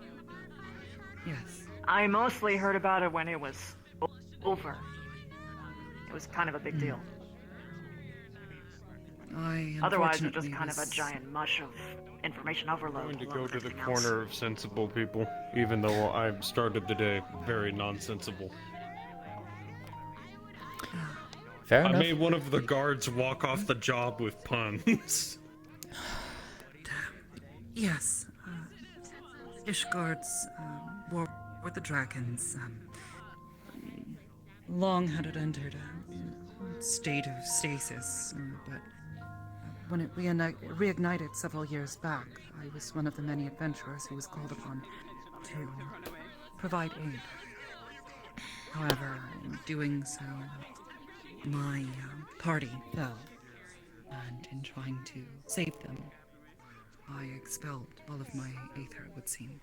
Yes. I mostly heard about it when it was over. It was kind of a big deal. Otherwise, it was just kind of a giant mush of information overload. I'm going to go to the corner of sensible people, even though I started the day very nonsensible. Fair I enough. made one of the guards walk off the job with puns. Yes. Ishgard's war with the dragons long had it entered a state of stasis, but when it reignited several years back, I was one of the many adventurers who was called upon to provide aid. However, in doing so, my party fell, and in trying to save them, I expelled all of my aether, it would seem.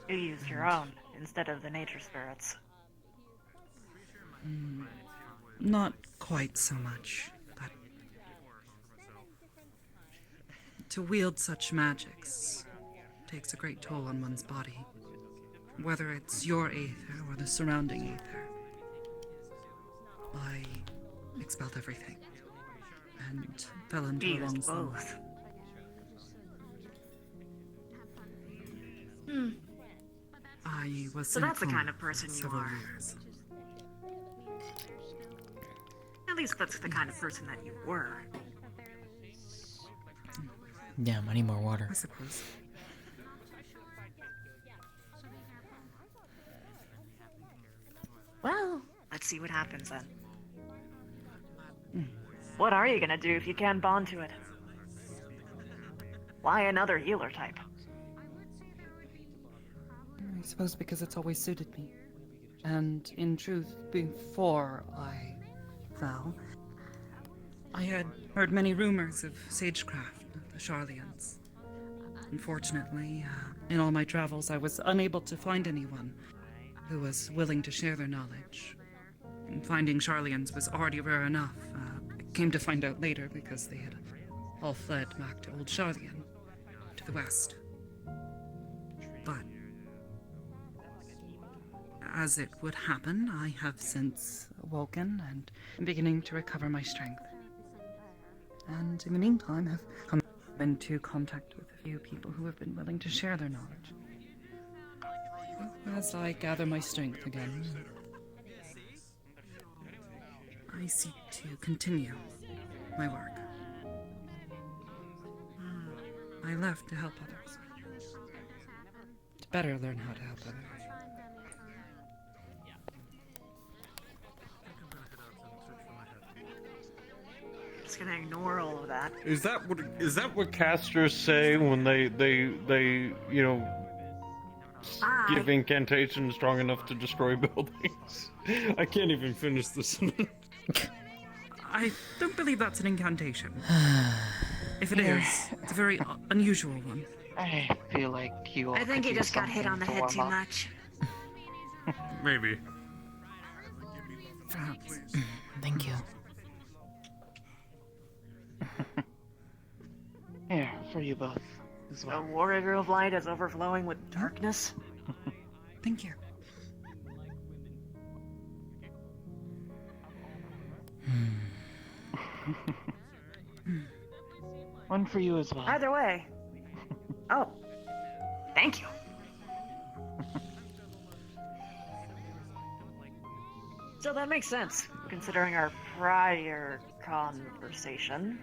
You used your own instead of the nature spirits. Not quite so much, but to wield such magics takes a great toll on one's body, whether it's your aether or the surrounding aether. I expelled everything and fell into a long slumber. Both. I was So in a that's the coma kind of person for you several are. years. At least that's the kind of person that you were. Damn, I need more water. I suppose. Well, let's see what happens then. What are you gonna do if you can't bond to it? Why another healer type? I suppose because it's always suited me. And in truth, before I fell, I had heard many rumors of sagecraft, the Charlians. Unfortunately, in all my travels, I was unable to find anyone who was willing to share their knowledge. And finding Charlians was already rare enough. I came to find out later because they had all fled back to Old Charlian, to the west. But as it would happen, I have since awoken and am beginning to recover my strength. And in the meantime, have come into contact with a few people who have been willing to share their knowledge. As I gather my strength again, I seek to continue my work. I left to help others. To better learn how to help others. Just gonna ignore all of that. Is that what casters say when they you know give incantations strong enough to destroy buildings? I can't even finish this. I don't believe that's an incantation. If it is, it's a very unusual one. I feel like you all I think could you use just got hit on the something to head too warm up. much. Maybe. Perhaps. Thank you. Here, for you both as The well. warrior of light is overflowing with darkness. Thank you. One for you as well. Either way. Oh, thank you. So that makes sense, considering our prior conversation.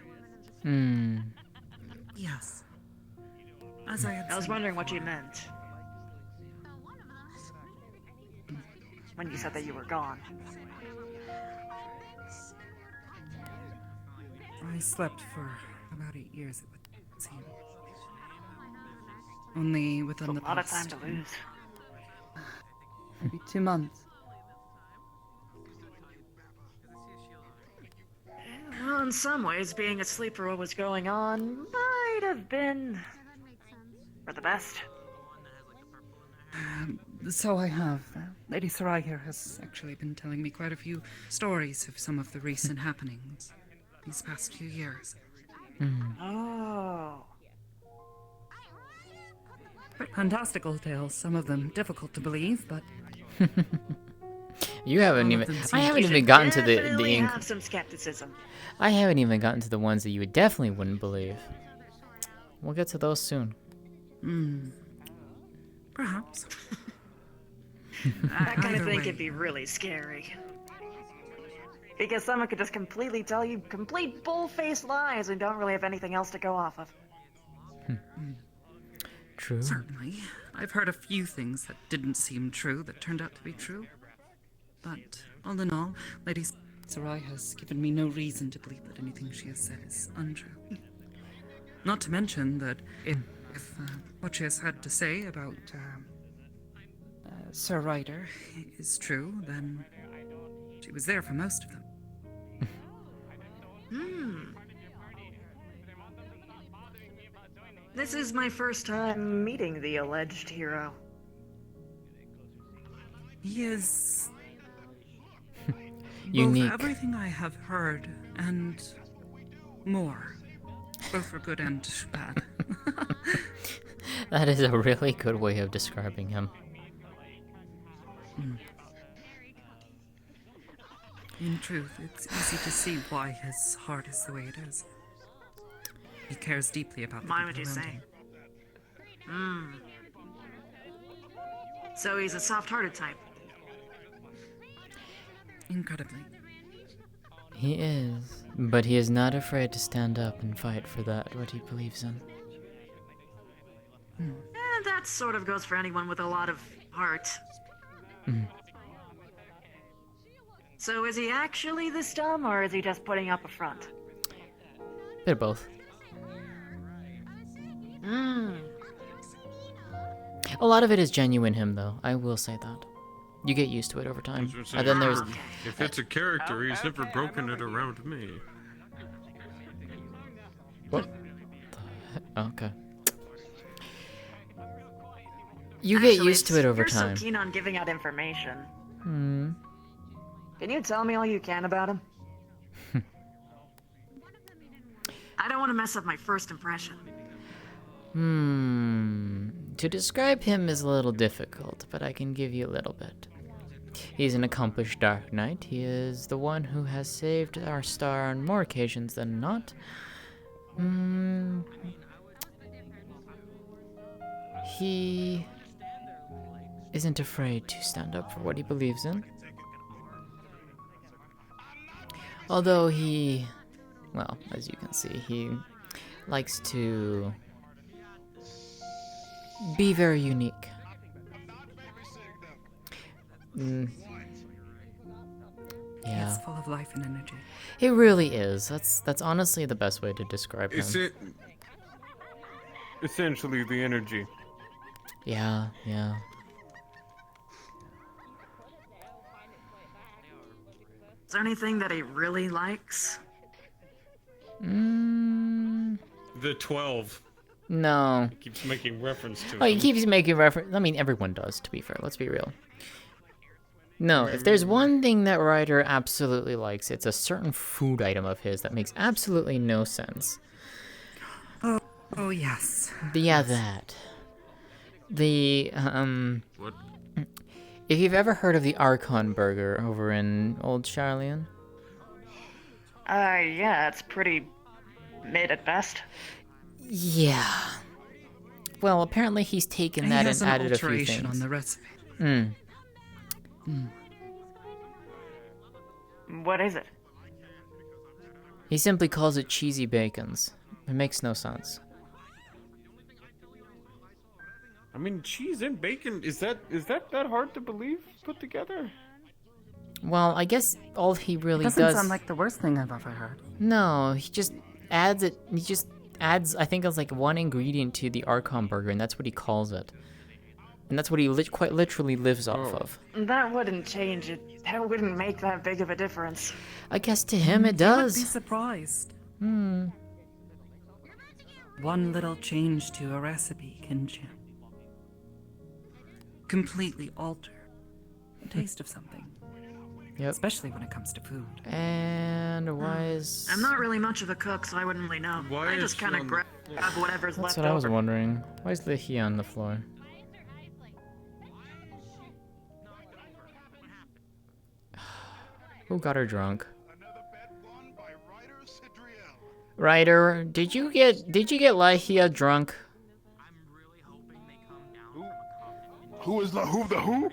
Yes. As I had I was said wondering what you before, meant when you said that you were gone. I slept for about 8 years, it would seem. Only within A the lot of past time to lose. maybe 2 months. Well, in some ways, being asleep for what was going on might have been for the best. So I have. Lady Sarai here has actually been telling me quite a few stories of some of the recent happenings these past few years. Oh. Fantastical tales, some of them difficult to believe, but You haven't All of even. them I seem haven't to even gotten to the Definitely have some skepticism. I haven't even gotten to the ones that you would definitely wouldn't believe. We'll get to those soon. Perhaps. That kind of Either thing way. could be really scary. Because someone could just completely tell you complete bull-faced lies and don't really have anything else to go off of. True. Certainly. I've heard a few things that didn't seem true that turned out to be true. But all in all, Lady Sarai has given me no reason to believe that anything she has said is untrue. Not to mention that if what she has had to say about Sir Ryder is true, then she was there for most of them. This is my first time meeting the alleged hero. He is unique. Both everything I have heard and more. Both for good and bad. That is a really good way of describing him. In truth, it's easy to see why his heart is the way it is. He cares deeply about the Mind what people you around say. him. So he's a soft-hearted type. Incredibly. He is, but he is not afraid to stand up and fight for what he believes in. That sort of goes for anyone with a lot of heart. So is he actually this dumb, or is he just putting up a front? Bit of both. A lot of it is genuine him, though. I will say that. You get used to it over time. And then there's... If it's a character, he's never broken it around me. What? Okay. You get used to it over time. You're so keen on giving out information. Hmm. Can you tell me all you can about him? I don't want to mess up my first impression. To describe him is a little difficult, but I can give you a little bit. He's an accomplished Dark Knight. He is the one who has saved our star on more occasions than not. He isn't afraid to stand up for what he believes in. Although he, well, as you can see, he likes to be very unique. Yeah. It's full of life and energy. He really is. That's honestly the best way to describe him. Is it essentially the energy? Yeah. Is there anything that he really likes? The 12. No. He keeps making reference to Oh, he them. keeps making reference. I mean, everyone does, to be fair. Let's be real. No, if there's one thing that Ryder absolutely likes, it's a certain food item of his that makes absolutely no sense. Oh yes. Yeah, that. What? If you've ever heard of the Archon burger over in Old Charlian. Yeah, it's pretty mid at best. Yeah. Well, apparently he's taken that and added a few things. On the recipe. What is it? He simply calls it cheesy bacons. It makes no sense. I mean, cheese and bacon, is that hard to believe put together? Well, I guess all he really Doesn't does... sound like the worst thing I've ever heard. No, he just adds it. He just adds, I think it's like one ingredient to the Archon burger, and that's what he calls it. And that's what he quite literally lives off of. That wouldn't change it. That wouldn't make that big of a difference. I guess to him it does. You would be surprised. One little change to a recipe can completely alter the taste of something. Yep. Especially when it comes to food. And why is... I'm not really much of a cook, so I wouldn't really know. I just kind of grab whatever's That's left what I was over. wondering. Why is the he on the floor? Who got her drunk? Ryder, did you get Lahia drunk? Who is the who?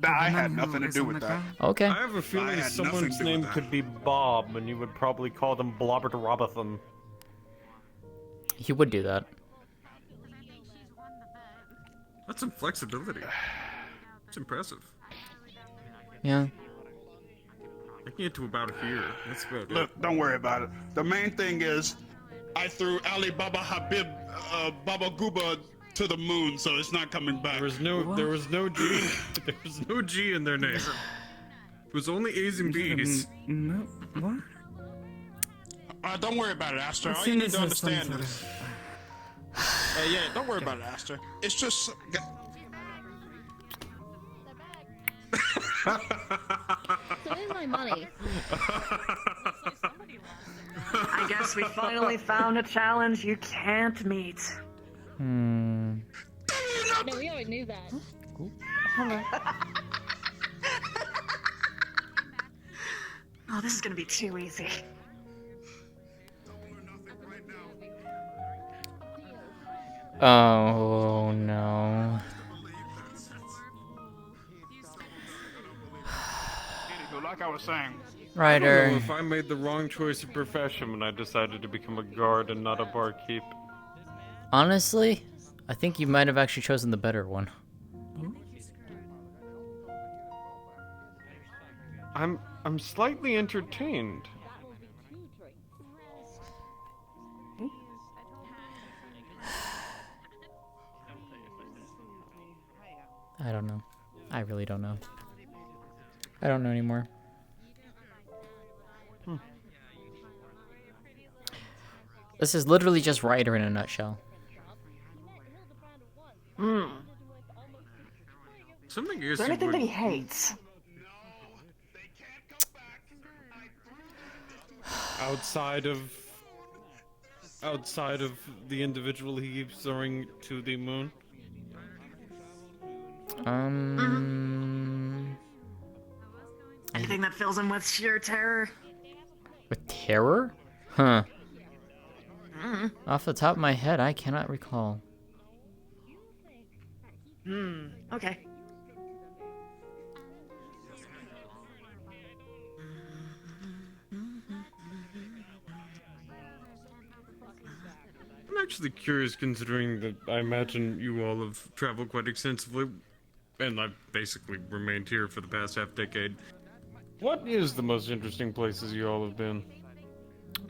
Nah, I had nothing to do with that. Okay. I have a feeling had nothing someone's to do with name that. could be Bob, and you would probably call them Blobbert Robotham. He would do that. That's some flexibility. It's impressive. Yeah. I can get to about here. That's about it. Look, don't worry about it. The main thing is, I threw Ali Baba Habib Baba Gooba to the moon, so it's not coming back. There was no G. There was no G in their name. It was only A's and B's. No, what? Don't worry about it, Aster. As All soon you need as to there's some understand sort is, yeah, don't worry about it, Aster. It's just. So where's my money? I guess we finally found a challenge you can't meet. Hmm. No, we already knew that. Oh, this is gonna be too easy. Oh no. Like I was saying. I don't know Ryder. if I made the wrong choice of profession when I decided to become a guard and not a barkeep. Honestly, I think you might have actually chosen the better one. I'm slightly entertained. I don't know. I really don't know. I don't know anymore. This is literally just Ryder in a nutshell. Something Is there anything that he hates? outside of the individual he keeps throwing to the moon. Anything that fills him with sheer terror? With terror? Huh. Mm. Off the top of my head, I cannot recall. Okay. I'm actually curious, considering that I imagine you all have traveled quite extensively, and I've basically remained here for the past half-decade. What is the most interesting places you all have been?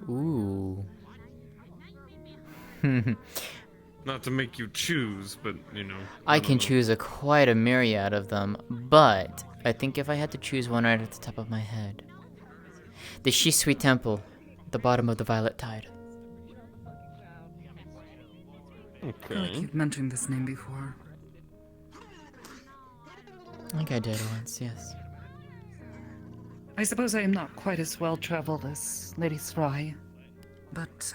Ooh. Not to make you choose, but, you know... I can choose quite a myriad of them, but I think if I had to choose one right at the top of my head. The Shisui Temple, at the bottom of the Violet Tide. I feel like you've mentioned this name before. I think I did once, yes. I suppose I am not quite as well traveled as Lady Sry, but,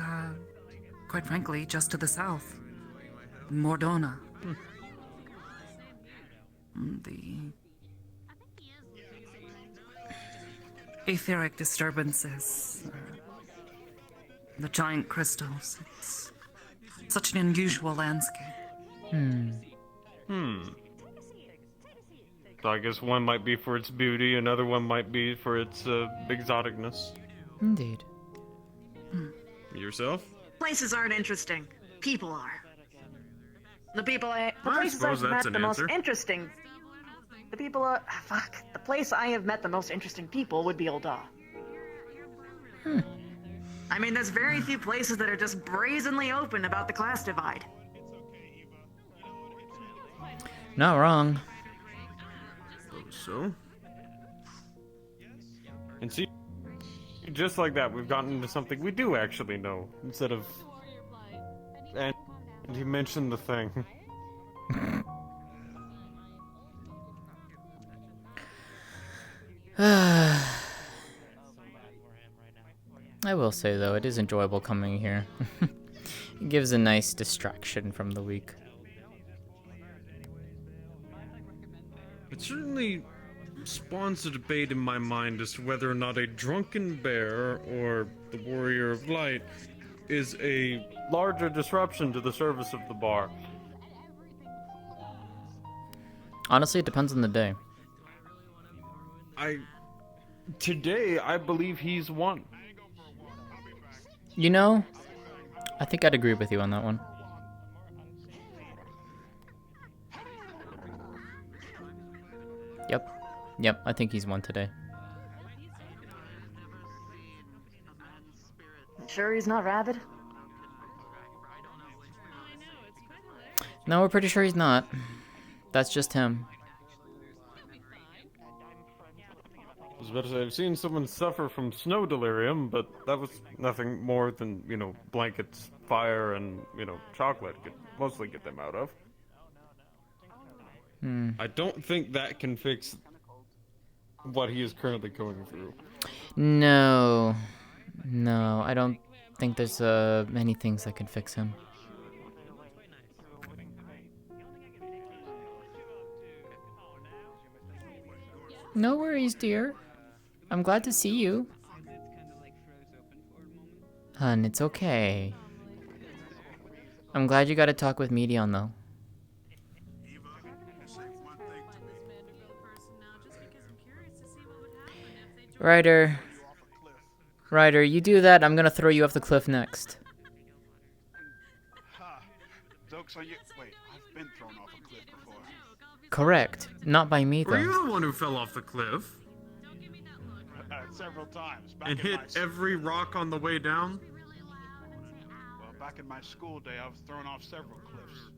quite frankly, just to the south. Mordona. The etheric disturbances, the giant crystals. It's such an unusual landscape. So I guess one might be for its beauty, another one might be for its exoticness. Indeed. Yourself? Places aren't interesting. People are. The I places suppose I've that's met an the most answer. interesting. The people are. Fuck. The place I have met the most interesting people would be Ul'dah. I mean, there's very few places that are just brazenly open about the class divide. Not wrong. So? And see, just like that, we've gotten into something we do actually know, instead of... And he mentioned the thing. I will say, though, it is enjoyable coming here. It gives a nice distraction from the week. It certainly spawns a debate in my mind as to whether or not a drunken bear or the warrior of light is a larger disruption to the service of the bar. Honestly, it depends on the day. Today, I believe he's one. You know, I think I'd agree with you on that one. Yep, I think he's one today. Sure he's not rabid? No, we're pretty sure he's not. That's just him. I was about to say, I've seen someone suffer from snow delirium, but that was nothing more than, you know, blankets, fire, and, you know, chocolate could mostly get them out of. I don't think that can fix what he is currently going through. No, no, I don't think there's many things that can fix him. No worries, dear. I'm glad to see you. Hun, it's okay. I'm glad you got to talk with Medion, though. Ryder. Ryder, you do that, I'm gonna throw you off the cliff next. Joke's on you. Wait, I've been thrown off a cliff before. Correct. Not by me, Were you though. the one who fell off the cliff? Several times. And hit every rock on the way down? Well, back in my school day, I was thrown off several cliffs.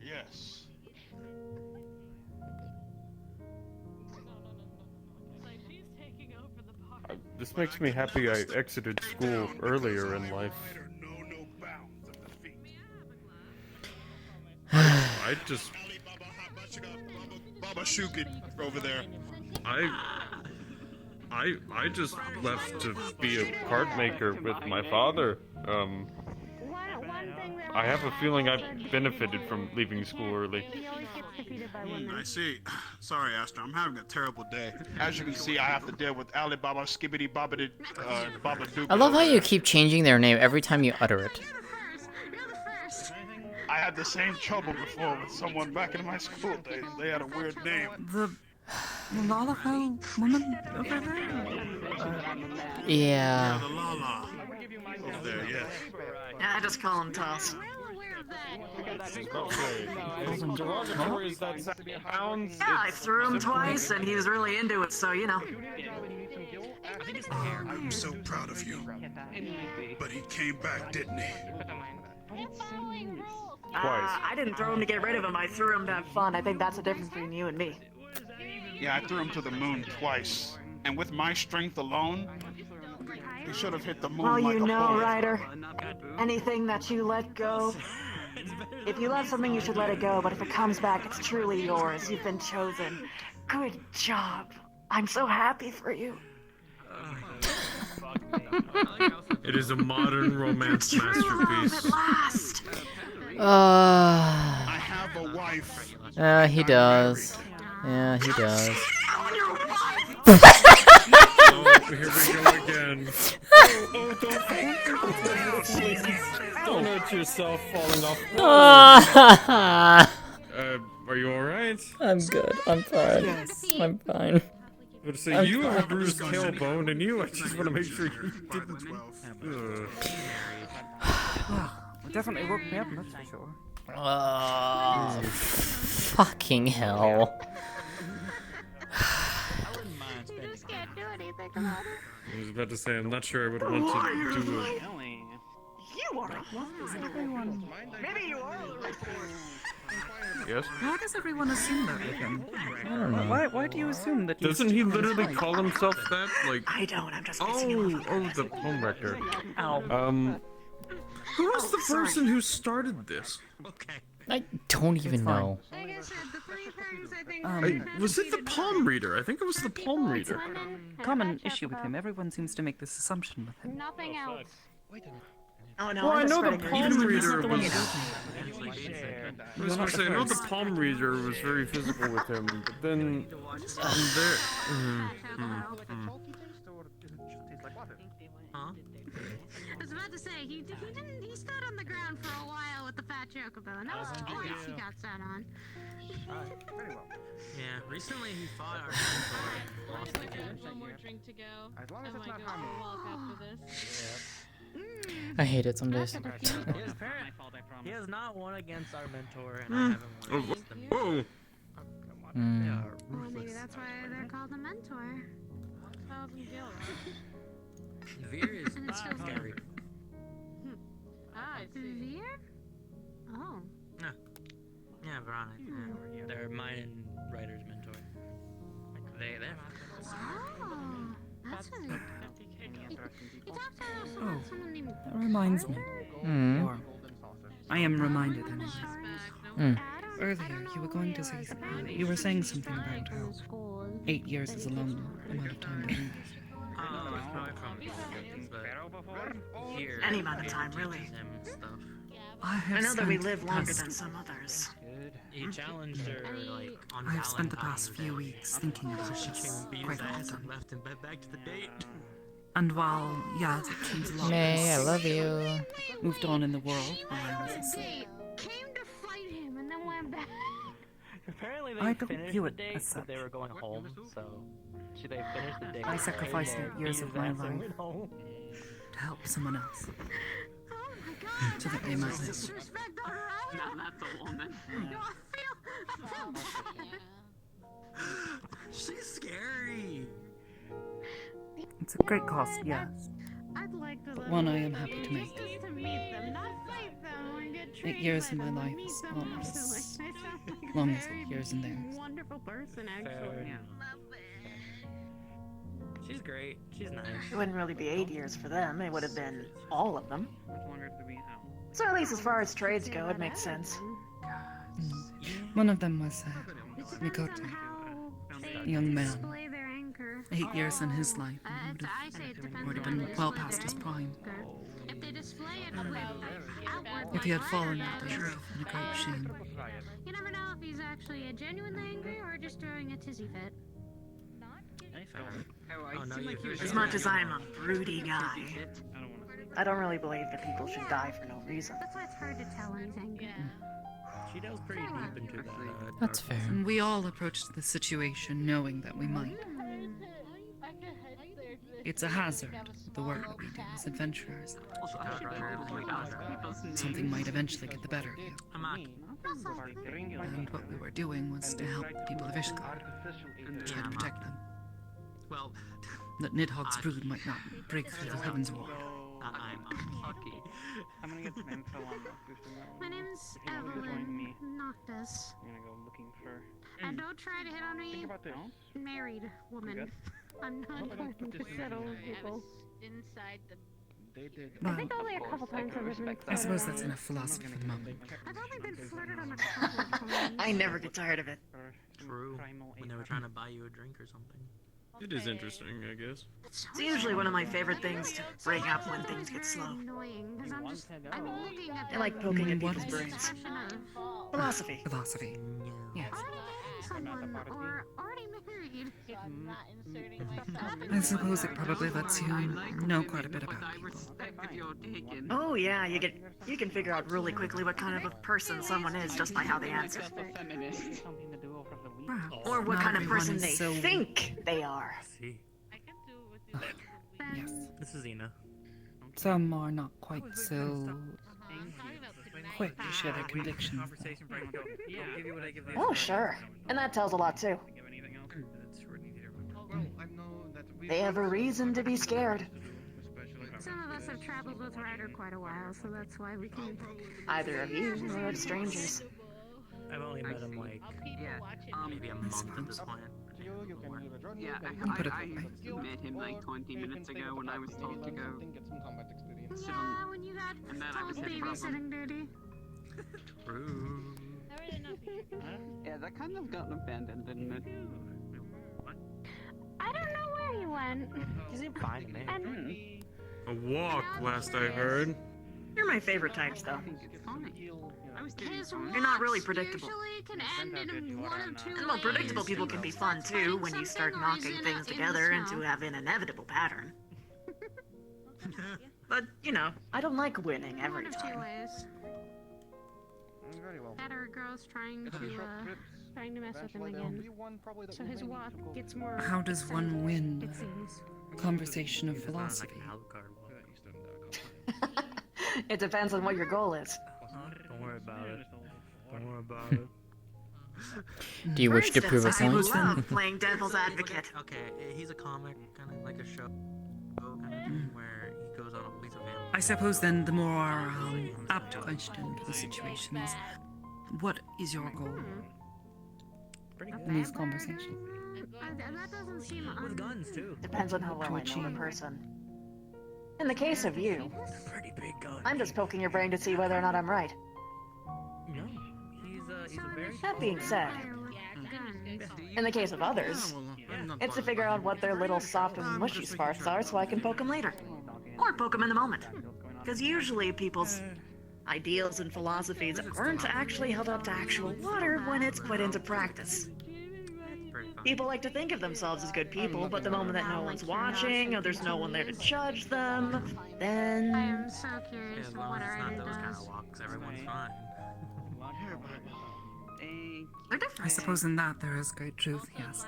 Yes. This makes me happy I exited school earlier in life. I just... Baba Shukin over there. I just left to be a card maker with my father. I have a feeling I've benefited from leaving school early. I see. Sorry, Astor. I'm having a terrible day. As you can see, I have to deal with Alibaba Skibbity Bobbity Baba Doop. I love how you keep changing their name every time you utter it. I had the same trouble before with someone back in my school days. They had a weird name. The Lalafell woman over there? Yeah. The Lala. Over there, yes. Yeah, I just call him Toss. Yeah, I threw him twice, and he was really into it, so you know. I'm so proud of you. But he came back, didn't he? I didn't throw him to get rid of him. I threw him to have fun. I think that's the difference between you and me. Yeah, I threw him to the moon twice. And with my strength alone, he should have hit the moon Well, like you a know, bullet. Ryder, anything that you let go, if you love something, you should let it go. But if it comes back, it's truly yours. You've been chosen. Good job. I'm so happy for you. It is a modern romance masterpiece. At last. I have a wife. He does. Yeah, he does. Oh, here we go again. Don't hurt yourself falling off. Are you alright? I'm good. I'm fine. Yes. I'm fine. I would say I'm you have a fine. bruised tailbone, and you. I just want to make sure you didn't. It definitely woke me up, that's for sure. Fucking hell. I was about to say, I'm not sure I would want to do it. You are. Maybe you are. Yes? Why does everyone assume that with him? I don't know. Why do you assume that he's... Doesn't he literally call himself that? Like, I don't. I'm just. oh, the homewrecker. Ow. Who was the person who started this? Okay. I don't even know. Was it the palm reader? I think it was the palm reader. Common issue with him. Everyone seems to make this assumption with him. Nothing else. Oh no. Well, I I'm know the just palm reader the one was. you I was gonna say, I know the palm reader was very physical with him, but then there. I was about to say, he stood on the ground for a while with the fat chocobo, and that was twice he got sat on. Yeah, recently he fought our lost again. One more drink to go. As long as I it's might not go for a harming. walk after this. I hate it some days. He has not won against our mentor, and I haven't won against them. Whoa! Well, maybe that's why they're called a mentor. 1,000 gil. Veer is And it's still scary. Ah, I see. Veer? Oh. Yeah, Veronica. Yeah. They're mine and Ryder's mentor. Like they're. Oh. That's really good. You talked to someone named That reminds me. Or, I am reminded anyway. Earlier, you were going to say... You were saying something about how... 8 years is a long amount of time to read. Oh, it's probably from things, but here. Any amount of time, really. Stuff. I know that we live the longer past- than some others. You challenged her like on I've spent the Valentine's past few Day. weeks thinking about She this came and beat quite his ass often. and left and back to the date. And while, yeah, it seems a lot May, I less love you. moved on in the world while I was asleep. Came to fight him and then went back. Apparently they I don't finished view the it date, as but they were going home, so should they finish the date? I sacrificed and 8 years beat of his my ass and life went home? to help someone else. Oh my god. So that they might live. Disrespect, alright? No, that's a woman. No, I feel bad. She's scary. It's a great cost, yes. I'd like to But live one I with am you happy to make. just to meet them, not fight them or get 8 treated years by in my them, life meet is them not personally. as I sound like a long as very 8 years in theirs. wonderful person, actually. Yeah. She's great. She's nice. It wouldn't really be 8 years for them, it would have been all of them. Much longer to be out. So at least as far as trades go, it makes sense. One of them was Mikoto, a young man. Display their anchor. 8 years in his life, and I say it depends would have on been the well display past his their prime. anchor. If they display it with outward If he had like fallen fire that day, it would does, have been a great shame. you never know if he's actually a genuinely angry or just throwing a tizzy fit. Oh, no, you As much as I'm a broody guy, I don't really believe that people should die for no reason. That's why it's hard to tell when he's angry. She delves pretty deep into that. That's fair. And we all approached the situation knowing that we might. It's a hazard, the work that we do as adventurers. Something might eventually get the better of you. And what we were doing was to help the people of Ishgard, try to protect them. Well, That Nidhogg's brood might not break through the heavens wall. I'm unlucky. I'm gonna get some info on that. My name's Join Evelyn me. Noctis. I'm gonna go looking for. And don't try to hit on me. Think about this. Married woman. good? I'm not going to settle with people. Inside the. They did. I think only a couple times I've been I suppose that's enough philosophy for the moment. I've only been flirted on a couple of times. I never get tired of it. True. When they were trying to buy you a drink or something. It is interesting, I guess. It's usually one of my favorite things to bring up when things get slow. Annoying, 'cause I'm looking at I like poking at What? people's brains. expression of Philosophy. Philosophy. Yes. someone or already married. So I'm not inserting myself. I suppose it probably lets you know quite a bit about people. Oh yeah, you can figure out really quickly what kind of a person someone is just by how they answer. Or what Not kind of everyone person is they so- think they are. See. Yes. This is Ina. Some are not quite so quick to share their convictions. Oh sure, and that tells a lot too. They have a reason to be scared. Some of us have traveled with Ryder quite a while, so that's why we can. Either of you or strangers. I've only met him like maybe a month at this point. Yeah, Put it I that way. met him like 20 minutes ago when I was told to go sit on, When you got and then I was told hit from babysitting duty. True. Yeah, that kind of got abandoned, didn't it? I don't know where he went. He seemed fine, man. And A walk, last I heard. You're my favorite types, though. his You're not really walks predictable. usually can end in one of two And well, predictable ways. people can be fun too when you start knocking things together into have an inevitable pattern. But you know, I don't like winning every One of two time. ways. Very well. That or a girl's trying to mess with him Eventually there'll again. be one probably that So we his may need walk to go gets more. How does one win It seems. a conversation of philosophy? It depends on what your goal is. Don't worry about it. Don't worry about it. Do you For wish to prove a instance, point? I love playing devil's advocate. Okay, he's a comic, kind of like a show, kind of thing, where he goes on a place of animals. I suppose then the more apt question to the situation is, what is your goal in these conversations? That doesn't seem With guns too. Depends on how well I know the achieve. person. In the case of you, Pretty big gun. I'm just poking your brain to see whether or not I'm right. No, he's a very. That being said, in the case of others, It's to figure out what their little soft and mushy sparks are so I can poke them later. Or poke them in the moment. Because usually people's ideals and philosophies aren't actually held up to actual water when it's put into practice. People like to think of themselves as good people, but the moment that no one's watching, or there's no one there to judge them, then... I am so curious As what long as it's not Arden those kind does. of walks, everyone's fine. They're different. I suppose in that there is great truth, yes.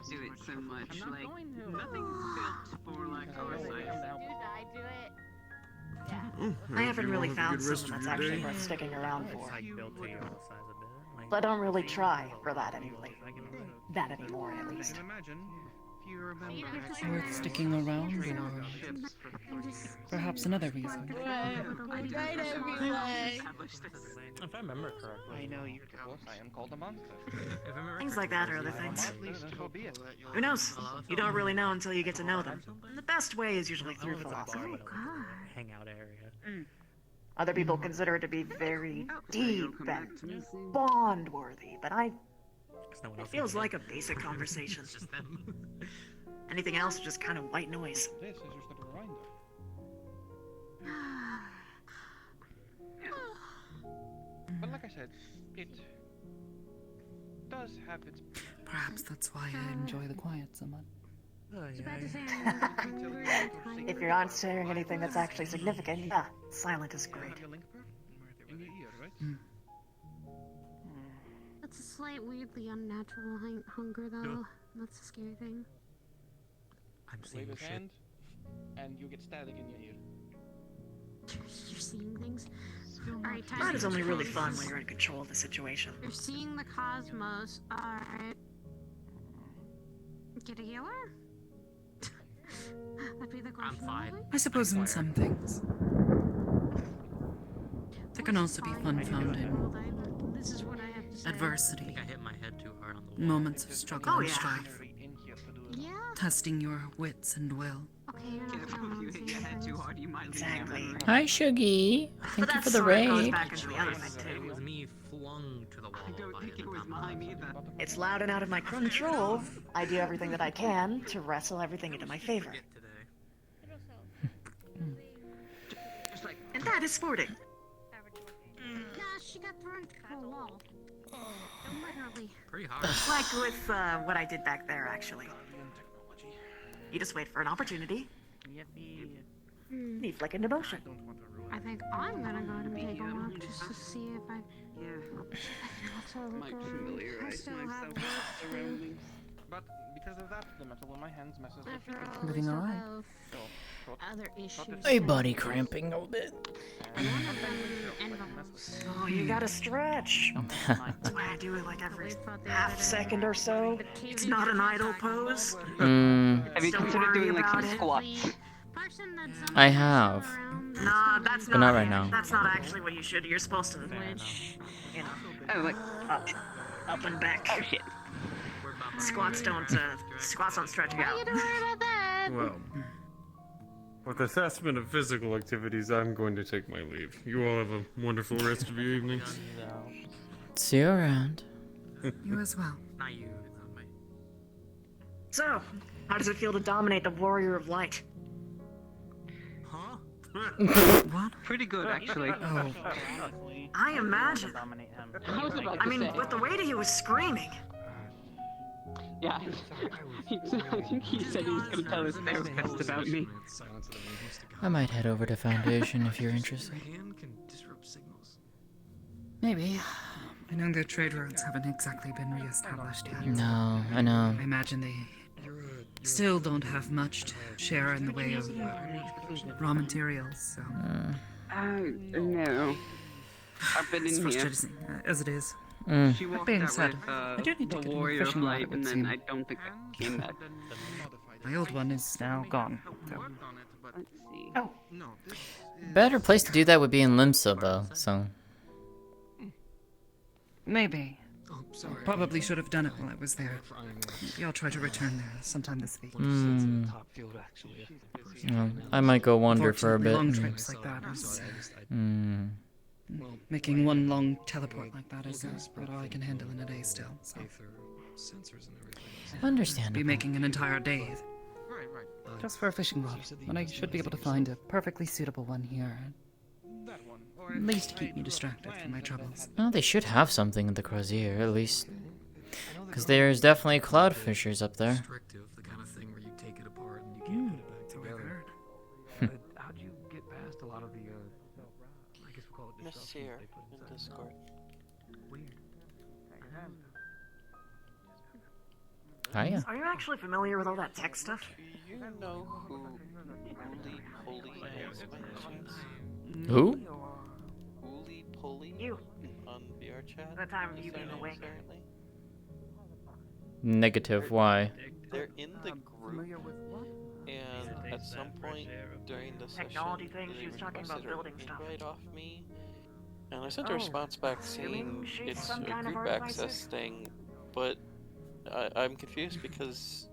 Do it so much, like, nothing built for, like, our size. I haven't really found someone that's actually worth sticking around for. But I don't really try for that anyway. That anymore, at least. Worth sticking around, or perhaps another reason. If I remember correctly, I know you I am called a monster. Things like that or other things. Who knows? You don't really know until you get to know them. And the best way is usually through philosophy. Hangout area. Other people consider it to be very deep and bond-worthy, but it feels like a basic conversation. Anything else is just kind of white noise. This is just a reminder. But like I said, it does have its... Perhaps that's why I enjoy the quiet so much. If you aren't sharing anything that's actually significant, yeah, silent is great. That's a slight, weirdly unnatural hunger, though. That's the scary thing. I'm seeing Wave his shit. hand, and you get static in your ear. You're seeing things. Alright, time That to is only really choose. fun when you're in control of the situation. You're seeing the cosmos. Alright. Get a healer? That'd be the question. I suppose in some things. There can also be fun found in This is what I have to say. adversity, I think I hit my head too hard on the wall. moments of struggle and yeah. strife, Yeah. testing your wits and will. Okay, you're not If alone, you hit your head too hard, you might lose Exactly. memory. Hi, Shuggy. But Thank you that for the sort of goes raid. back into the other thing, It too. was me flung to the wall. I don't think it was mine either. It's loud and out of my control. I do everything that I can to wrestle everything into my favor. And that is sporting. Nah, she got thrown to a wall. Literally. Pretty hard. Like with what I did back there, actually. You just wait for an opportunity. You flick into motion. I think I'm gonna go to take a walk just to see if I. Might familiarize myself with surroundings. But because of that, the metal in my hands messes with After all, Everything we still alright? have other issues. Hey, body cramping a bit. And one of them involves. Oh, you gotta stretch. That's why I do it like every half second or so. It's not an idle pose. Have you Don't considered worry doing like some about it. squats? I have. Nah, that's But not. not right now. That's not actually what you should. You're supposed to, you know, Oh, like, up and back. oh shit. Squats don't stretch you out. You don't worry about that. Well, with assessment of physical activities, I'm going to take my leave. You all have a wonderful rest of your evening. See you around. You as well. Not you. So, how does it feel to dominate the Warrior of Light? Huh? What? Pretty good, actually. Oh, I imagine. I was about to I mean, say. with the way that he was screaming. Yeah. I think he said he was going to tell his therapist about me. I might head over to Foundation if you're interested. Hand can disrupt signals. maybe. I know their trade routes haven't exactly been re-established yet. No, I know. I imagine they still don't have much to share in the way of raw materials, so... Oh, no. I've been It's in here. frustrating, as it is. She That walked being out said, with I do need to the get an Warrior of fishing rod, Light, it would and then seem. I don't think I came back. My old one is now gone, so... Let's see. Oh. Better place to do that would be in Limsa, though, so... Maybe. Probably should have done it while I was there. Maybe I'll try to return there sometime this week. Well, I might go wander for a bit. Long trips like that is... Making one long teleport like that is about all I can handle in a day still, so... Understandable. Be making an entire day. Just for a fishing rod, when I should be able to find a perfectly suitable one here. At least to keep me distracted from my troubles. Well, they should have something in the Crozier, at least. Because there's definitely cloud fishers up there. The kind of thing where you take it apart and you can't put it back together. How'd you get past a lot of the, I guess we'll call it Monsieur in Discord. Hiya. Are you actually familiar with all that tech stuff? Do you know who Uli Poly is by any chance? Who? Uli Poly? You. On VR chat? The time of you being awake. Apparently. Negative, why? They're in the group, and at some point during the Technology session, things, they she was talking about requested building an stuff. invite off me, and I sent a response back saying she's it's some a kind of group artificer? access thing, but I'm confused because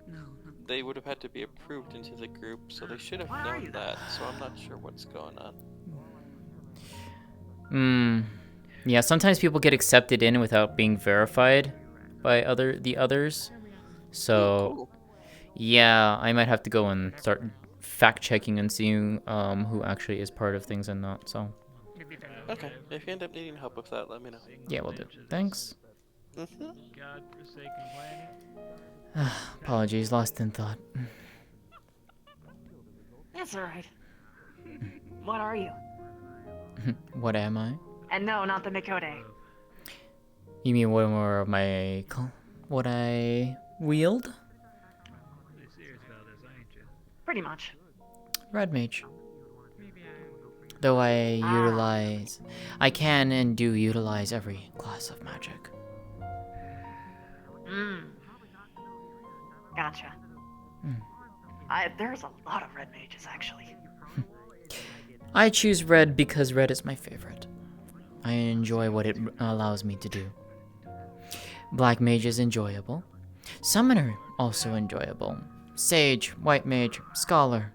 they would have had to be approved into the group, so they should have known that, so I'm not sure what's going on. Yeah, sometimes people get accepted in without being verified by the others. So, yeah, I might have to go and start fact-checking and seeing who actually is part of things and not, so. Okay, if you end up needing help with that, let me know. Yeah, we'll do. Thanks. God-forsaken planet. Apologies, lost in thought. That's alright. What are you? What am I? And no, not the Mikode. You mean what more of my... what I wield? Pretty much. Red mage. Though I utilize... I can and do utilize every class of magic. Gotcha. There's a lot of red mages, actually. I choose red because red is my favorite. I enjoy what it allows me to do. Black mage is enjoyable. Summoner, also enjoyable. Sage, white mage, scholar.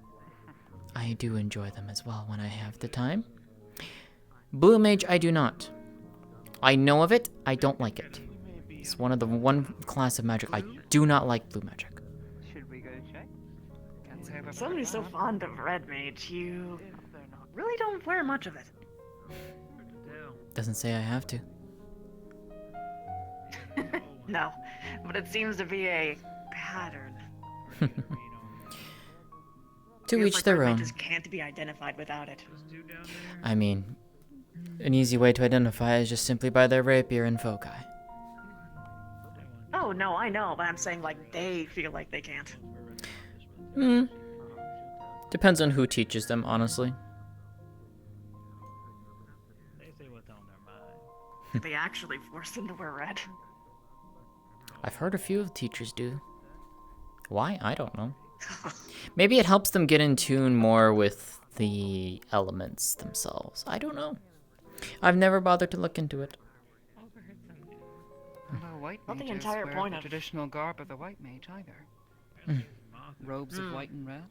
I do enjoy them as well when I have the time. Blue mage, I do not. I know of it, I don't like it. It's one of the one class of magic I do not like blue magic. Should we go check? Somebody's so fond of red mage, you really don't wear much of it. Doesn't say I have to. No, but it seems to be a pattern. To Feels each like their red own. mages can't be identified without it. I mean, an easy way to identify is just simply by their rapier and foci. Oh, no, I know, but I'm saying, like, they feel like they can't. Depends on who teaches them, honestly. They actually force them to wear red. I've heard a few of the teachers do. Why? I don't know. Maybe it helps them get in tune more with the elements themselves. I don't know. I've never bothered to look into it. Although white Not the mages entire wear point the of- traditional garb of the white mage either. Robes of white and red.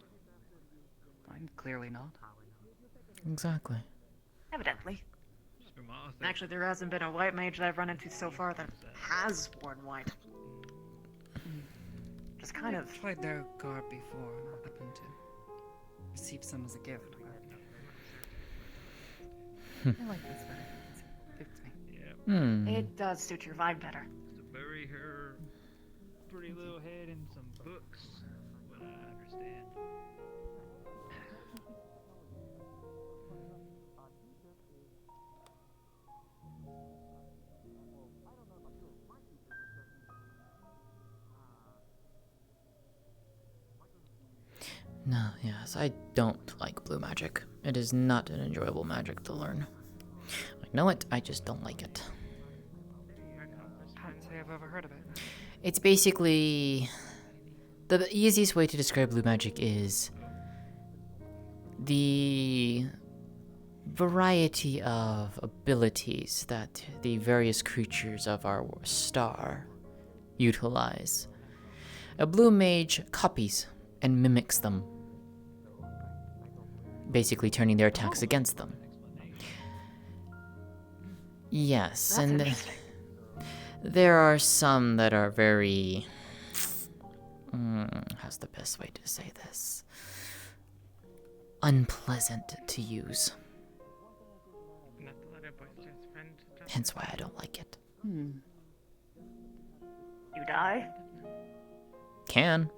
I'm clearly not. Exactly. Evidently. Actually, there hasn't been a white mage that I've run into so far that has worn white. Just kind of... I've tried their garb before, and I happened to receive some as a gift. I like this better. It suits me. It does suit your vibe better. Bury her pretty little head in some books, what I understand. No, yes, I don't like blue magic. It is not an enjoyable magic to learn. I know it, I just don't like it. Can't say I've ever heard of it. It's basically... The easiest way to describe blue magic is... The variety of abilities that the various creatures of our star utilize. A blue mage copies and mimics them, basically turning their attacks against them. Yes, That's and interesting. there are some that are very... how's the best way to say this? Unpleasant to use. Hence why I don't like it. You die? Can.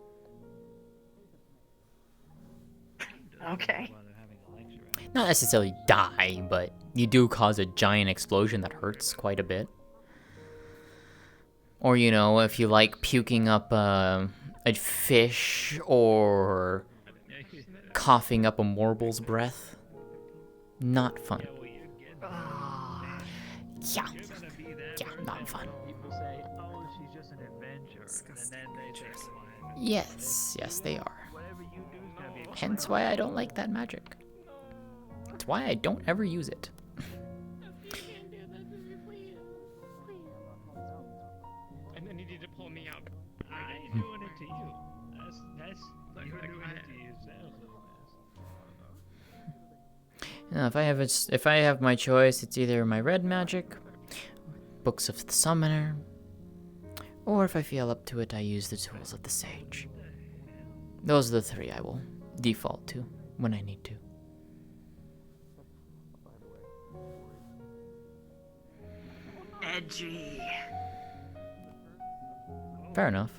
Okay. Not necessarily die, but you do cause a giant explosion that hurts quite a bit. Or, you know, if you like puking up a fish or coughing up a morble's breath. Not fun. Yeah. Yeah, not fun. Yes, yes they are. Hence why I don't like that magic. That's why I don't ever use it. And then you need to pull me out. I ain't doing it to you. That's like you're doing it to yourself. If I have my choice, it's either my red magic, books of the summoner, or if I feel up to it, I use the tools of the sage. Those are the three I will default to when I need to. Edgy. Fair enough.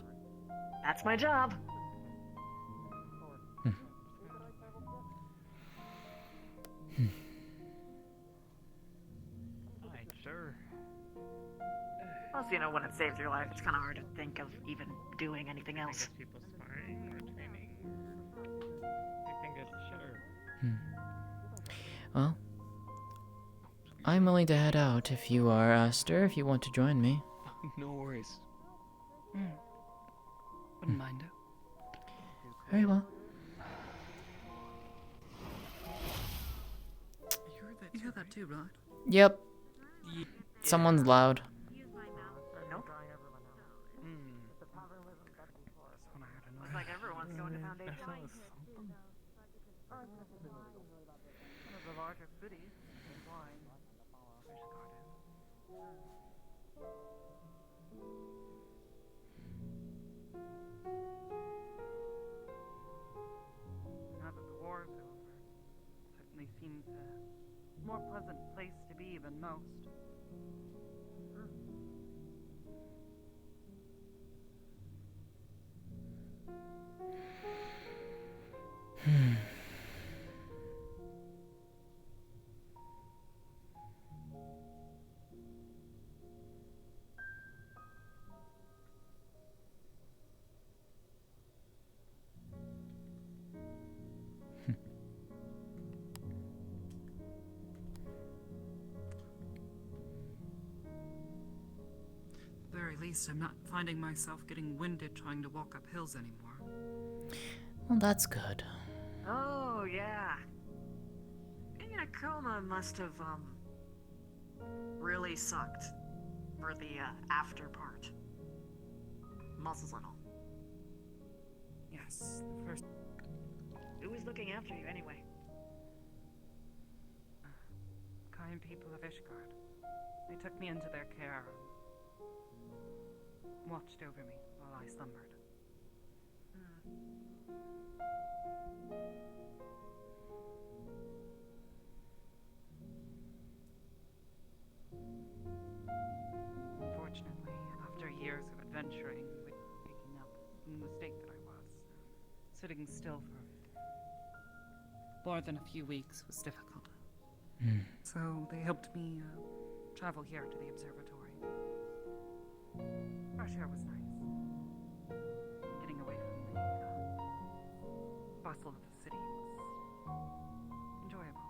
That's my job. Sure. Plus, you know, when it saves your life, it's kind of hard to think of even doing anything else. People sparring or training. I think it's sure. Well, I'm willing to head out if you are, Aster, if you want to join me. No worries. Wouldn't mind it. Very well. You heard that too, right? Yep. Someone's loud. Nope. Looks like everyone's going to Foundation. One of the larger cities in line. Now that the war's over, certainly seems a more pleasant place to be than most. At the very least, I'm not finding myself getting winded trying to walk up hills anymore. Well, that's good. Oh, yeah. Being in a coma must have, really sucked for the, after part. Muscles and all. Yes, the first... Who was looking after you, anyway? Kind people of Ishgard. They took me into their care and watched over me while I slumbered. Unfortunately, after years of adventuring, with waking up in the state that I was, sitting still for more than a few weeks was difficult. So they helped me travel here to the observatory. Fresh air was nice. Getting away from the bustle of the city was enjoyable.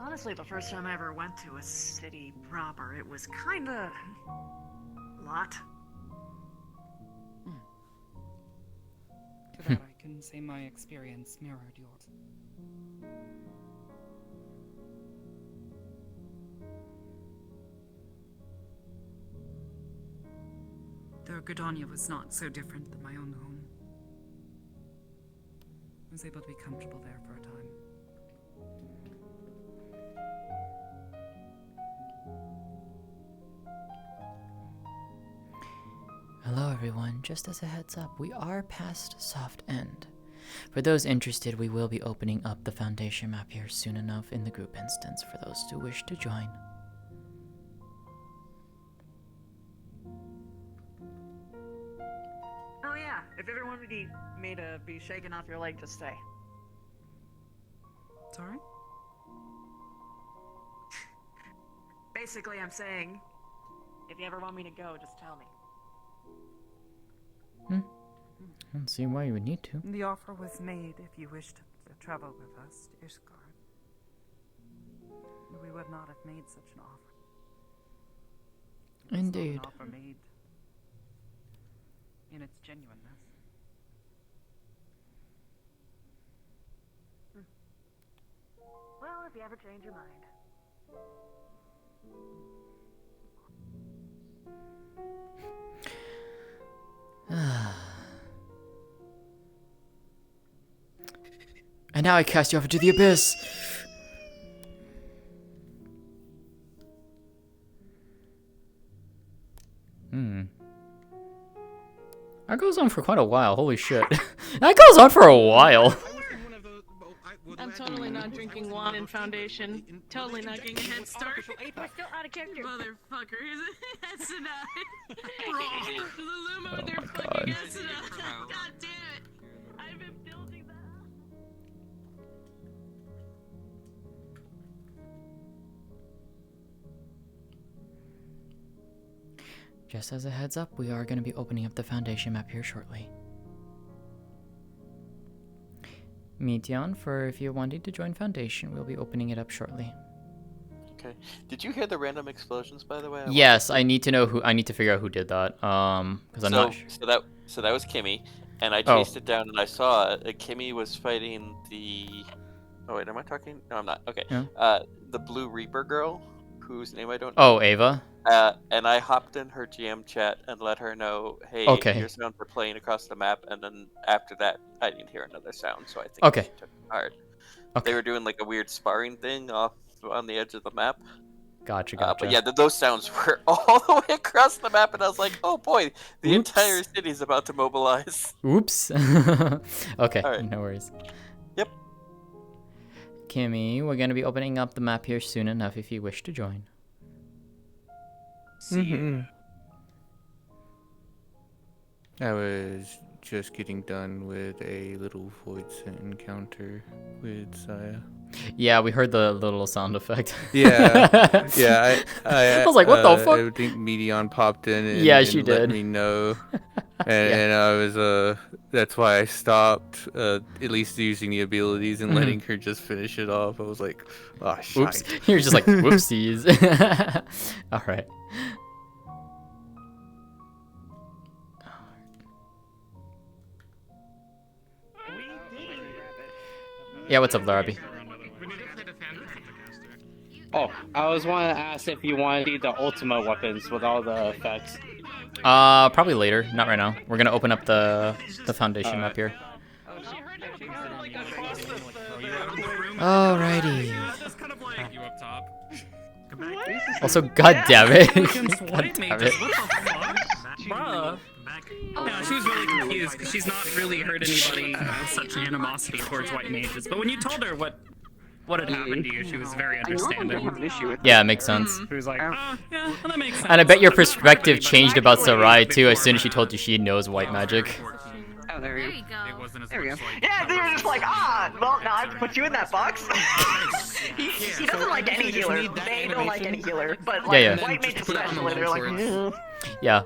Honestly, the first time I ever went to a city proper, it was kinda... a lot. To that, I can say my experience mirrored yours. Though Gridania was not so different than my own home. I was able to be comfortable there for a time. Hello everyone, just as a heads up, we are past soft end. For those interested, we will be opening up the Foundation map here soon enough in the group instance for those who wish to join. Oh yeah, if everyone would need me to be shaken off your leg, just stay. Sorry? Basically, I'm saying, if you ever want me to go, just tell me. I don't see why you would need to. The offer was made if you wished to travel with us to Ishgard. We would not have made such an offer. It's Indeed. not an offer made in its genuineness. Well, if you ever change your mind. And now I cast you off into the abyss. That goes on for quite a while. Holy shit. That goes on for a while. I'm totally not drinking wine in Foundation. Totally not getting a head start. We're still out of character. Motherfucker. That's enough. The Luma, they're fucking enough. God damn it. I've been building that. Just as a heads up, we are going to be opening up the Foundation map here shortly. Meteon, for if you're wanting to join Foundation, we'll be opening it up shortly. Okay. Did you hear the random explosions, by the way? Yes, I need to know who. I need to figure out who did that. Because I'm not sure. So that was Kimmy, and I chased it down and I saw Kimmy was fighting the. Oh wait, am I talking? No, I'm not. Okay. Yeah. The Blue Reaper girl, whose name I don't know. Oh, Ava. And I hopped in her GM chat and let her know, hey, your sounds were playing across the map, and then after that, I didn't hear another sound, so I think she took it hard. Okay. They were doing like a weird sparring thing off on the edge of the map. Gotcha. But yeah, those sounds were all the way across the map, and I was like, oh boy, the entire city's about to mobilize. Oops. Okay, right. No worries. Yep. Kimmy, we're going to be opening up the map here soon enough if you wish to join. I was just getting done with a little void scent encounter with Saya. Yeah, we heard the little sound effect. Yeah. I was like, what the fuck? I think Meteon popped in and, she let did. me know. And I was, that's why I stopped, at least using the abilities and letting her just finish it off. I was like, oh, shit. Oops. You're just like, whoopsies. Alright. Yeah, what's up, Larrabee? Oh, I was wanting to ask if you want to see the Ultima weapons with all the effects. Probably later, not right now. We're gonna open up the Foundation map here. Alrighty. Also, god damn it. God damn it. Bruh. No, she was really confused because she's not really heard anybody have such animosity towards white mages. But when you told her what had happened to you, she was very understanding. Yeah, it makes sense. She was like, oh, yeah, well, that makes sense. And I bet your perspective changed about Sarai too as soon as she told you she knows white magic. Oh, there you go. There we go. Yeah, they were just like, well, no, I have to put you in that box. he doesn't like any healer. They don't like any healer. But, like, white mage especially, they're like, Yeah.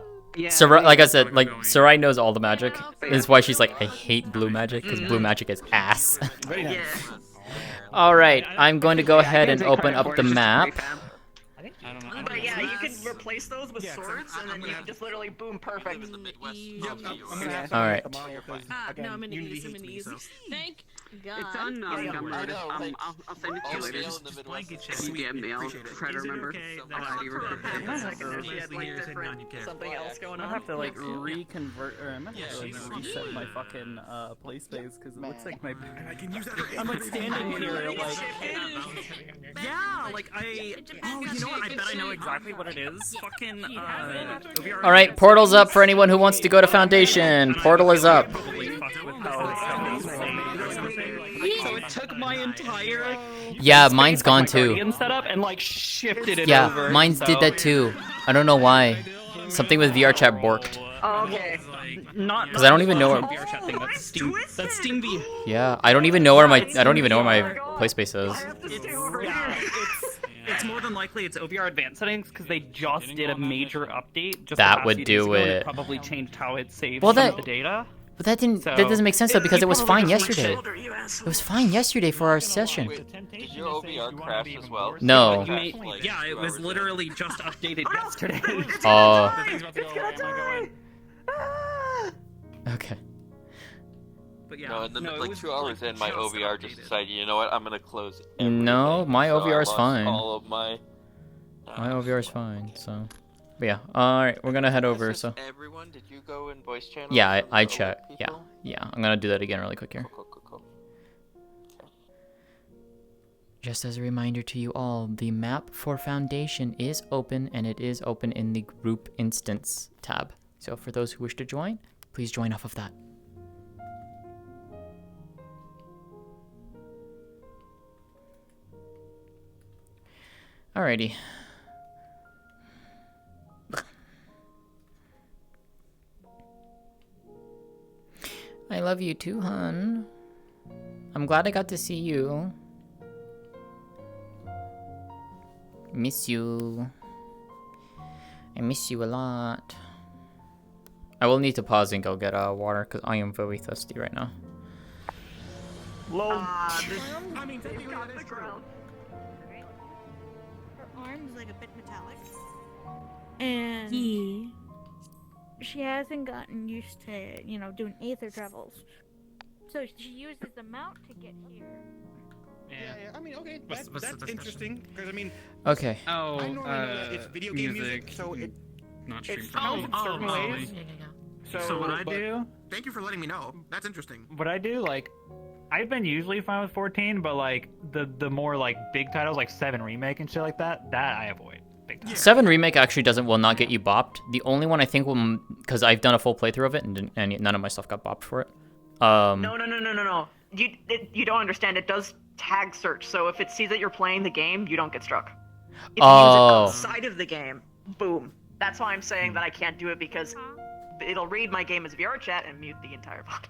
Sarai, like I said, like Sarai knows all the magic. This is why she's like, I hate blue magic because blue magic is ass. Very nice. All right, I'm going to go ahead and open up the map. I don't know. But yeah, you can replace those with swords, and then you can just literally boom, perfect. All right. No, I'm gonna use. I'm gonna use. Thank God. It's unnumbered. I'll send it to you later. Just DM me. I'll try to remember. Something else going I on. have to like reconvert, or I'm gonna have to like reset my fucking play space because it looks like my. I can use that. I'm like standing here like. Yeah, like oh, you know what? I bet I know exactly what it is. Fucking All right, portal's up for anyone who wants to go to Foundation. Portal is up. So it took my entire. Yeah, mine's gone too. Guardian setup and like shifted it Yeah, over. mine did that too. I don't know why. Something with VR chat borked. Oh, okay. Not Because I don't even know where. VR chat thing. That's Steam. That's Steam V. Yeah, I don't even know where my play space is. It's more than likely it's OVR advanced settings because they just did a major update. Just That the past would few days do ago, and it. Probably changed how it saves Well, some that- of the data. But that didn't. That doesn't make sense though because it was fine yesterday. It was fine yesterday for our session. Did your OBR crash as well? No. Yeah, it was literally just updated yesterday. Oh. Okay. But yeah, No, and then like 2 hours in, my OBR just decided, you know what, I'm gonna close No, my so I OVR is lost fine. all of my... My OVR is fine. So. But yeah. All right, we're gonna head over. So. Everyone, did you go in voice channel? Yeah, I checked. Yeah, yeah. I'm gonna do that again really quick here. Cool. Just as a reminder to you all, the map for Foundation is open, and it is open in the group instance tab. So for those who wish to join, please join off of that. Alrighty. I love you too, hun. I'm glad I got to see you. Miss you. I miss you a lot. I will need to pause and go get water because I am very thirsty right now. I mean, technically that is true. Her arm's like a bit metallic. And she hasn't gotten used to, you know, doing aether travels. So she uses the mount to get here. Yeah. I mean, okay, that's interesting because I mean. Okay. Oh, I normally know that it's video game music, so it. Not It's stream. pronounced in certain ways. So what I but do? Thank you for letting me know. That's interesting. What I do, like, I've been usually fine with 14, but like the more like big titles like 7 Remake and shit like that I avoid. 7 Remake actually will not get you bopped. The only one I think will, because I've done a full playthrough of it and none of my stuff got bopped for it. No. You don't understand. It does tag search, so if it sees that you're playing the game, you don't get struck. If you use it outside of the game, boom. That's why I'm saying that I can't do it because it'll read my game as VR chat and mute the entire bot.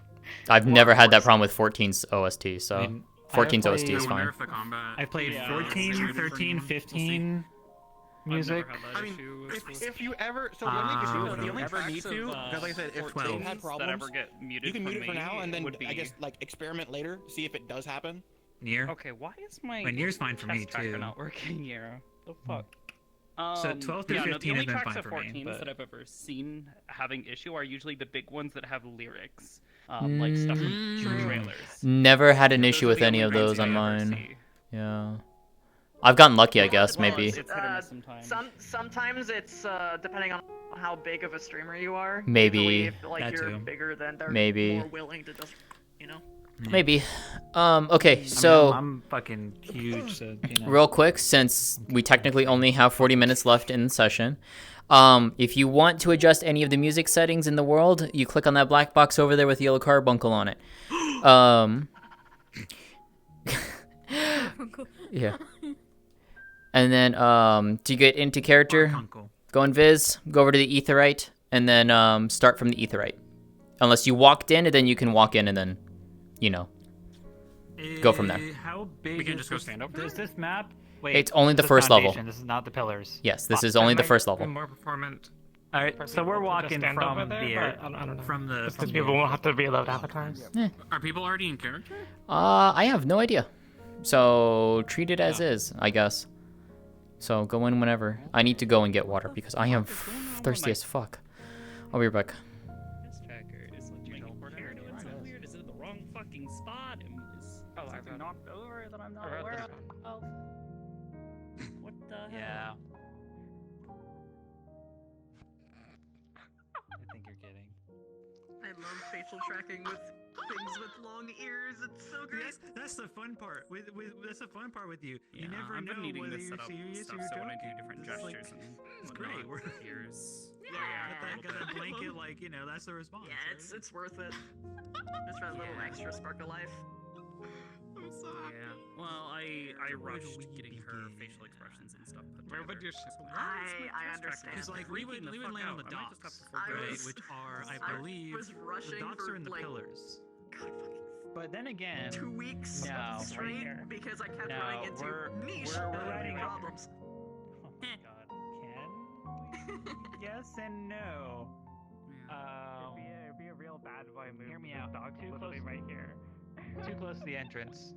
I've never had that problem with 14's OST, so 14's OST is fine. I played 14, 13, 15 music. I mean, if you ever, so the only ever need to, because like I said, if they've had problems, you can mute it for now, and then I guess like experiment later, see if it does happen. Nier. Okay, why is my Nier's fine for me test tracker too. not working here? The fuck? So 12 through 15 the only have been tracks fine of for 14 me, but... that I've ever seen having issue are usually the big ones that have lyrics, like stuff from trailers. Never had an issue with any of those on mine. Yeah. I've gotten lucky, I guess, maybe. It's hit or miss sometimes. Sometimes it's depending on how big of a streamer you are. Maybe. Usually if, like, That you're too. bigger, then they're Maybe. more willing to just, you know. Maybe. Okay, so... I'm fucking huge, so, you know. Real quick, since we technically only have 40 minutes left in the session, if you want to adjust any of the music settings in the world, you click on that black box over there with the yellow carbuncle on it. Yeah. And then to get into character, go in Viz, go over to the Aetheryte, and then start from the Aetheryte. Unless you walked in, and then you can walk in and then, you know, go from there. How big We can just go stand over Does this map? Wait, It's only the this is first level. Foundation, This is not the pillars. Yes, this is only the first level. More performant. All right, so we're walking stand from over there, the but I don't know. from the. Because people won't have to be allowed avatars. Are people already in character? I have no idea. So treat it as is, I guess. So go in whenever. I need to go and get water because I am thirsty as fuck. I'll be right back. This tracker is like here doing something weird. Is it in the wrong fucking spot? Is something knocked over that I'm not aware of? What the hell? Yeah. I think you're kidding. I love facial tracking with things with long ears. It's so great. That's the fun part. That's the fun part with you. Yeah, You never I've been know needing whether this you're set up serious stuff, or you're so when I joking. do different It's like- gestures and it's whatnot, great. We're ears. got that blanket, like, you know, that's the response. Yeah, it's worth it. Just for a little extra spark of life. I'm so happy. Yeah. Well, I rushed getting her facial expressions and stuff put together. I understand. Because like we would land on the dots, right? Which are, I believe, was rushing the dots for, are in the like, pillars. But then again, 2 weeks no, straight because I kept No, running into niche we're writing problems. Yes and no. It'd be a real bad boy move. Hear me out. Dog's Too literally close. right here. Too close to the entrance.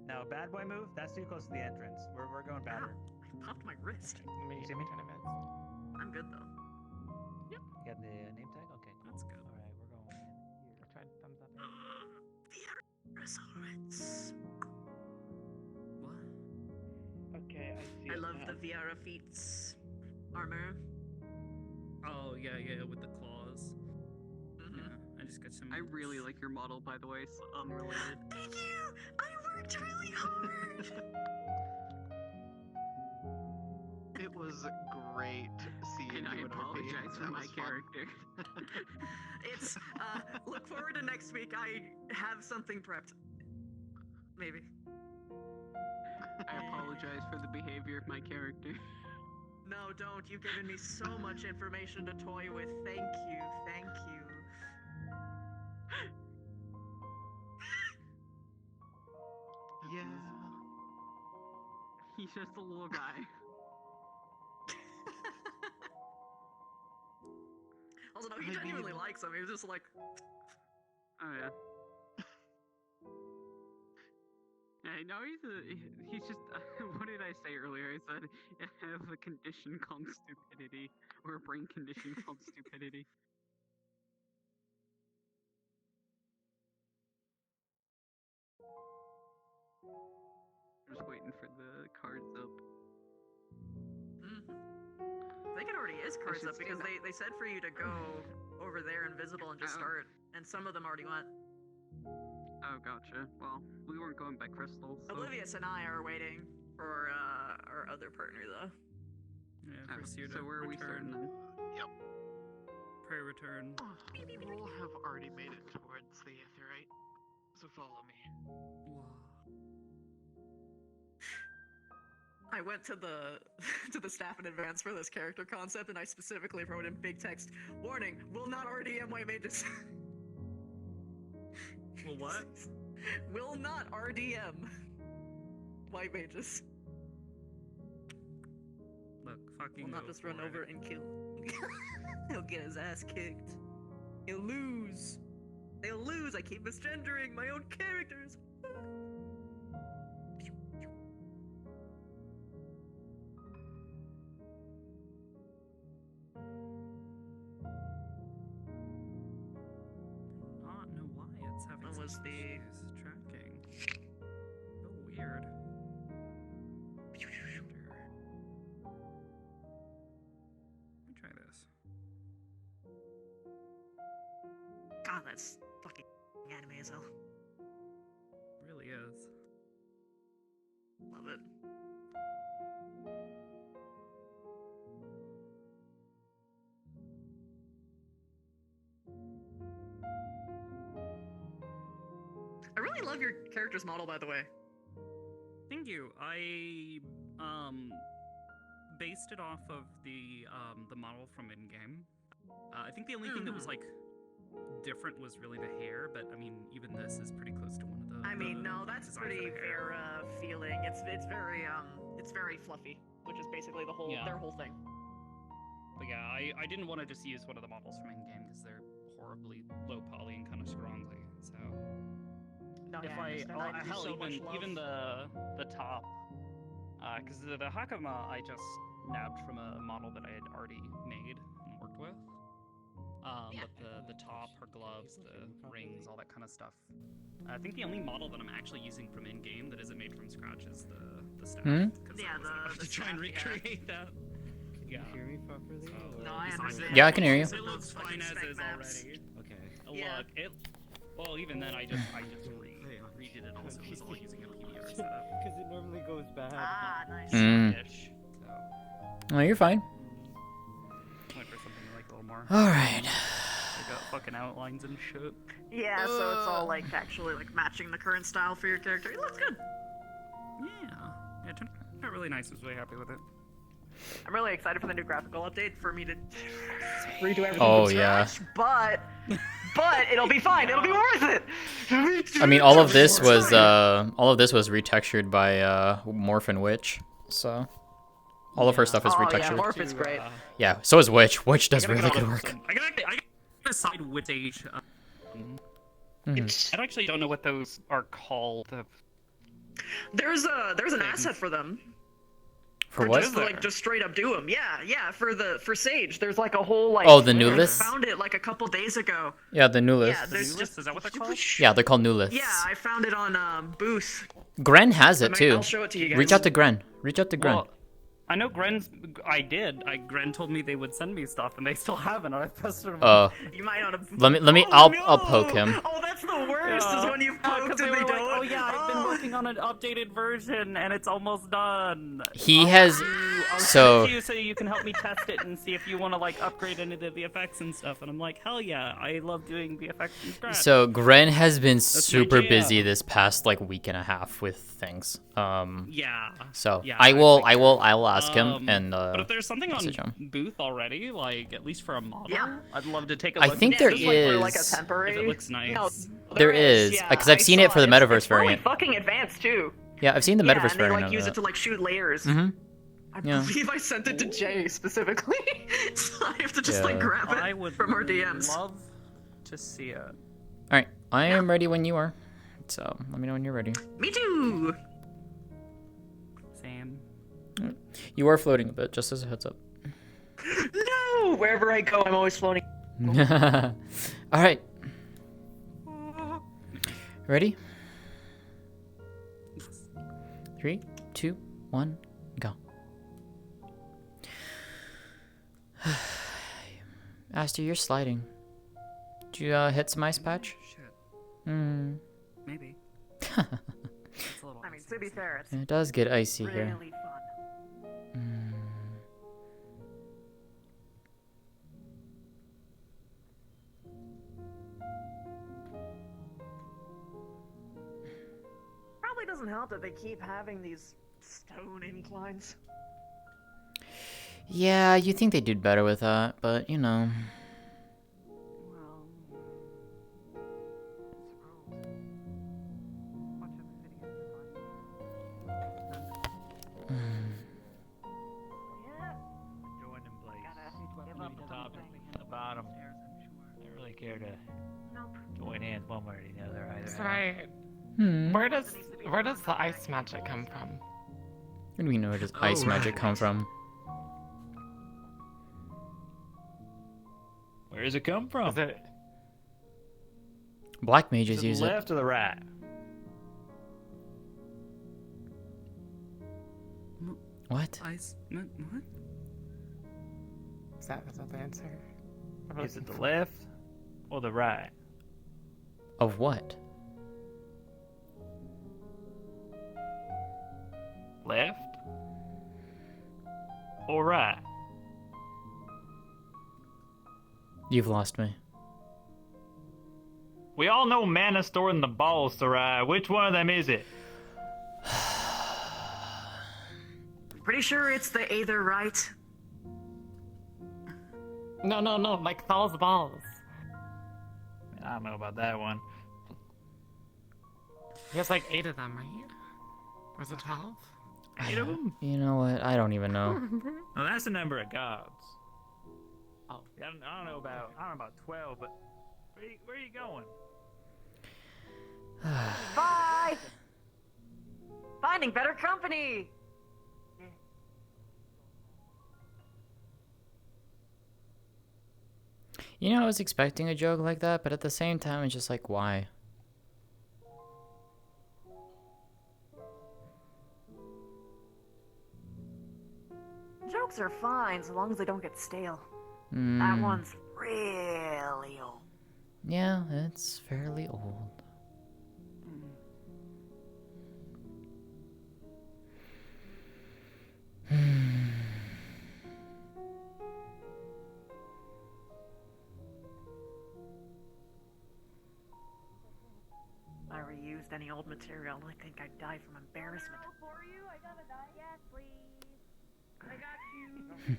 No, bad boy move. That's too close to the entrance. We're going badder. I popped my wrist. You see me? I'm good though. You got the name tag? Okay, cool. That's good. All right, we're going in here. I tried thumbs up. The results. Okay, I see. I it love now. the Viara feats armor. Oh yeah, with the claws. Mm-hmm. Yeah, I just got some. I really like your model, by the way. So unrelated. Thank you. I worked really hard. It was great seeing And I you in RP. apologize for That my was fun. character. It's look forward to next week. I have something prepped. Maybe. I apologize for the behavior of my character. No, don't. You've given me so much information to toy with. Thank you. Thank you. Yeah. He's just a little guy. Also, no, he genuinely likes him. He was just like, Oh yeah. I know he's just. What did I say earlier? I said I have a condition called stupidity, or a brain condition called stupidity. Just waiting for the cards up. I think it already is cards should up because say they said for you to go over there invisible and just start, and some of them already went. Oh, gotcha. Well, we weren't going by crystals. So. Oblivious and I are waiting for our other partner though. Yeah, for Seer to so where are we starting then? Yep. Pray return. We'll have already made it towards the Aetherite, so follow me. I went to the to the staff in advance for this character concept, and I specifically wrote in big text, "Warning: will not RDM white mages." Well, what? Will not RDM white mages. Look, fucking. Will not go just run for it. over and kill. He'll get his ass kicked. He'll lose. They'll lose. I keep misgendering my own characters. Not know why it's having What was such the- issues tracking. So weird. Let me try this. God, that's fucking anime as hell. Really is. Love it. I really love your character's model, by the way. Thank you. I based it off of the model from in-game. I think the only thing that was like different was really the hair, but I mean even this is pretty close to one of the. I mean, no, that's designs for pretty the hair. Vera feeling. It's very fluffy, which is basically their whole thing. But yeah, I didn't want to just use one of the models from in-game because they're horribly low poly and kind of scroungly. So No, if yeah, I understand. I do hell so much even love. even the top Because the Hakama I just nabbed from a model that I had already made and worked with. But the top, her gloves, the rings, all that kind of stuff. I think the only model that I'm actually using from in-game that isn't made from scratch is the staff. Hmm? Yeah, To try and recreate that. Yeah. Can you hear me properly? No, I understand. Yeah, I can hear you. It looks fine as is already. Okay. Yeah. Look, well, even then, I just redid it also. It was all using a PBR setup. Because it normally goes bad. Ah, nice. Ish, so. Oh, you're fine. Went for something like a little more. All right. I got fucking outlines and shit. Yeah, so it's all like actually like matching the current style for your character. It looks good. Yeah, it turned out really nice. I was really happy with it. I'm really excited for the new graphical update for me to redo everything Oh, from yeah. scratch, but it'll be fine. It'll be worth it. I mean, all of this was retextured by Morphin Witch, so all of her stuff is retextured. Yeah, Morph is great. Yeah, so is Witch. Witch does really good work. I gotta decide which age. I actually don't know what those are called. There's an asset for them. For Or what? just to, like just straight up do them. Yeah. For Sage, there's like a whole like. Oh, the new I list? found it like a couple days ago. Yeah, the new list. Yeah, there's just. Is that what they're called? Yeah, they're called new lists. Yeah, I found it on Booth. Gren has it too. I'll show it to you guys. Reach out to Gren. Reach out to Gren. Well, I know Gren's. I did. Gren told me they would send me stuff, and they still haven't. I pestered them. You might not have. Let me. I'll poke him. Oh, that's the worst. Is when you've poked and they were don't. like, oh yeah, I've been working on an updated version, and it's almost done. He has. So. So you can help me test it and see if you want to like upgrade any of the VFX and stuff. And I'm like, hell yeah, I love doing VFX from scratch. So Gren has been super jam. busy this past like week and a half with things. Yeah. So Yeah, I will ask him and. But if there's something message on him. Booth already, like at least for a model, Yeah. I'd love to take a I look. think and there see is. Like a temporary. If it looks nice. No, There is, yeah, because I've I seen it saw for the Metaverse it's really variant. fucking advanced too. Yeah, I've seen the Yeah, Metaverse and they variant like of use that. it to like shoot layers. Mhm. I Yeah. believe I sent it to Jay specifically, so I have to just like Yeah. grab it I would from our DMs. love to see it. All right, I am ready when you are. So let me know when you're ready. Me too. Same. You are floating a bit, just as a heads up. No, wherever I go, I'm always floating. All right. Ready? 3, 2, 1, go. Aster, you're sliding. Did you hit some ice patch? Shit. Hmm. Maybe. I mean, to be fair, it's It does get icy really here. fun. Probably doesn't help that they keep having these stone inclines. Yeah, you think they did better with that, but you know. Join in place. Leave the top and the bottom. I don't really care to join hands one way or the other either. Sorry. Hmm. Where does the ice magic come from? What do we know where does ice magic come from? Where does it come from? Is it Black To mages the use it. left or the right? What? Ice. What? Is that the answer? Is it the left or the right? Of what? Left or right? You've lost me. We all know mana stored in the balls, Sarai. Which one of them is it? Pretty sure it's the either right. No, like Thal's balls. I don't know about that one. He has like 8 of them, right? Or is it 12? 8 of them? You know what? I don't even know. Well, that's the number of gods. Oh, I don't know about 12, but where are you going? Bye. Finding better company. You know, I was expecting a joke like that, but at the same time, it's just like, why? Jokes are fine so long as they don't get stale. That Hmm. one's really old. Yeah, it's fairly old. If I reused any old material, I think I'd die from embarrassment. For you, I got a die. Yes, please. I got you.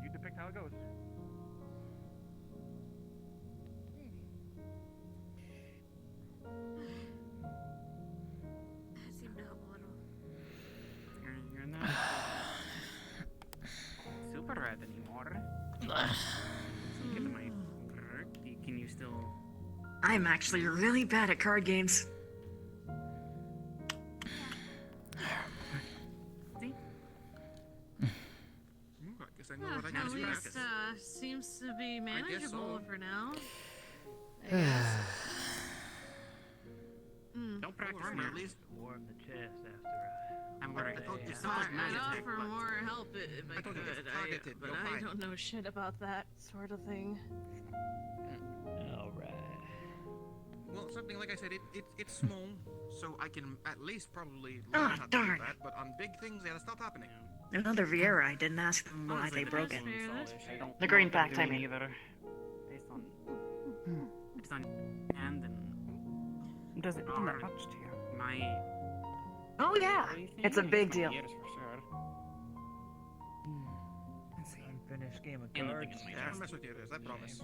You depict how it goes. That seemed to help a little. You're not super red anymore. Give my perk. Can you still? I'm actually really bad at card games. I guess I know Yeah, what I at can do. least seems to be manageable for now. Don't practice Remember, now. at least warm the chest after. I'm worried. It's not like I'd magic, offer but- more help if I told you could, it's targeted, but you'll I find. don't know shit about that sort of thing. Alright. Well, something like I said, it's small, so I can at least probably Ah, learn how to do darn. that. But on big things, yeah, that's not happening. Another Viera, I didn't ask them why Honestly, they the broke best it. ones always- I don't The know green what they're pact, I doing mean. either. Based on hand and Does it mean that much to you? my Oh yeah, it's a big deal. years for sure. Unfinished game of And the cards. thing in my Yeah, I chest. mess with you, I promise.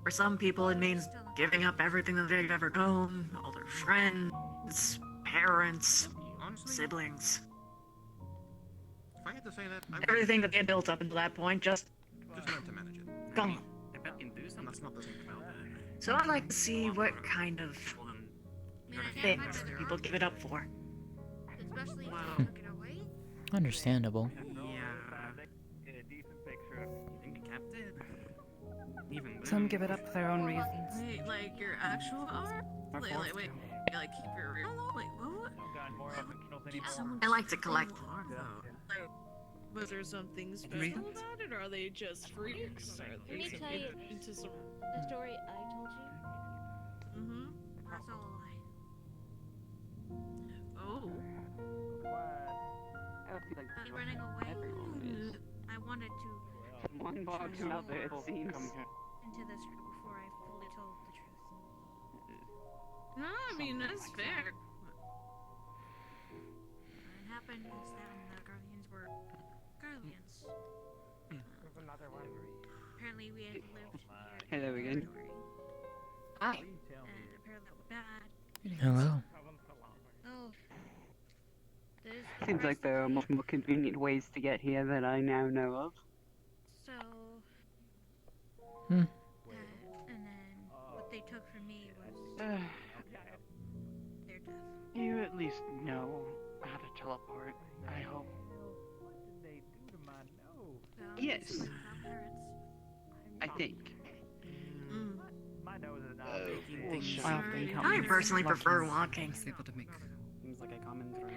For some people, it means giving up everything that they've ever known, all their friends, parents, Honestly, siblings, if I had to say that, I would everything that they built up until that point, just learn to manage it. gone. I bet you can do something. That's not the same thing. So I'd like to see what kind of things people give it up for. Especially if you took it away. Understandable. Get a decent picture of You think you kept it? Even Some give it up for their own reasons. Wait, like your actual art? Or Wait, forced wait, like keep your real? Wait, what? more originals anymore. I like to collect them. Like, was there something special Reasons? about it? Or are they just freaks? Are Let they me tell you into some? the story I told you. Mm-hmm. That's all a lie. Oh. Me running away. I wanted to One box out there, it seems. into this before I fully told the truth. No, I mean that's fair. What happened is that the Guardians were Guardians. Apparently we had lived here. Hello again. Hi. And apparently that was bad. Hello. Oh. There's Seems like there are much more convenient ways to get here that I now know of. So. Hmm. And then what they took from me was their death. You at least know how to teleport, I hope. So, Yes. without parents. I think. My nose is not I often count I myself personally lucky prefer as walking. I was able to make Things like I comment or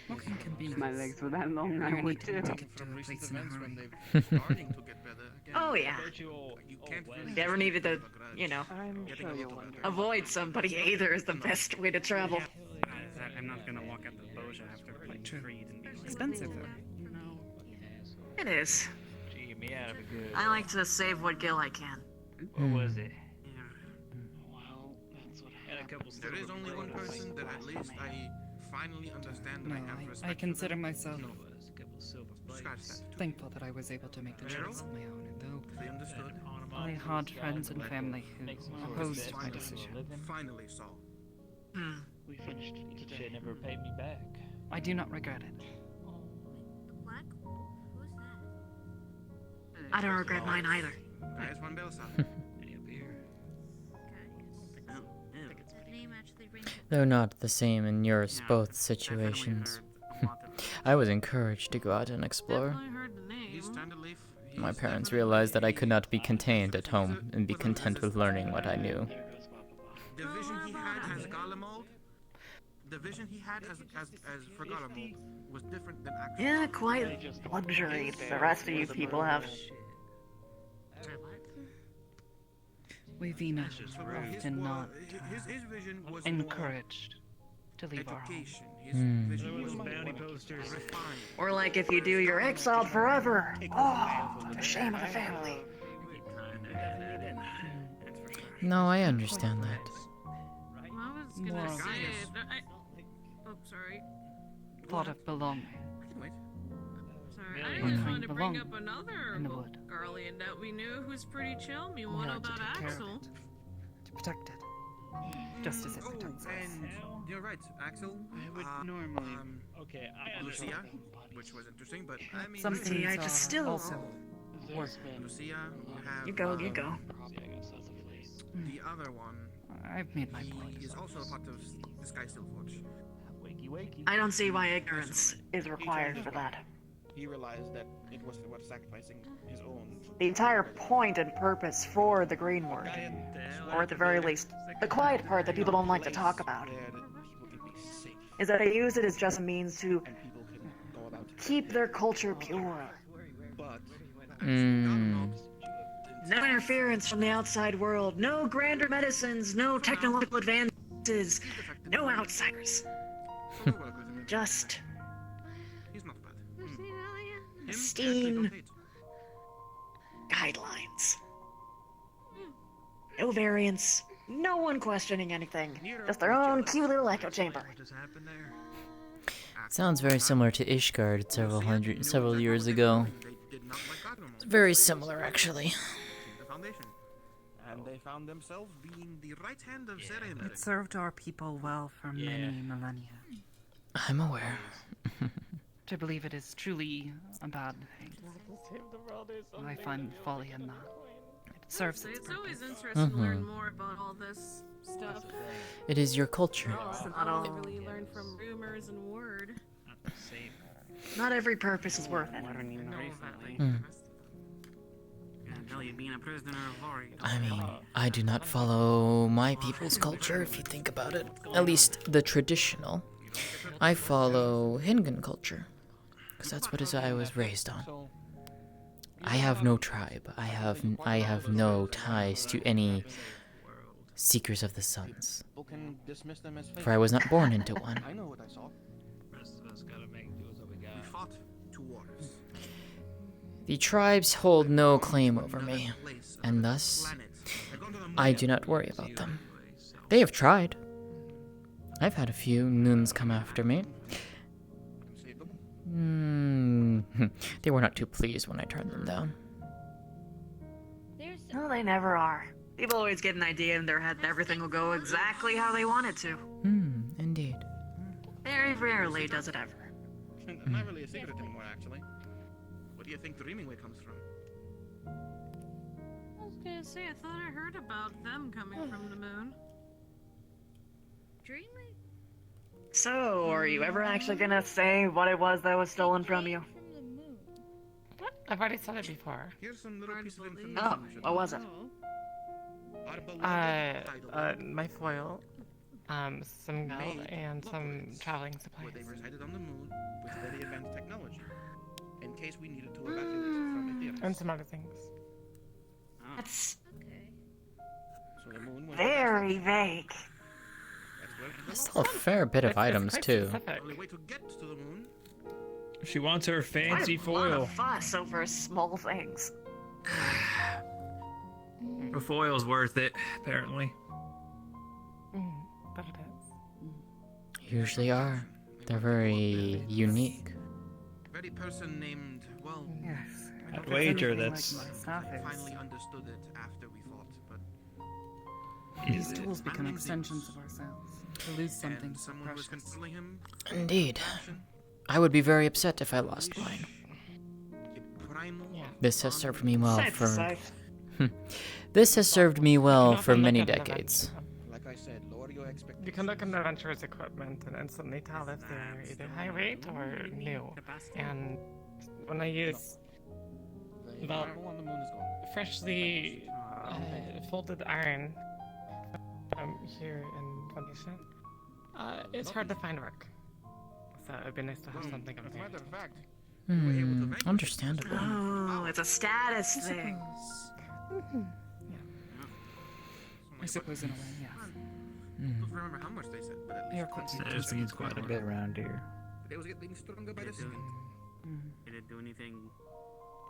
walking can be If my nice. legs were that long, You I would need too. to get to a place in a hurry. Starting to get better again. Oh yeah. You can't really If you ever needed to, you know, I'm Getting sure a you'll little wonder. better. avoid somebody either is the best way to travel. I'm not gonna walk out the Boja after being freed and be like, Expensive though. no. It is. Gee, me out of a good. I like to save what gil I can. What was it? Well, that's what Had a couple There is only one person that at least I finally understand No, and I have respect I consider for. myself A couple silver Scratch plates. that. thankful that I was able to make the choice on my own, and though They understood. I had friends and family who opposed my decision. Finally saw. we finished Shit never paid me back. I do not regret it. The black hole? Who's that? I don't regret mine either. Gaius von Belsa. That name actually rings a Though not the same in yours both situations. I was encouraged to go out and explore. My parents realized that I could not be contained at home and be content with learning what I knew. The vision he had as Garlemald, the vision he had as for Garlemald was different than actual. Yeah, quite luxury the rest of you people have. We Vina often not his vision was encouraged to leave our home. His vision was bounty posters. Or like if you do, you're exiled forever. Oh, the shame of the family. No, I understand that. I was gonna say it. Oh, sorry. Thought of belonging. Sorry, I just wanted to bring up Belong another in the wood. Garlean that we knew who's pretty chill. You We want to had know to about take care of Axel? it, to protect it, just as it protects us. And you're right, Axel. I would normally. Okay, I Lucia, understand. which was interesting, but I mean, Some See, I things just are still. also worth Lucia, you have. You go, you go. The other one. I've made my point. He is also a part of the Sky Stillforge. Wakey, wakey. I don't see why ignorance is required for that. He realized that it was worth sacrificing his own. The entire point and purpose for the green word, or at the very least, the quiet part that people don't like to talk about, is that they use it as just a means to keep their culture pure. No interference from the outside world, no grander medicines, no technological advances, no outsiders. Just pristine guidelines. No variance, no one questioning anything, just their own cute little echo chamber. Sounds very similar to Ishgard several years ago. It's very similar, actually. And they found themselves being the right hand of Serena. It served our people well for many millennia. I'm aware. To believe it is truly a bad thing. I find folly in that. It serves its It's purpose. always interesting to learn more about all this stuff. It is your culture. I only really learn from rumors and word. Not every purpose is worth it. Being a prisoner of war. I mean, I do not follow my people's culture, if you think about it. At least the traditional. I follow Hingan culture, because that's what I was raised on. I have no tribe. I have no ties to any Seekers of the Suns, for I was not born into one. I know what I saw. Rest of us gotta make do with what we got. We fought 2 wars. The tribes hold no claim over me, and thus, I do not worry about them. They have tried. I've had a few Noons come after me. They were not too pleased when I turned them down. No, they never are. People always get an idea in their head that everything will go exactly how they want it to. Indeed. Very rarely does it ever. Not really a secret anymore, actually. What do you think the Dreaming Way comes from? I was gonna say, I thought I heard about them coming from the moon. Dreaming? So, are you ever actually gonna say what it was that was stolen from you? What? I've already said it before. Here's some little piece of information. Oh, what was it? My foil, some gold, and some traveling supplies. Where they resided on the moon with very advanced technology, in case we needed to evacuate from Ethereum. And some other things. That's So the moon was very vague. Still a fair bit of items, too. The only way to get to the moon. She wants her fancy Quite a lot foil. of fuss over small things. The foil's worth it, apparently. But it is. Usually are. They're very unique. Very person named, well, Yes. I'd wager that's. I finally understood it after we fought, but These tools become extensions of ourselves. To lose something so precious. Indeed. I would be very upset if I lost mine. This has served me well Safe to for... say. This has served me well for many decades. Like I said, lower your expectations. You can look at adventurer's equipment and instantly tell if they're either high rate or new. And when I use well, freshly folded iron here in Foundation, it's hard to find work. So it'd be nice to have something of it. Understandable. Oh, it's a status thing. I suppose in a way, yes. Don't remember how much they said, but at Your least There's means quite a bit around here. they was getting stronger by the second. Did it do anything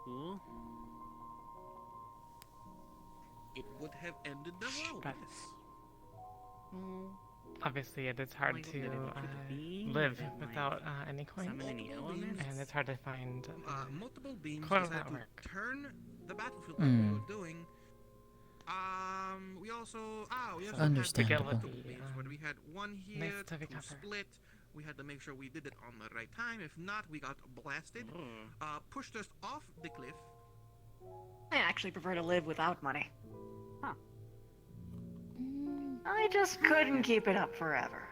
cool? It would have ended the world. But obviously, it is hard to live without any coins, and it's hard to find multiple beams clothes decided at to work. turn the battlefield like we were doing. We also Understandable. had multiple beams, where we had one here Nice to to recover. split. We had to make sure we did it on the right time. If not, we got blasted. Pushed us off the cliff. I actually prefer to live without money. I just couldn't keep it up forever.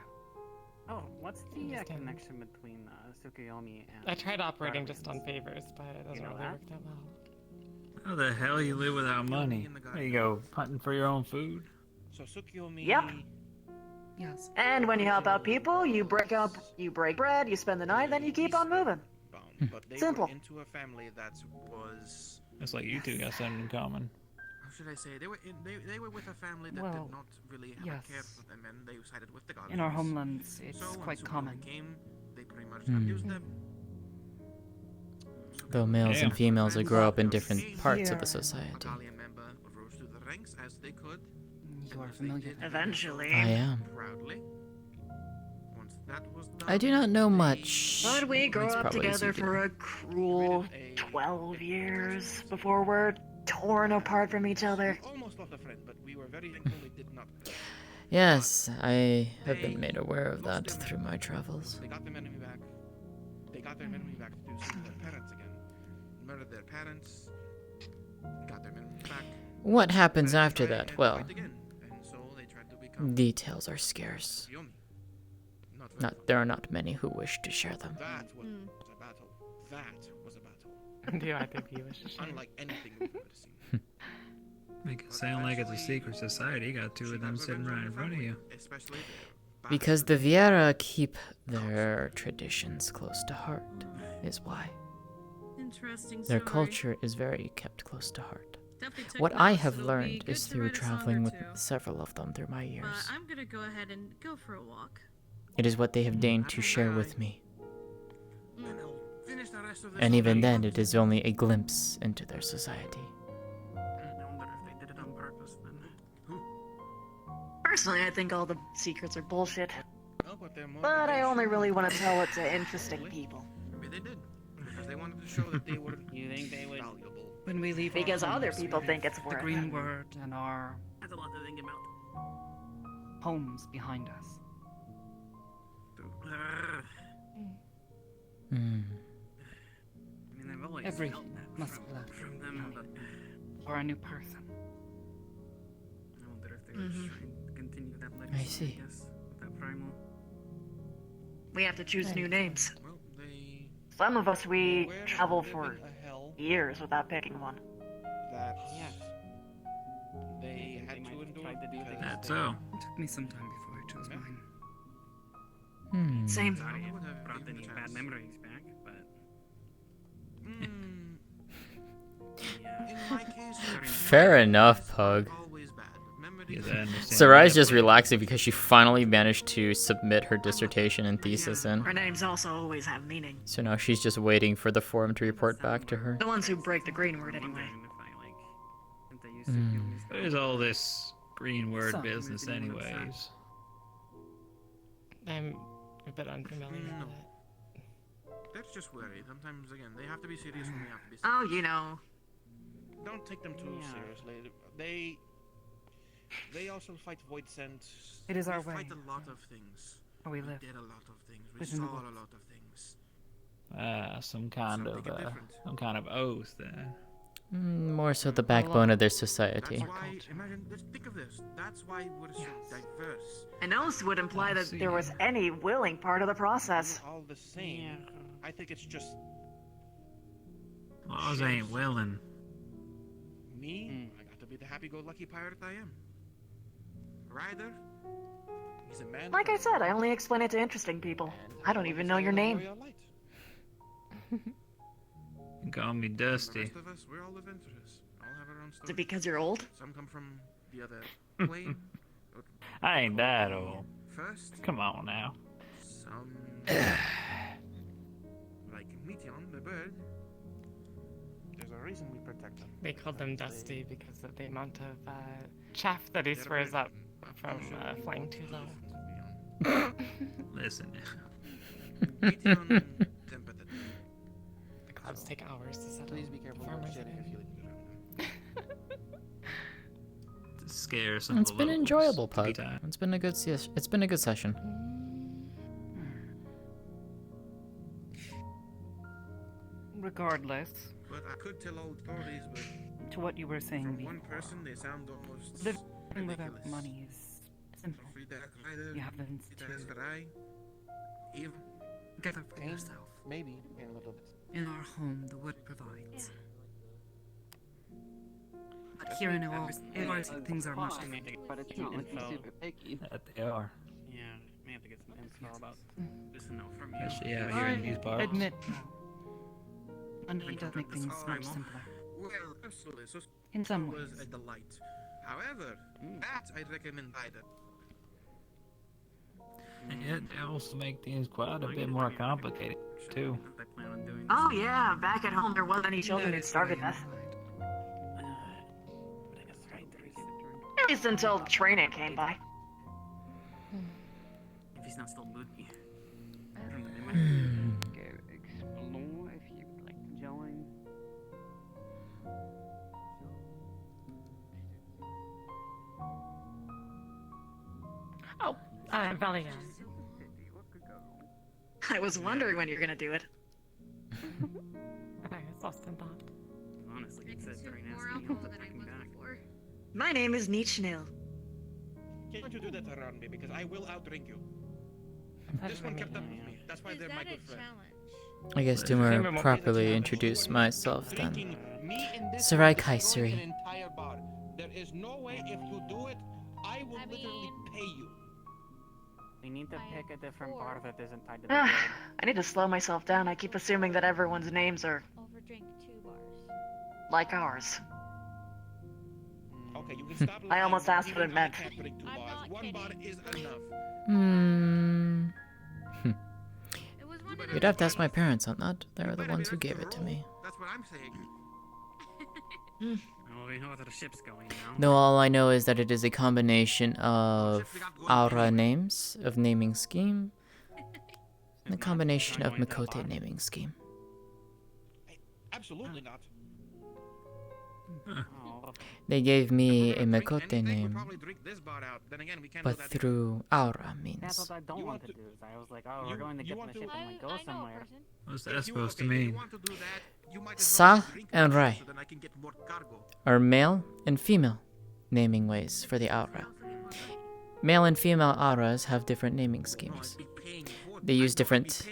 Oh, what's the connection between Tsukuyomi and... I tried operating just on favors, but it doesn't really work that well. How the hell you live without money? There you go, hunting for your own food. So Tsukuyomi. Yep. Yes. And when you help out people, you break bread, you spend the night, then you keep on moving. But they Simple. were into a family that was. It's like you two got something in common. How should I say? They were with a family that Well, did not really have yes. a care for them, and they sided with the gods. In our homelands, it's So when quite Tsukuyomi common. Came, they pretty much abused them. Though males and females will grow up in different parts of Here. the society. Battalion member rose through the ranks as they could. You are familiar. Eventually. I am. Proudly. Once that was done, I do not know much. But we grew It's up probably together easy to- for a cruel 12 years before we're torn apart from each other. Almost lost a friend, but we were very thankful we did not. Yes, I have been made aware of that through my travels. They got their enemy back. They got their enemy back to do something to their parents again. Murdered their parents. Got their enemy back. What happens after that? Well, Again. And so they tried to become details are scarce. There are not many who wish to share them. That was a battle. That was a battle. Do I think he was just Unlike anything we've ever seen. Make it sound like it's a secret society. You got two of them sitting right in front of you. Especially Because the Viera keep their traditions close to heart, is why. Interesting Their story. culture is very kept close to heart. Definitely took What I notes. have It'll be learned good is to through write a song traveling or with two. several of them through my years. But I'm gonna go ahead and go for a walk. It is what they have deigned to share with me. Finish the rest of this. And even then, it is only a glimpse into their society. I wonder if they did it on purpose then. Personally, I think all the secrets are bullshit. No, but they're more But I only really want to tell it to interesting people. Maybe they did. Because they wanted to show that they were You think they would? valuable. When we leave our Because other homes, people we think leave it's the worth green it. word and our That's a lot to think about. homes behind us. Hmm. I mean, I've always Everything felt that must be left from them, but for a new person. I wonder if they were just trying to continue that legacy. I see. Guess, with that primal. We have to choose new names. Well, they Some of us, we were travel living for a hell years without picking one. that they had to endure because That's they- so. It took me some time before I chose mine. Same. Sorry, it brought any bad memories back, but In my case, Fair enough, Pug. always bad. Yes, I understand. Sarai's just relaxing because she finally managed to submit her dissertation and thesis in. Our names also always have meaning. So now she's just waiting for the forum to report back to her. The ones who break the green word anyway. if they used Mm. What is all this green word Some. business, anyways? I'm a bit unfamiliar No. with it. That's just worry. Sometimes, again, they have to be serious when they have to be serious. Oh, you know. Don't take them too seriously. They also fight void scent. It is our We fight way. a lot of things. Where we live. did a lot of things. We Within saw the a woods. lot of things. Some kind of oath then. More so the backbone of their society. That's why, imagine, let's think of this. That's why we're so diverse. An oath would imply that there was any willing part of the process. We're all the same. I think it's just Oz ain't willing. me. I got to be the happy-go-lucky pirate I am. Ryder, he's a man. Like I said, I only explain it to interesting people. I don't even know your name. Call me The Dusty. rest of us, we're all adventurous. All have our own Is story. it because you're old? Some come from the other plane. I ain't that old. First. Come on now. Some like Meteon, the bird. There's a reason we protect them. They called them Dusty because of the amount of chaff that he swears up from flying too low. Listen. Meteon, sympathetic. The clouds take hours to settle. Please be careful Farmers sharing your again. feelings around them. To scare some It's of the been locals. enjoyable, Good Pug. time. It's been a good session. Regardless, But I could tell old stories, but to what you were saying from before, one person they sound almost living ridiculous. without money is simple. You happen to Gather for yourself. Maybe in a little bit. In our home, the wood provides. But here in our world, things are much different. But it's not like super picky. That they are. Yeah, may have to get some info about this and know from you. Especially out here in these parts. Admit no. Money does make things much simpler. Well, absolutely. So In some was ways. a delight. However, that I'd recommend either. It also make things quite a bit more complicated too. Oh yeah, back at home there wasn't any children who started that. At least until training came by. If he's not still moody. Explore if you would like to join. Oh, Valiant. I was wondering when you're gonna do it. I was lost in thought. Honestly, it said during asking me looking back. My name is Nichnil. Can't you do that around me because I will outdrink you. This one kept up with me. That's why they're my good friend. I guess to more properly introduce myself then. Sarai Kaiseri. Entire bar. There is no way if you do it, I will literally pay you. We need to pick a different bar that isn't tied to the guild. I need to slow myself down. I keep assuming that everyone's names are Overdrink 2 bars. like ours. Okay, you can stop I almost lying. asked what it meant. I can't drink 2 bars. 1 bar is enough. You'd have to ask my parents on that. They're the ones who gave it to me. That's what I'm saying. Well, we know that the ship's going now. No, all I know is that it is a combination of Aura names, of naming scheme, and a combination of Mikote naming scheme. Absolutely not. They gave me a Mikote name, Probably drink this bar out. Then again, we can't but do that. through Aura That's means. what I don't want to do. Is I was like, oh, we're going to get on the ship and like go somewhere. What's that supposed to mean? Sa and Rai are male and female naming ways for the Aura. Male and female auras have different naming schemes. They use different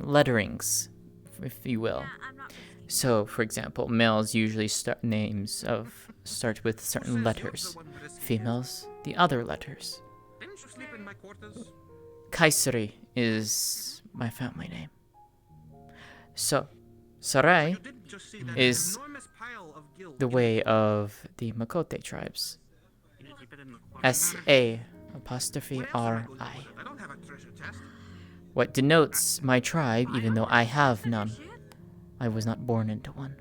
letterings, if you will. So, for example, males usually start with certain letters. Females, the other letters. Didn't you sleep in my quarters? Kaiseri is my family name. So, Sarai is the way of the Mikote tribes. S-A apostrophe R-I. I don't have a treasure chest. What denotes my tribe, even though I have none. I was not born into one.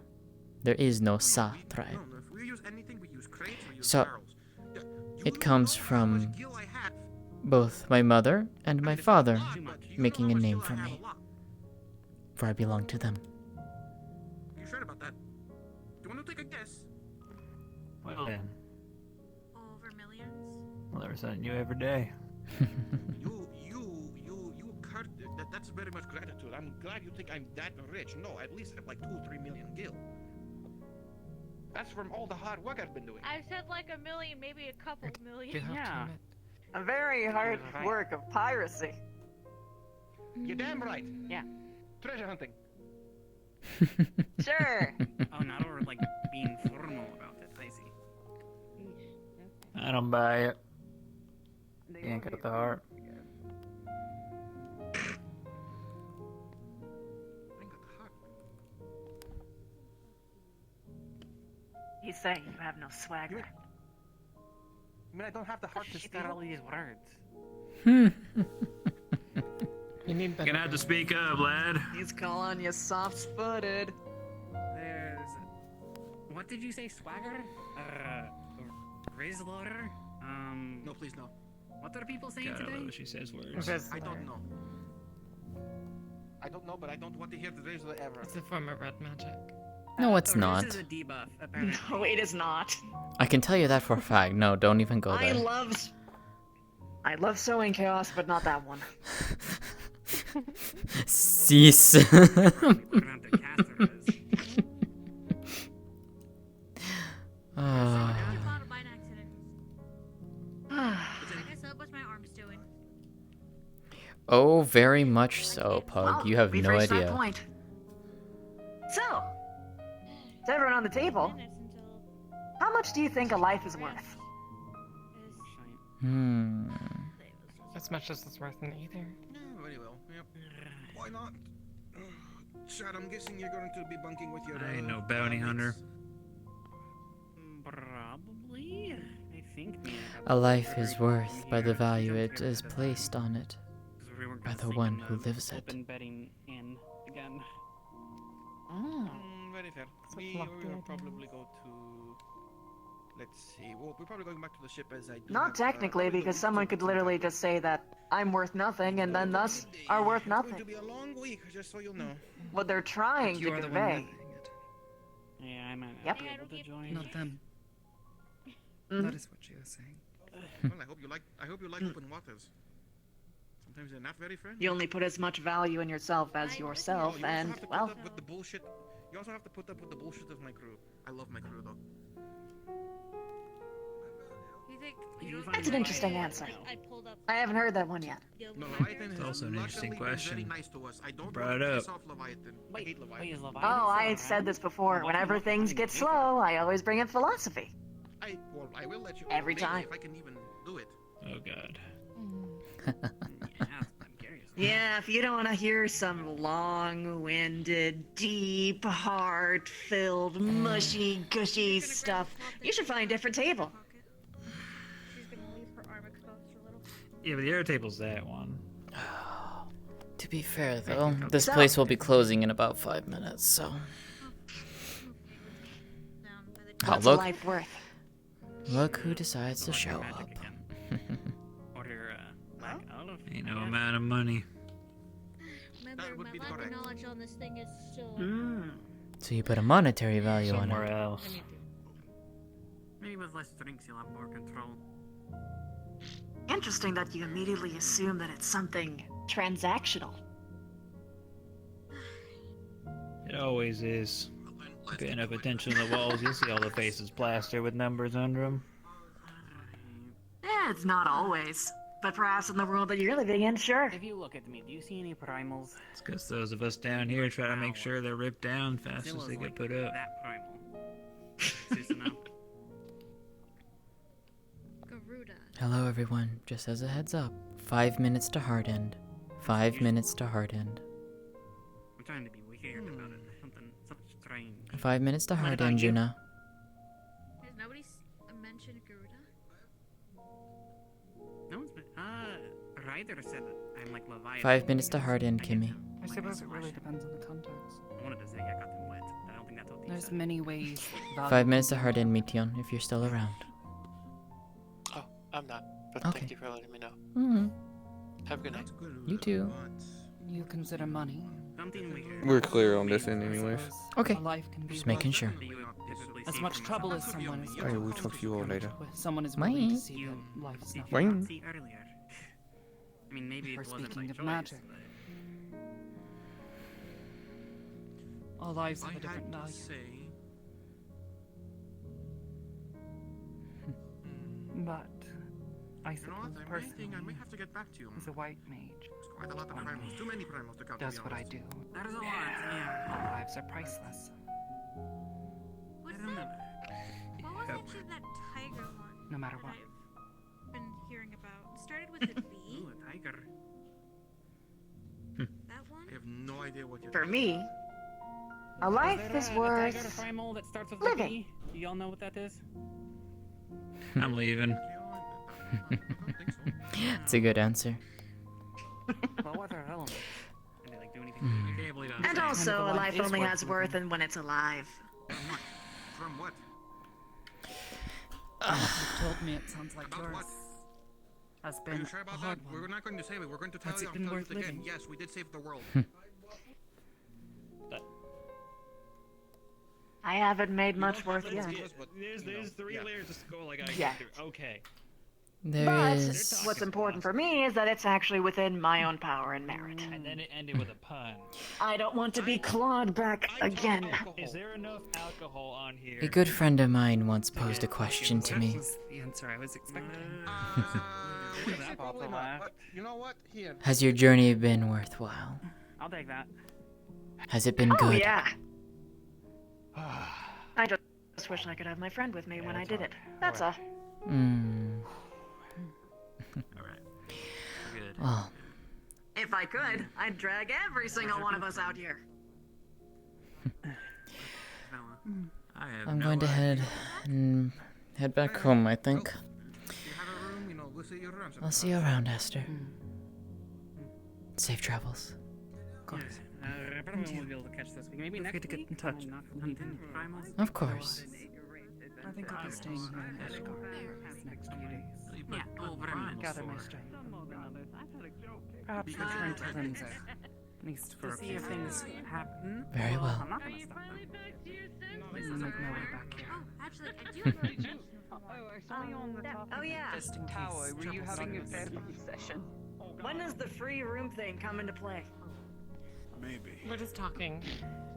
There is no Sa tribe. If we use anything, we use crates or use So, barrels. it comes from both my mother and my father making a name for me. For I belong to them. You sure about that? Do you want to take a guess? Well then. Learn something new every day. You Kurt, that's very much gratitude. I'm glad you think I'm that rich. No, at least like 2-3 million gil. That's from all the hard work I've been doing. I said like a million, maybe a couple million. Yeah. A very hard work of piracy. You're damn right. Yeah. Treasure hunting. Sure. Oh, now we're like being formal about it. I see. I don't buy it. Ain't got the heart. He's saying you have no swagger. I mean, I don't have the heart to steal. All these words. You need better. Gonna have to speak up, lad. He's calling you soft-footed. There's. What did you say, swagger? Rizzler? No, please no. What are people saying God, I today? love when she says words. I don't know. I don't know, but I don't want to hear the razor ever. It's a form of red magic. No, it's not. This is a debuff, apparently. No, it is not. I can tell you that for a fact. No, don't even go there. I love sowing chaos, but not that one. Cease. Oh, very much so, Pug. You have We've no reached idea. That point. So, to everyone on the table, how much do you think a life is worth? As much as it's worth in either. Yeah, very well. Yep. Why not? Chad, I'm guessing you're going to be bunking with your. I ain't no bounty hunter. Probably. I think. A life is worth by the value it is placed on it, by the one who lives it. Open betting in again. Very fair. We will probably go to. Let's see. Well, we're probably going back to the ship as I do. Not technically, because someone could literally just say that I'm worth nothing, and then thus are worth It's going nothing. to be a long week, just so you know. What they're trying to convey. Yeah, I might Yep. be able to join. Not them. Mhm. That is what she was saying. Well, I hope you like open waters. Sometimes they're not very friendly. You only put as much value in yourself as yourself, You also and, have to well, put up with the bullshit. You also have to put up with the bullshit of my crew. I love my crew, though. that's an interesting answer. I haven't heard that one yet. No, Leviathan It's has also an interesting luckily been question. very nice to us. I don't Brought want it to up. piss off Leviathan. I hate Leviathan. Oh, I said this before. Whenever things get slow, I always bring in philosophy. I will let you Every lately time. if I can even do it. Oh God. Yeah, if you don't want to hear some long-winded, deep, heart-filled, mushy, gushy stuff, you should find a different table. Yeah, but the air table's that one. To be fair, though, this place will be closing in about 5 minutes, so. Oh, What's look. life worth? Look who decides to show up. Order black olive. Ain't no amount of money. Remember, my lack of knowledge on this thing is still. So you put a monetary value on Somewhere it. else. Maybe with less drinks, you'll have more control. Interesting that you immediately assume that it's something transactional. It always is. Paying up attention to the walls, you'll see all the faces plastered with numbers under them. Yeah, it's not always. But perhaps in the world that you're living in, sure. If you look at me, do you see any primals? It's because those of us down here try to make sure they're ripped down fast as they get put up. That primal. Susan up. Garuda. Hello, everyone. Just as a heads up, 5 minutes to hard end. 5 minutes to hard end. I'm trying to be weird about it. Something strange. 5 minutes to hard about end, you? Juna. Has nobody mentioned Garuda? No one's been. Ryder said that I'm like Leviathan. 5 minutes to hard end, Kimmy. I suppose it really depends on the context. I wanted to say I got them wet, but I don't think that's what they There's said. many ways. 5 minutes to hard end, Meteon, if you're still around. Oh, I'm not. But Okay. thank you for letting me know. Mm. Have a good night. You too. You consider money. Something weird. We're clear on this end anyways. Okay. A life can be Just making worth sure. Do you typically as much trouble as someone is. I will talk to you all later. Someone is willing to see that life is not. Wayne? See earlier. I mean, maybe it We're wasn't speaking my of choice, magic. but- All lives have a different value. But I suppose the person I may have to get back to you. who's a white mage Quite a lot of primals. Too many primals to count. does what I do. That is a lot, yeah. All lives are priceless. What's that? What was actually that tiger one? No matter what. I've been hearing about. It started with a V. Ooh, a tiger. That one? I have no idea what you're For me, a life is A tiger worth primal that starts with a living. B? Do y'all know what that is? I'm leaving. It's a good answer. Well, what are elements? Can they like do anything? I can't believe And also, a life only has worth when it's alive. From what? You told me it sounds like yours has Are been you sure a about that? hard one. We're not going to save it. We're going to tell Has you. it I'll been tell you worth it again. living? Yes, we did save the world. I haven't made much worth yet. There's three layers of skull I gotta Yeah. get through. Okay. There But is. what's important for me is that it's actually within my own power and merit. And then it ended with a pun. I don't want to be clawed back again. Is there enough alcohol on here? A good friend of mine once posed a question to me. That was the answer I was expecting. Probably not, but you know what? Here. Has your journey been worthwhile? I'll take that. Has it been Oh, good? yeah. I just wish I could have my friend with me when I did it. That's all. Hmm. Alright. Good. Well, If I could, I'd drag every single one of us out here. I have I'm no going to idea. head back home, I think. You have a room, you know, we'll see you around. I'll see you around, Esther. Safe travels. Of course. I probably won't be able to catch this week. Maybe Feel free next to get week. in touch. Not hunting primals. Of course. I think I'll be staying here in Ashgar for the next few days. Yeah, over a Gather my strength. Perhaps return to Lindsay. At least for To a see few if things days. happen. Very well. I'm not gonna stop them. I'll make my way back here. Actually, I do have a I saw you on the top Oh, yeah. Just in case tower. Were you trouble having a starts. therapy session? When does the free room thing come into play? Maybe. We're just talking.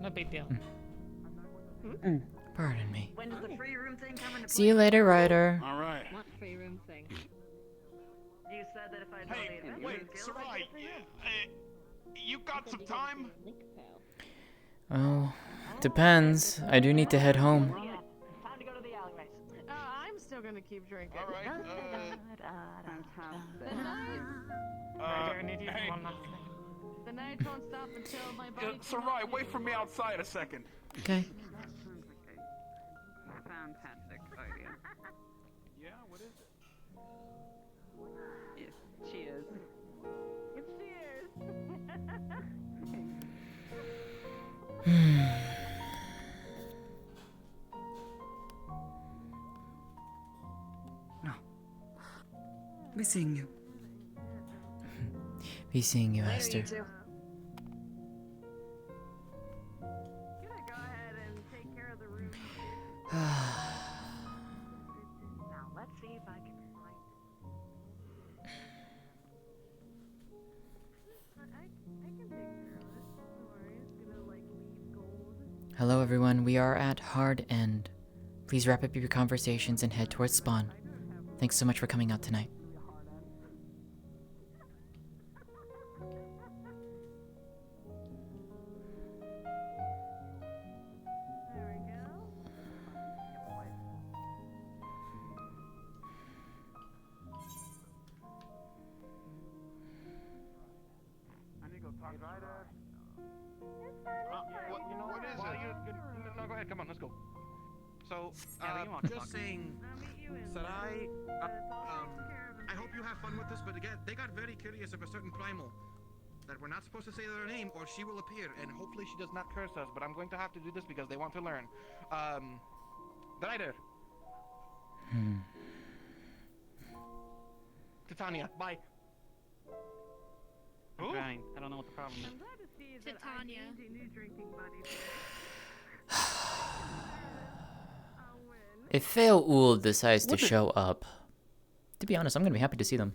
No big deal. Pardon me. When does the free room thing come into play? See you later, Ryder. All right. What free room thing? You said that if I Hey, wait, Sarai, you got some time? Oh, depends. I do need to head home. Time to go to the alleyways. I'm still gonna keep drinking. All right. Fantastic. I need you hey. one last thing. The night won't stop until my body. Sarai, wait for me outside a second. Okay. Fantastic idea. Yeah, what is it? Yes, cheers. Be seeing you. Be seeing you, Later, Esther. you two. Now let's see if I can find. Hello, everyone. We are at hard end. Please wrap up your conversations and head towards spawn. Thanks so much for coming out tonight. What is it? No, go ahead. Come on, let's go. So, just saying, Sarai, I hope you have fun with this, but again, they got very curious of a certain primal that we're not supposed to say their name or she will appear, and hopefully she does not curse us, but I'm going to have to do this because they want to learn. Ryder. Titania, bye. I'm trying. I don't know what the problem is. Titania. If Fail decides to What the- show up, to be honest, I'm gonna be happy to see them.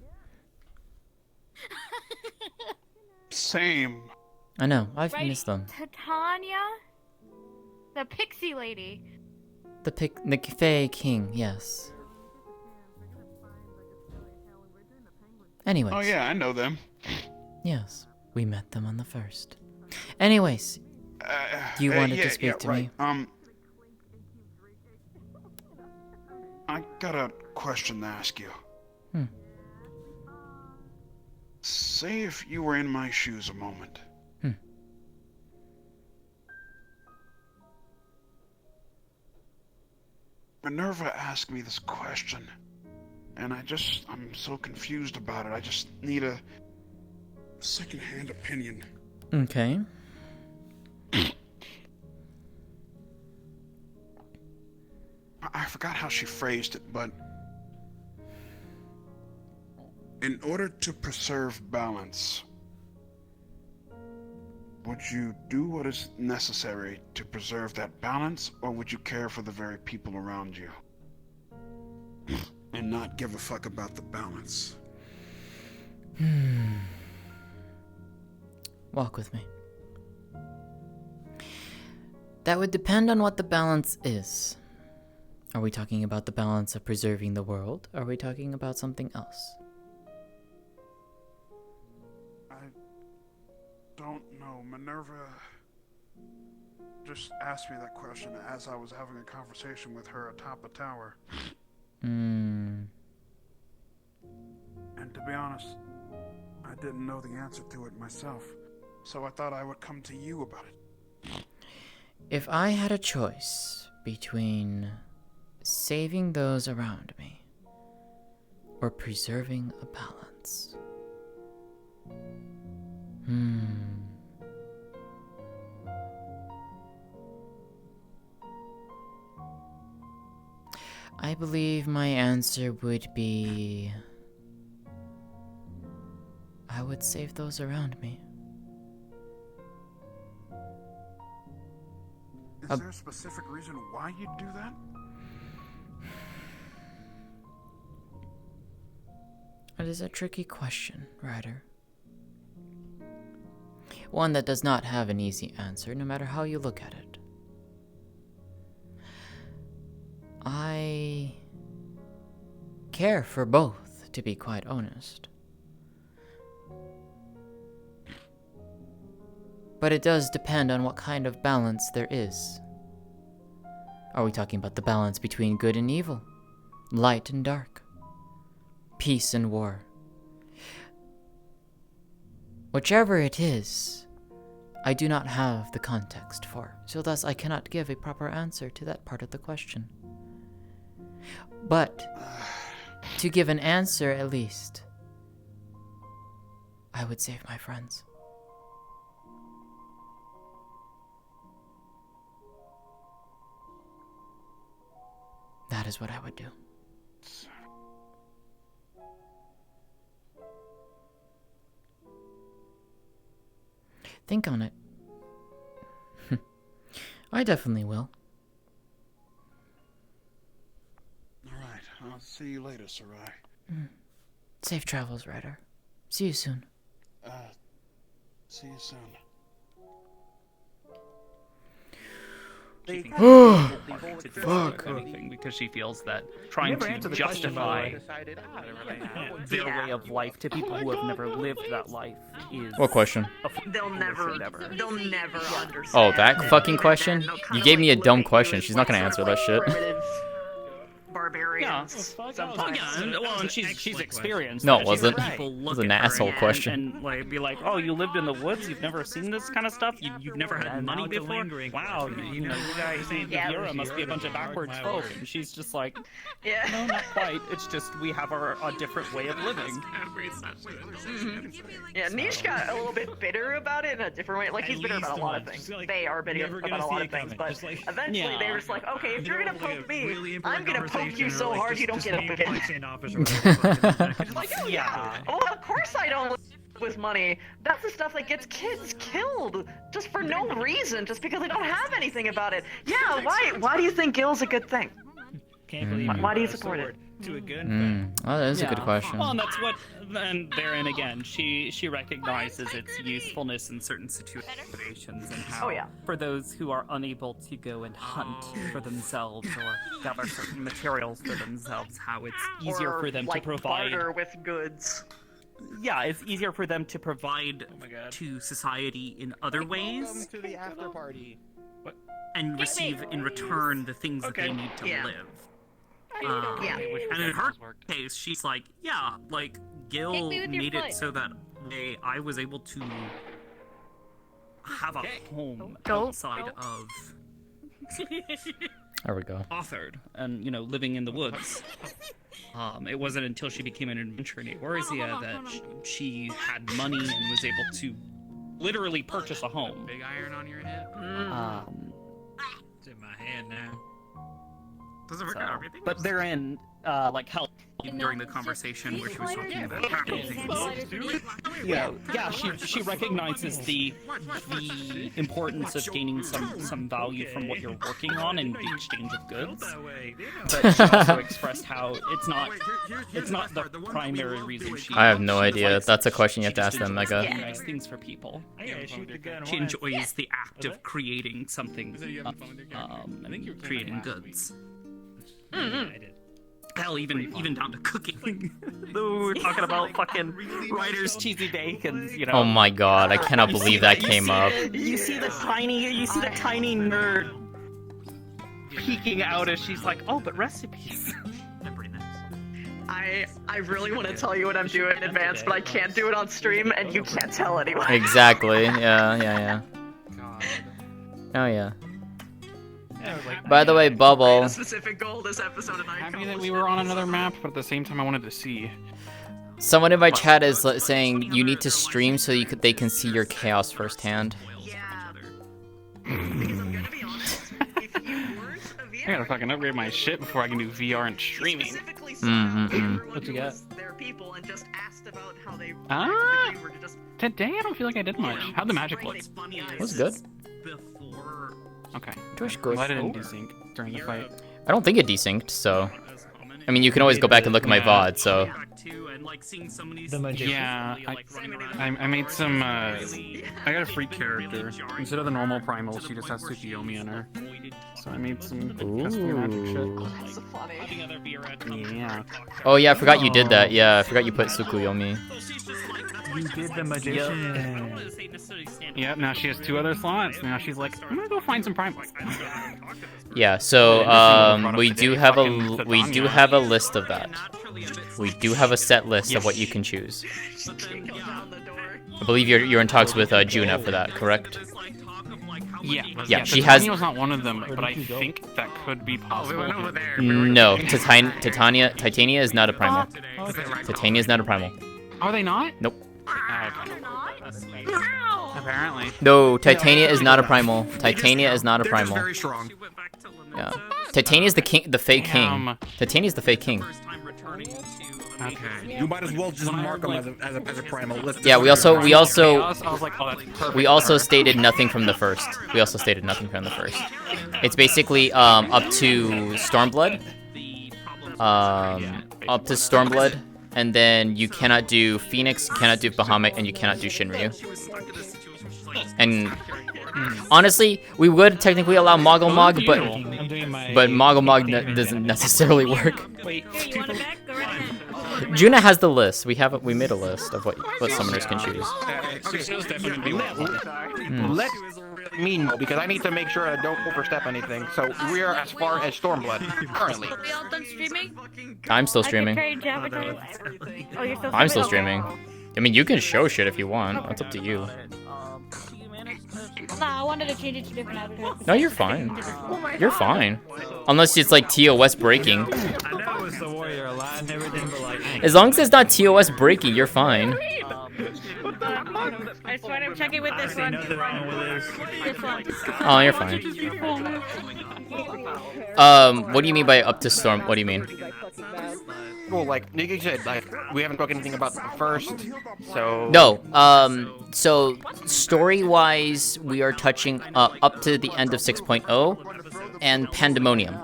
Same. I know, I've Right, missed them. Titania? The pixie lady. The Fae King, yes. Anyways. Oh yeah, I know them. Yes, we met them on the first. Anyways, you wanted to speak to me? I got a question to ask you. Say if you were in my shoes a moment. Minerva asked me this question, and I'm so confused about it. I just need a second-hand opinion. Okay. I forgot how she phrased it, but in order to preserve balance, would you do what is necessary to preserve that balance, or would you care for the very people around you and not give a fuck about the balance? Walk with me. That would depend on what the balance is. Are we talking about the balance of preserving the world? Are we talking about something else? I don't know. Minerva just asked me that question as I was having a conversation with her atop a tower. And to be honest, I didn't know the answer to it myself, so I thought I would come to you about it. If I had a choice between saving those around me or preserving a balance, I believe my answer would be I would save those around me. Is there a specific reason why you'd do that? It is a tricky question, Ryder. One that does not have an easy answer, no matter how you look at it. I care for both, to be quite honest. But it does depend on what kind of balance there is. Are we talking about the balance between good and evil? Light and dark? Peace and war? Whichever it is, I do not have the context for, so thus I cannot give a proper answer to that part of the question. But, to give an answer at least, I would save my friends. That is what I would do. Think on it. I definitely will. Alright, I'll see you later, Sarai. Safe travels, Ryder. See you soon. See you soon. Fuck. Anything because she feels that trying to justify their way of life to people who have never lived that life is. What question? They'll never understand. Oh, that fucking question? You gave me a dumb question. She's not gonna answer that shit. Barbarians. Well, and she's experienced. No, that. it wasn't. People It was look an at her asshole question. And like be like, oh, you lived in the woods. You've never seen this kind of stuff. You've never had money before. Wow, you know, you guys in Europe must be a bunch of backwards folk. And she's just like, no, not quite. It's just we have a different way of living. Yeah, Niche got a little bit bitter about it in a different way. Like, he's bitter about a lot of things. They are bitter about a lot of things, but eventually they're just like, okay, if you're gonna poke me, I'm gonna poke you so hard you don't get up again. Like, oh yeah, well of course I don't live with money. That's the stuff that gets kids killed just for no reason, just because they don't have anything about it. Yeah, why do you think Gil's a good thing? Can't believe Why do you support it? To a gun. Oh, that is a good question. Well, and that's what, and therein again, she recognizes its usefulness in certain situations, and how for those who are unable to go and hunt for themselves or gather certain materials for themselves, how it's easier for them to provide. Barter with goods. Yeah, it's easier for them to provide to society in other ways. Welcome to the after party. And receive in return the things that they need to live. And in her case, she's like, yeah, like, Gil made it so that I was able to have a home outside of... There we go. Authored and, you know, living in the woods. It wasn't until she became an adventurer in Eorzea that she had money and was able to literally purchase a home. Big iron on your head? It's in my hand now. Does it work on everything? But therein, like, help during the conversation where she was talking about happy things. Yeah, she recognizes the importance of gaining some value from what you're working on in the exchange of goods. But she also expressed how it's not the primary reason she. I have no idea. That's a question you have to ask them, Mega. Nice things for people. She enjoys the act of creating something, creating goods. Hell, even down to cooking. We're talking about fucking Ryder's cheesy bacon, you know. Oh my god, I cannot believe that came up. You see the tiny nerd peeking out as she's like, oh, but recipes. I really want to tell you what I'm doing in advance, but I can't do it on stream, and you can't tell anyone. Exactly. Yeah. Oh yeah. By the way, Bubble. A specific goal this episode, and I happy that we were on another map, but at the same time, I wanted to see. Someone in my chat is saying you need to stream so they can see your chaos firsthand. I gotta fucking upgrade my shit before I can do VR and streaming. What you got? Today I don't feel like I did much. How'd the magic look? It was good. Okay. It was good. Glad it didn't desync during the fight. I don't think it desynced, so... I mean, you can always go back and look at my VOD, so... Yeah, I made some, I got a free character. Instead of the normal primal, she just has Tsukiyomi on her. So I made some custom magic shit. Yeah. Oh yeah, I forgot you did that. Yeah, I forgot you put Tsukuyomi. You did the magician. Yep, now she has 2 other slots. Now she's like, I'm gonna go find some primals. Yeah, so we do have a list of that. We do have a set list of what you can choose. I believe you're in talks with Juna for that, correct? Yeah, she has. Titania was not one of them, but I think that could be possible. No, Titania is not a primal. Titania is not a primal. Are they not? Nope. Apparently. No, Titania is not a primal. Titania is not a primal. Very strong. Yeah. Titania is the fake king. Titania is the fake king. Okay. You might as well just mark them as a primal. Yeah, we also stated nothing from the first. It's basically up to Stormblood. Up to Stormblood, and then you cannot do Phoenix, you cannot do Bahamut, and you cannot do Shinryu. And honestly, we would technically allow Moggle, but Moggle doesn't necessarily work. Juna has the list. We made a list of what summoners can choose. Let me know, because I need to make sure I don't overstep anything. So we are as far as Stormblood currently. Are we all done streaming? I'm still streaming. I'm still streaming. I mean, you can show shit if you want. That's up to you. Nah, I wanted to change it to different avatars. No, you're fine. You're fine. Unless it's like TOS breaking. I know it was the warrior a lot and everything, but like... As long as it's not TOS breaking, you're fine. I swear I'm checking with this one. This one. Oh, you're fine. What do you mean by up to Storm? What do you mean? Well, like Nikki said, like we haven't talked anything about the first, so no. So story-wise, we are touching up to the end of 6.0 and Pandemonium.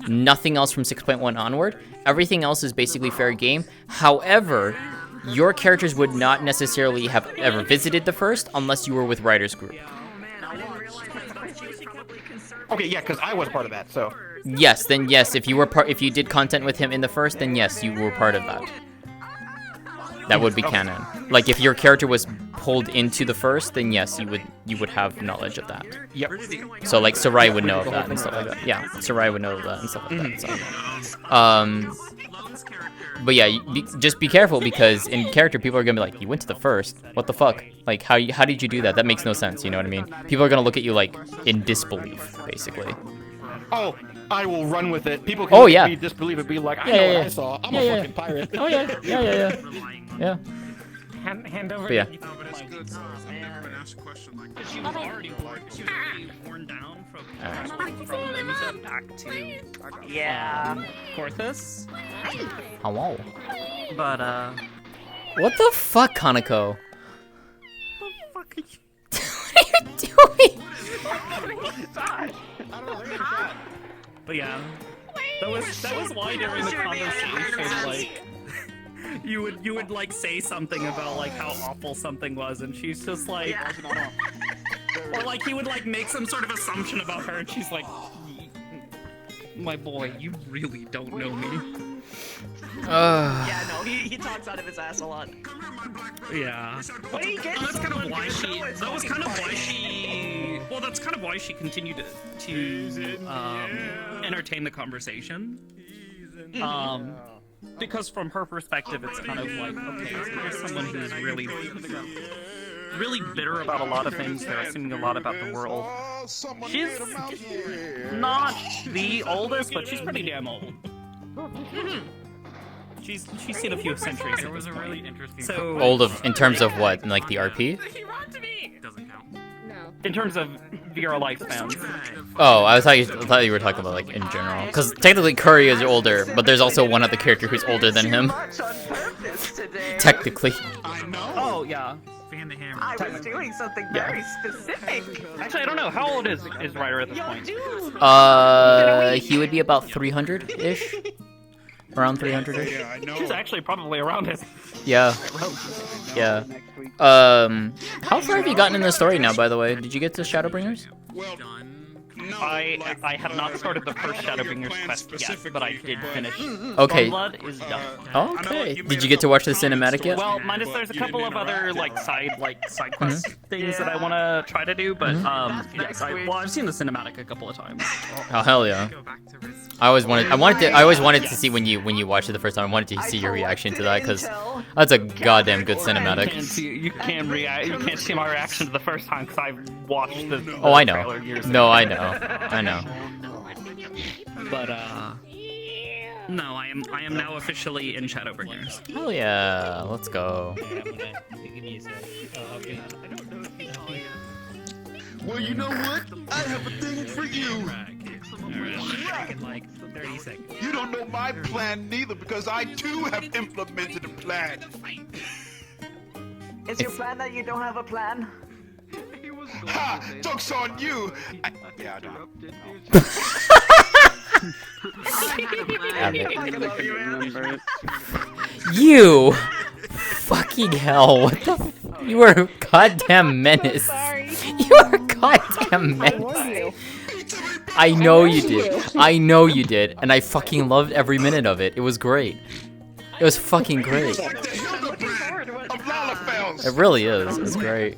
Nothing else from 6.1 onward. Everything else is basically fair game. However, your characters would not necessarily have ever visited the first unless you were with Writer's Group. Okay, yeah, because I was part of that, so. Yes, then yes. If you did content with him in the first, then yes, you were part of that. That would be canon. Like if your character was pulled into the first, then yes, you would have knowledge of that. Yep. So like Sarai would know of that and stuff like that. Yeah, Sarai would know of that and stuff like that. So. But yeah, just be careful because in character people are gonna be like, you went to the first. What the fuck? Like how did you do that? That makes no sense. You know what I mean? People are gonna look at you like in disbelief, basically. Oh, I will run with it. People can be disbelief and be like, I know what I saw. I'm a fucking pirate. Oh yeah. Yeah. Hand over. But yeah. She was already worn down from Limsa back to Porthos. Hello. But What the fuck, Kaneko? What are you doing? But yeah, that was why during the conversation, like, you would like say something about like how awful something was, and she's just like, or like he would like make some sort of assumption about her, and she's like, my boy, you really don't know me. Yeah, no, he talks out of his ass a lot. Yeah. What do you get? That's kind of why she. That was kind of why she. Well, that's kind of why she continued to entertain the conversation. Because from her perspective, it's kind of like, okay, so here's someone who's really bitter about a lot of things. They're assuming a lot about the world. She's not the oldest, but she's pretty damn old. She's seen a few centuries. There was a really interesting. So Old in terms of what? In like the RP? Doesn't count. No. in terms of VR lifespans. Oh, I thought you were talking about like in general, because technically Curry is older, but there's also one other character who's older than him. Technically. Oh yeah. I was doing something very specific. Actually, I don't know. How old is Ryder at this point? He would be about 300-ish. Around 300-ish. She's actually probably around it. Yeah. Yeah. How far have you gotten in the story now, by the way? Did you get to Shadowbringers? I have not started the first Shadowbringers quest yet, but I did finish. Okay. Stormblood is done. Okay. Did you get to watch the cinematic yet? Well, minus there's a couple of other side quest things that I want to try to do, but yes, I've seen the cinematic a couple of times. Oh hell yeah! I always wanted to see when you watched it the first time. I wanted to see your reaction to that because that's a goddamn good cinematic. You can't see my reaction to the first time because I watched the Oh, I know. trailer years ago. No, I know. But no, I am now officially in Shadowbringers. Hell yeah! Let's go. Well, you know what? I have a thing for you. In like 30 seconds. You don't know my plan neither, because I too have implemented a plan. Is your plan that you don't have a plan? Ha! Joke's on you! Yeah, I don't. You fucking hell! What the? You are a goddamn menace. You are a goddamn menace. I know you did. I know you did, and I fucking loved every minute of it. It was great. It was fucking great. It really is. It's great.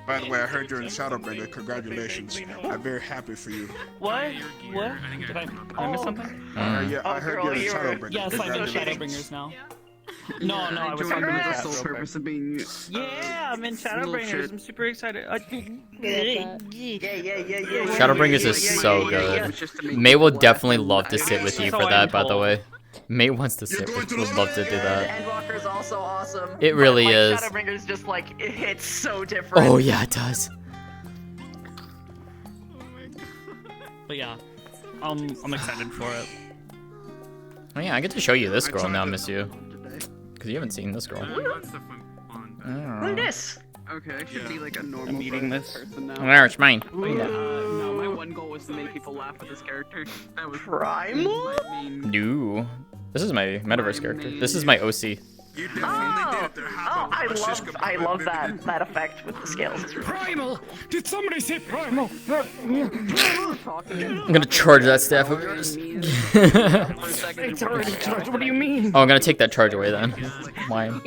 By the way, I heard you're in Shadowbringer. Congratulations. I'm very happy for you. What? What? Did I miss something? Yeah, I heard you're in Shadowbringer. Yes, I'm in Shadowbringers now. No, I was talking about the sole purpose of being. Yeah, I'm in Shadowbringers. I'm super excited. Shadowbringers is so good. May will definitely love to sit with you for that, by the way. May wants to sit with, would love to do that. Endwalker's also awesome. It really but, is. Shadowbringers just it hits so different. Oh yeah, it does. But yeah, I'm excited for it. Oh yeah, I get to show you this girl now, Miss You. Because you haven't seen this girl. Who's this? Okay, I should be like a normal meeting this. person now. Where it's mine. No, my one goal was to make people laugh at this character. That was Primal? my main. No. This is my Metaverse character. This is my OC. I love that effect with the scales. Primal! Did somebody say primal? I'm gonna charge that staff of yours. It's already charged. What do you mean? Oh, I'm gonna take that charge away then. Mine.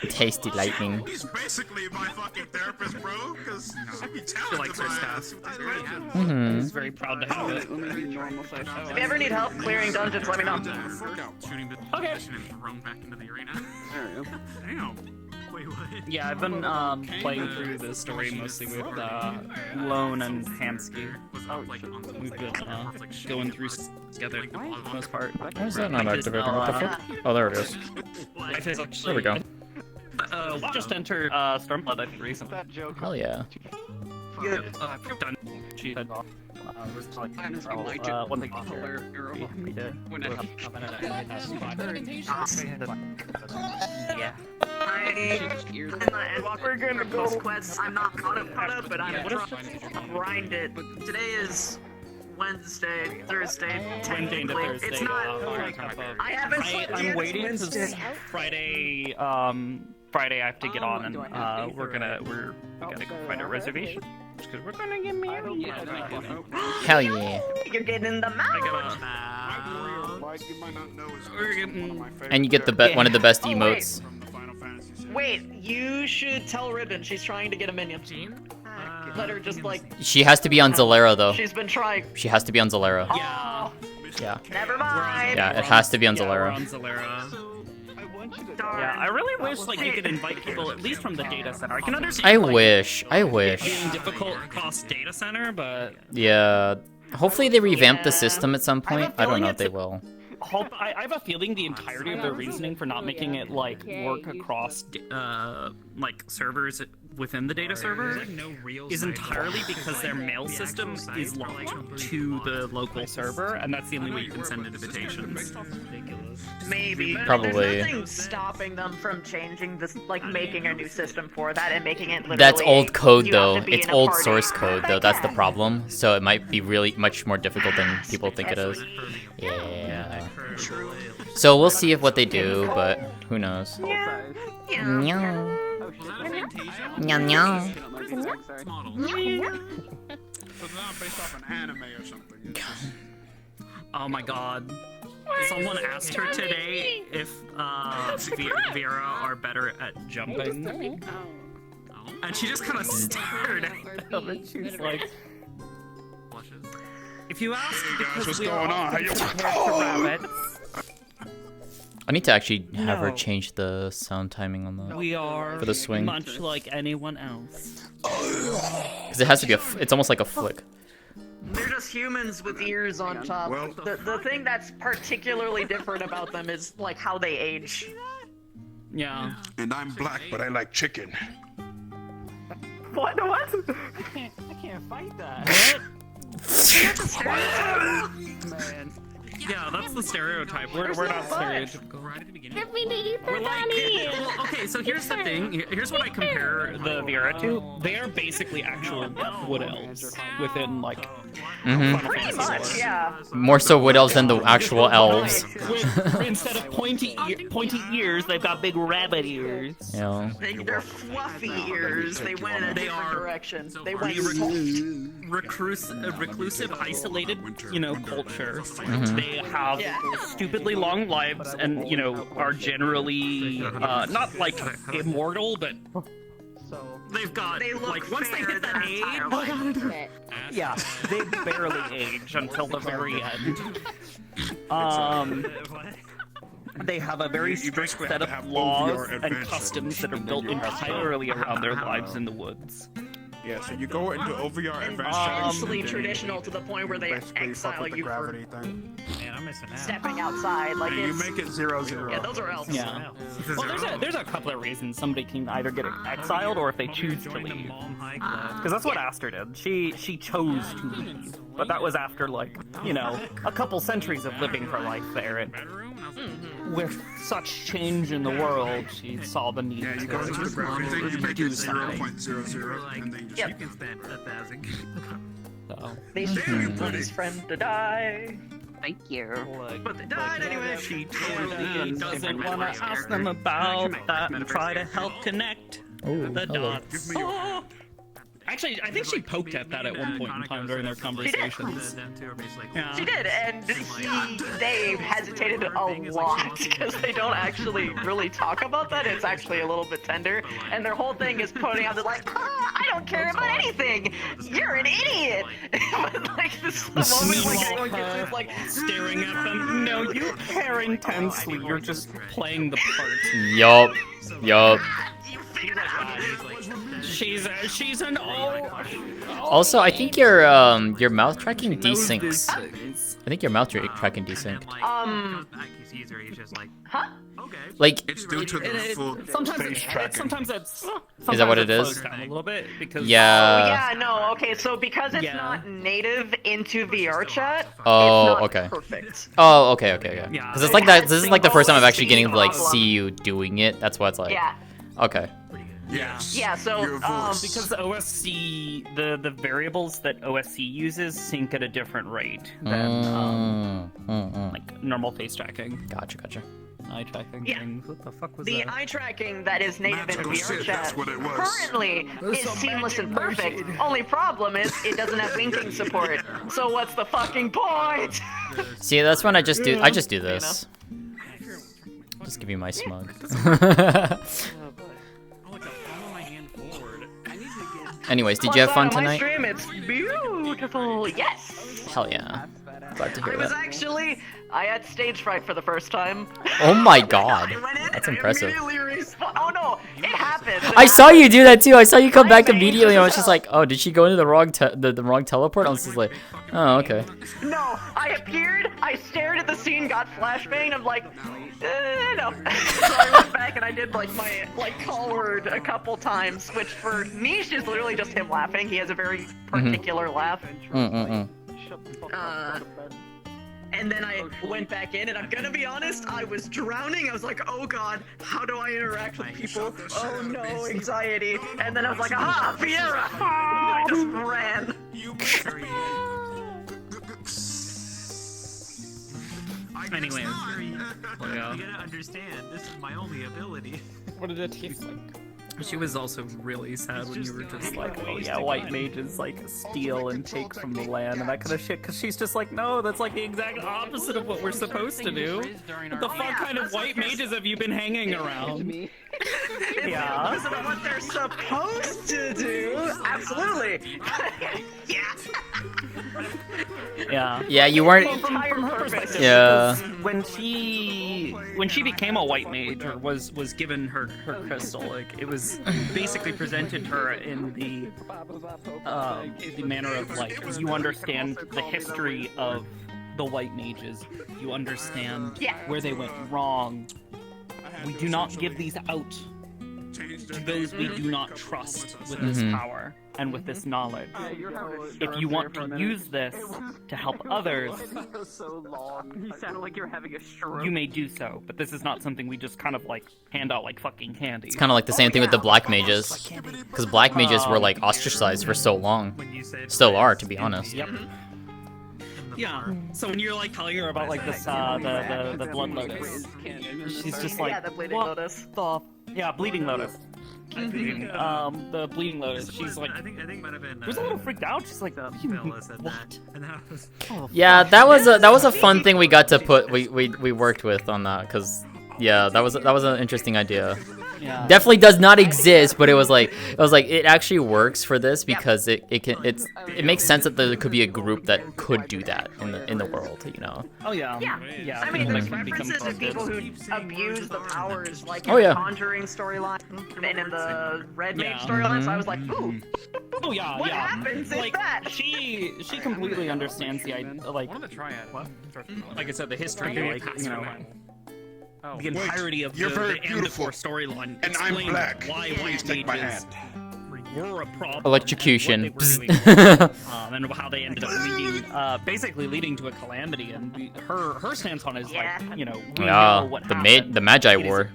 Tasty lightning. He's basically my fucking therapist, bro. Because She likes her staff. Mhm. He's very proud to have it. If you ever need help clearing dungeons, let me know. Okay. Yeah, I've been playing through the story mostly with Lone and Hansky. We've been going through together for the most part. Why is that not activating? What the fuck? Oh, there it is. There we go. We just entered Stormblood, I think, recently. Hell yeah. I've done. She said, one thing we did. Yeah. We're gonna go quests. I'm not caught up, but I'm trying to grind it. Today is Wednesday, Thursday, technically. It's not. I haven't. I'm waiting because Friday. Friday I have to get on, and we're gonna go find a reservation because we're gonna get married. Hell yeah. You're getting the mouth. And you get the one of the best emotes. Wait, you should tell Ribbon she's trying to get a minion. Let her just like. She has to be on Zalera though. She's been trying. She has to be on Zalera. Yeah. Yeah. Never mind. Yeah, it has to be on Yeah, we're Zalera. on Zalera. Yeah, I really wish like you could invite people at least from the data center. I can understand. I like, wish. being difficult across data center, but Yeah. Hopefully they revamp the system at some point. I don't know if they will. I have a feeling the entirety of their reasoning for not making it like work across like servers within the data server is entirely because their mail system is locked to the local server, and that's the only way you can send invitations. Maybe. Probably. There's nothing stopping them from changing this, like making a new system for that and making it literally. That's old code you have though. to be It's in a old party. source code though. That's the problem. So it might be really much more difficult than people think it is. Yeah. So we'll see if what they do, but who knows? Yeah. Meow. Meow meow. So it's not based off an anime or something. It's just... Oh my god. Someone asked her today if Vera are better at jumping. And she just kind of stared at them and she's like... If you ask because what's we going are on? How you- compared to rabbits, I need to actually have her No. change the sound timing on the we are for the swing. much like anyone else. Because it has to be it's almost like a flick. They're just humans with ears on top. Well- the thing that's particularly different about them is like how they age. Yeah. And I'm black, but I like chicken. What? I can't fight that. Man. Yeah, that's the stereotype. We're not stereotypical. We're like, well, okay, so here's the thing. Here's what I compare the Vera to. They are basically actual wood elves within like Final Pretty Fantasy much, lore. yeah. More so wood elves than the actual elves. With, instead of pointy ears, they've got big rabbit ears. Yeah. They're fluffy ears. They went in a They different are direction. They went soft. Reclusive, isolated, culture. Mhm. They have stupidly long lives, and are generally not like immortal, but they've got like once they hit that age, yeah, they barely age until the very end. They have a very strict set of laws and customs that are built entirely around their lives in the woods. Yeah, so you go into OVR advanced Obviously traditional to the point where they exile you for gravity thing. Man, I'm missing out. stepping outside. Like You it's, make it 0-0. yeah, those are elves. Yeah. Well, there's a couple of reasons somebody can either get exiled or if they choose to leave. Because that's what Aster did. She chose to leave, but that was after a couple centuries of living her life there. And with such change in the world, she saw the need You go into the gravity thing, you make do it something. 0.00, and then you just Yep. You can spend 1,000. projectile. They should want his friend to die. Thank you. But they died anyway. She totally doesn't want to ask them about that and try to help connect the dots. Oh. Actually, I think she poked at that at one point in time during their conversations. Yeah. She did, and they hesitated a lot because they don't actually really talk about that. It's actually a little bit tender, and their whole thing is putting out, they're like, I don't care about anything. You're an idiot. But like this moment, like everyone gets like staring at them. No, you care intensely. You're just playing the part. Yup. She's an Also, I think your mouth tracking desyncs. I think your mouth tracking desynced. Huh? Like it's due to the full face tracking. Sometimes it's. Is that what it is? Down a little bit because. Yeah. Oh yeah, no, okay, so because it's not native into VR chat, Oh, it's not okay. perfect. Oh, okay. Because it's like that. This is like the first time I've actually getting to like see you doing it. That's why it's like. Yeah. Okay. Yes. Yeah, so because OSC, the variables that OSC uses sync at a different rate than like normal face tracking. Gotcha. Eye tracking Yeah. things. What the fuck was The that? eye tracking that is native in Magical VR shit, chat that's what it was. currently is seamless and perfect. Only problem is it doesn't have winking support. So what's the fucking point? See, that's when I just do this. Just give you my smug. Anyways, did you have fun On my tonight? stream, it's beautiful. Yes. Hell yeah. Glad to hear that. I had stage fright for the first time. Oh my god. That's impressive. Oh no, it happened. I saw you do that too. I saw you come back immediately. I was just like, oh, did she go into the wrong the wrong teleport? I was just like, oh, okay. No, I appeared, I stared at the scene, got flashbanged, I'm like, no. So I went back and I did like my call word a couple times, which for Niche is literally just him laughing. He has a very particular laugh. And then I went back in, and I'm gonna be honest, I was drowning. I was like, oh god, how do I interact with people? Oh no, anxiety. And then I was like, aha, Fiera! I just ran. Anyway, You gotta understand, this is my only ability. What did it taste like? she was also really sad when you were just like, oh yeah, white mages like steal and take from the land and that kind of shit, because she's just like, no, that's like the exact opposite of what we're supposed to do. What the fuck kind of white mages have you been hanging around? Yeah. This is what they're supposed to do. Absolutely. Yeah. Yeah, you weren't. From her perspective, Yeah. because when she became a white mage or was given her crystal, like it was basically presented to her in the manner of like, you understand the history of the white mages, you understand where they went wrong. We do not give these out to those we do not trust with this power and with this knowledge. If you want to use this to help others, You sound like you're having a stroke. you may do so, but this is not something we just kind of like hand out like fucking candy. It's kind of like the same thing with the black mages, because black mages were like ostracized for so long. Still are, to be honest. Yep. Yeah. So when you're like telling her about like this the blood lotus, she's just like, the bleeding what lotus. Yeah, bleeding lotus. The bleeding lotus. She's like, I think might have been. she was a little freaked out. She's like, Bella said what? that. And that was. Yeah, that was a fun thing we got to put. We worked with on that, because yeah, that was an interesting idea. Yeah. Definitely does not exist, but it was like it actually works for this because it makes sense that there could be a group that could do that in the world, you know. Oh yeah. Yeah. I mean, there's references to people who abuse the powers, like in Oh, yeah. the Conjuring storyline and in the Red Mage storyline. So I was like, ooh. Oh yeah, What yeah. happens like if that? she completely understands the idea, like I said, the history, like you know. The entirety of the Amnifor storyline And I'm explains black. why Please white take my mages were a problem. Electrocution. And, what they were doing, and how they ended up basically leading to a calamity. And her stance on it is like, you know, we know what happened. The Magi It is War.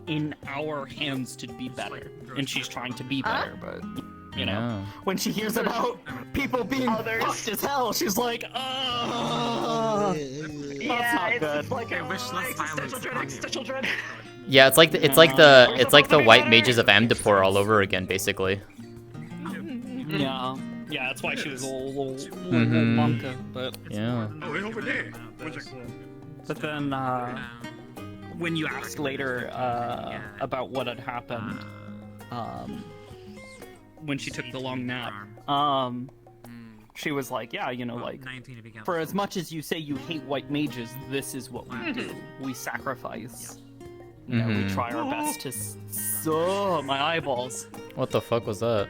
in our hands to be better, and she's trying to be better, but you know, Yeah. when she hears about people being fucked as hell, she's like, oh, that's not good. It's like existential dread. Yeah, it's like the white mages of Amdapor all over again, basically. Yeah, yeah, that's why she was a little Mhm. monka, but Yeah. Oh, way over there. But then when you asked later about what had happened, when she took the long nap, she was like, yeah, you know, like, for as much as you say you hate white mages, this is what we do. We sacrifice. You know, we Mhm. try our best to my eyeballs. What the fuck was that?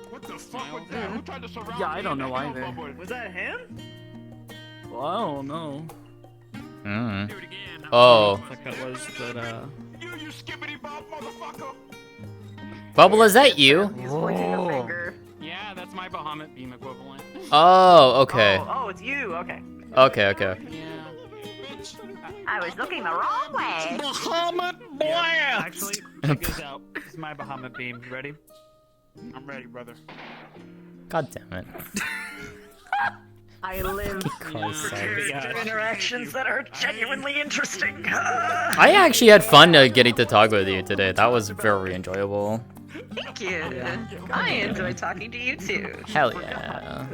What the fuck was that? Who tried to surround Yeah, I don't know me? either. Was that him? Well, I don't know. Mm. Oh. What that was, but You skippity bop, motherfucker! Bubble, is that you? He's pointing the finger. Yeah, that's my Bahamut beam equivalent. Oh, okay. Oh, it's you. Okay. Okay, okay. I was looking the wrong way. Bahamut Yeah, actually, check this out. This is my Bahamut beam. You ready? I'm ready, brother. God damn it. I live Christ for sakes. character interactions that are genuinely interesting. I actually had fun getting to talk with you today. That was very enjoyable. Thank you. I enjoy talking to you too. Hell yeah.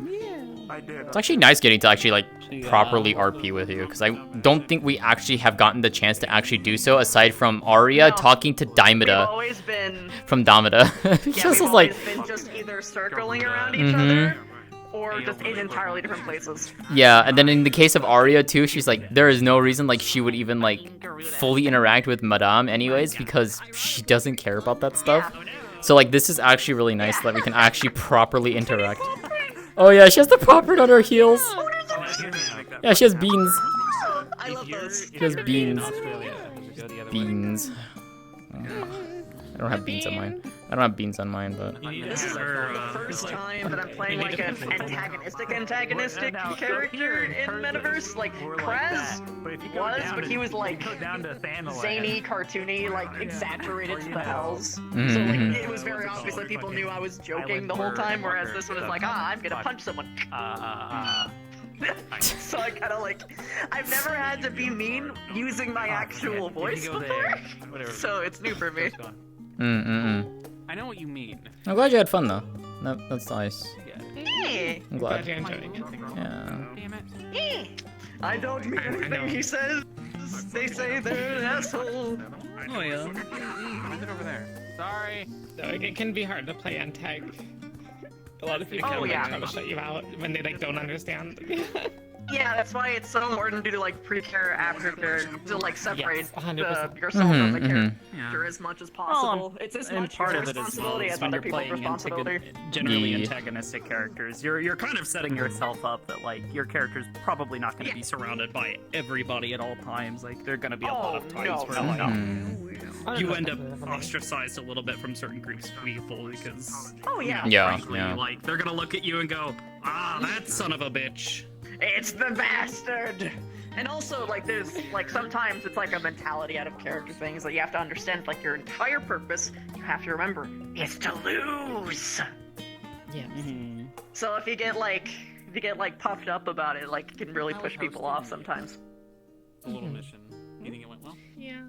I did. It's actually nice getting to actually properly RP with you, because I don't think we actually have gotten the chance to actually do so aside from Arya talking to We've Daimada always been. from Damada. Yeah, Just we've was like, always been just either circling around each Mhm. other or just in entirely different places. yeah, and then in the case of Arya too, she's like, there is no reason like she would even like fully interact with Madame anyways, because she doesn't care about that stuff. So like this is actually really nice that we can actually properly interact. Oh yeah, she has the popper on her heels. Yeah, she has beans. I love those. She has beans. Beans. I don't have beans on mine. I don't have beans on mine, but. This is the first time that I'm playing like an antagonistic character in Metaverse. Like Krez was, but he was like zany, cartoony, like exaggerated to the hells. So like it was very obvious that people knew I was joking the whole time. Whereas this one is like, I'm gonna punch someone. So I kind of like, I've never had to be mean using my actual voice before, so it's new for me. I know what you mean. I'm glad you had fun though. That's nice. Hey. I'm glad. You're enjoying it. Yeah. Damn it. I don't mean anything he says. They say they're an asshole. Oh yeah. Who's it over there? Sorry. So it can be hard to play untag. A lot of people Oh, like, yeah. try to shut you out when they like don't understand. Yeah, that's why it's so important to do like pre-care, after-care, to like separate Yes, 100%. yourself from the Mhm, character as much as possible. It's as And much part your of it is responsibility as when other you're people's playing responsibility. generally Yeah. antagonistic characters, you're kind of setting yourself up that like your character's probably not going to be surrounded by everybody at all times. Like there are going to be a lot of times where like you end up ostracized a little bit from certain groups of people because Oh yeah. Yeah, frankly, yeah. like they're gonna look at you and go, that son of a bitch. It's the bastard! And also, like, there's, like, sometimes it's like a mentality out of character things that you have to understand, like, your entire purpose, you have to remember, is to lose! Yeah. So if you get, like, puffed up about it, like, it can really push people off sometimes. The little mission. You think it went well? Yeah.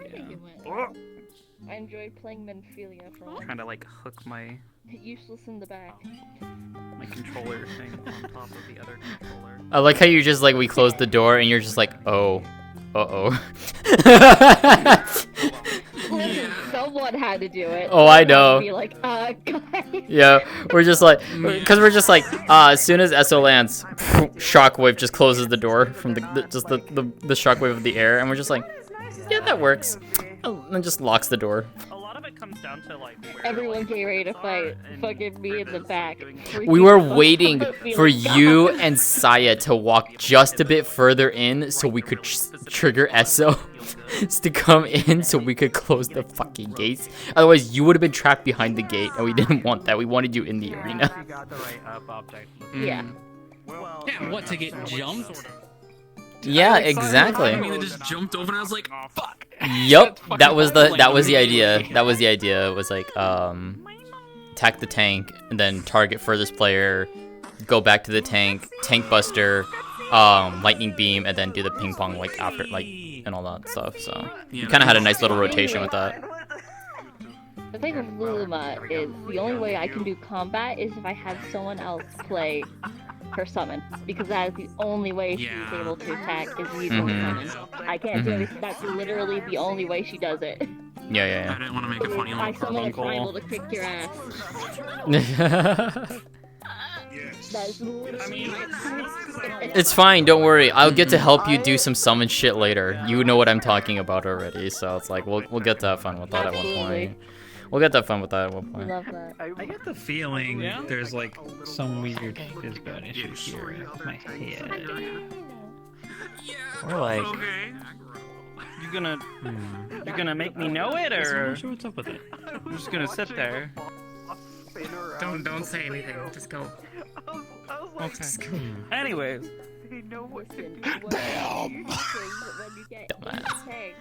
I think it went. I enjoyed playing Menphilia for Trying to like hook my useless in the back. controller thing on top of the other controller. I like how you just like we closed the door and you're just like, oh, Listen, someone had to do it. Oh, I know. Be like, guys. Yeah, we're just like, because we're just like, as soon as SO lands, shockwave just closes the door from the shockwave of the air, and we're just like, yeah, that works, and just locks the door. A lot of it comes down to like Everyone getting ready to fight. Fucking me in the back. We were waiting for you and Saya to walk just a bit further in so we could trigger SO to come in so we could close the fucking gates. Otherwise, you would have been trapped behind the gate, and we didn't want that. We wanted you in the arena. Yeah. Yeah, what, to get jumped? Yeah, exactly. I mean, I just jumped over and I was like, fuck. Yup, that was the idea. That was the idea. It was like, attack the tank, and then target furthest player, go back to the tank, tank buster, lightning beam, and then do the ping pong like after like and all that stuff. So you kind of had a nice little rotation with that. The thing with Luluma is the only way I can do combat is if I have someone else play her summon, because that is the only way she's able to attack is using summon. I can't do anything. That's literally the only way she does it. Yeah. I didn't want to make it funny. I summon a primal to kick your ass. That's literally It's fine, don't worry. I'll get to help you do some summon shit later. You know what I'm talking about already, so it's like we'll get to have fun with that at one point. We'll get to have fun with that at one point. Love that. I get the feeling there's like some weird Fizbone issue here with my head. Or like, you're gonna make me know it, or what's up with it? I'm just gonna sit there. Don't say anything. Just go. Okay. Anyways. Damn.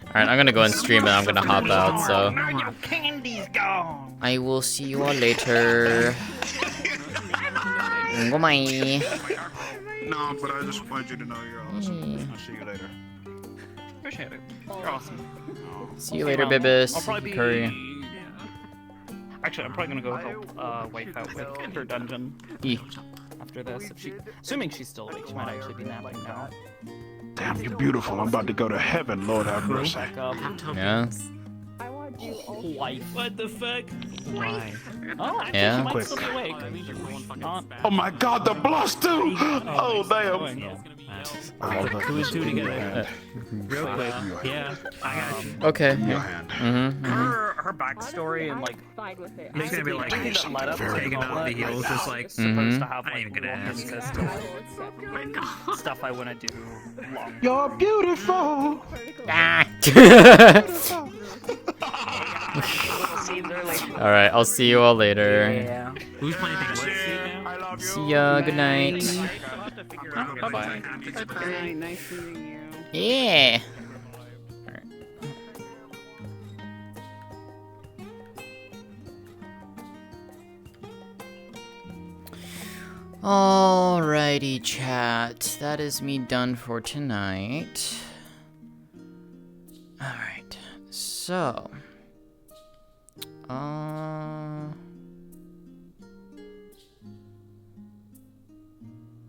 Alright, I'm gonna go and stream and I'm gonna hop out, so Now your candy's gone. I will see you all later. Goodbye. No, but I just wanted you to know you're awesome. I'll see you later. Appreciate it. You're awesome. See you later, Bibis. I'll probably be... Curry. Actually, I'm probably gonna go help wife out with her dungeon. After this, if she, assuming she's still awake, she might actually be napping now. Damn, you're beautiful. I'm about to go to heaven. Lord have mercy. Back up. Yeah. Wife. What the fuck? Why? Oh, actually, Yeah. she might Quick. still be awake. Not... Oh my God, the blush too! Oh damn. Two and two together. Real quick. Yeah, I got you. Okay. Her backstory and like It's gonna be like that led up to taking out the like, heels, just like supposed to have I ain't like even gonna look ask. and stuff I want to do long. You're beautiful. Alright, I'll see you all later. Yeah. Who's playing the See ya, good night. Bye-bye. Very nice meeting you. Yeah. Alrighty, chat. That is me done for tonight. Alright, so.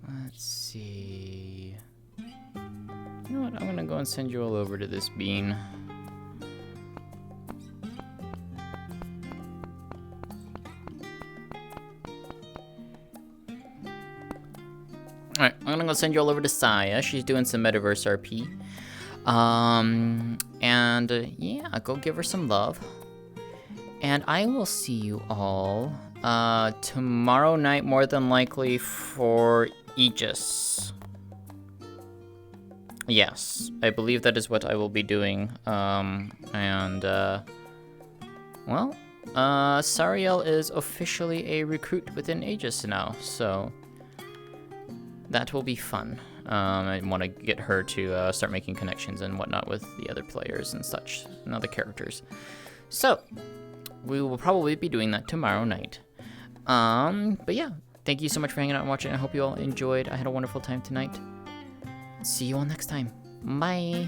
Let's see. You know what? I'm gonna go and send you all over to this bean. Alright, I'm gonna go send you all over to Saya. She's doing some Metaverse RP. Yeah, go give her some love. And I will see you all tomorrow night, more than likely, for Aegis. Yes, I believe that is what I will be doing. Sariel is officially a recruit within Aegis now, so that will be fun. I want to get her to start making connections and whatnot with the other players and such, and other characters. So, we will probably be doing that tomorrow night. But yeah, thank you so much for hanging out and watching. I hope you all enjoyed. I had a wonderful time tonight. See you all next time. Bye.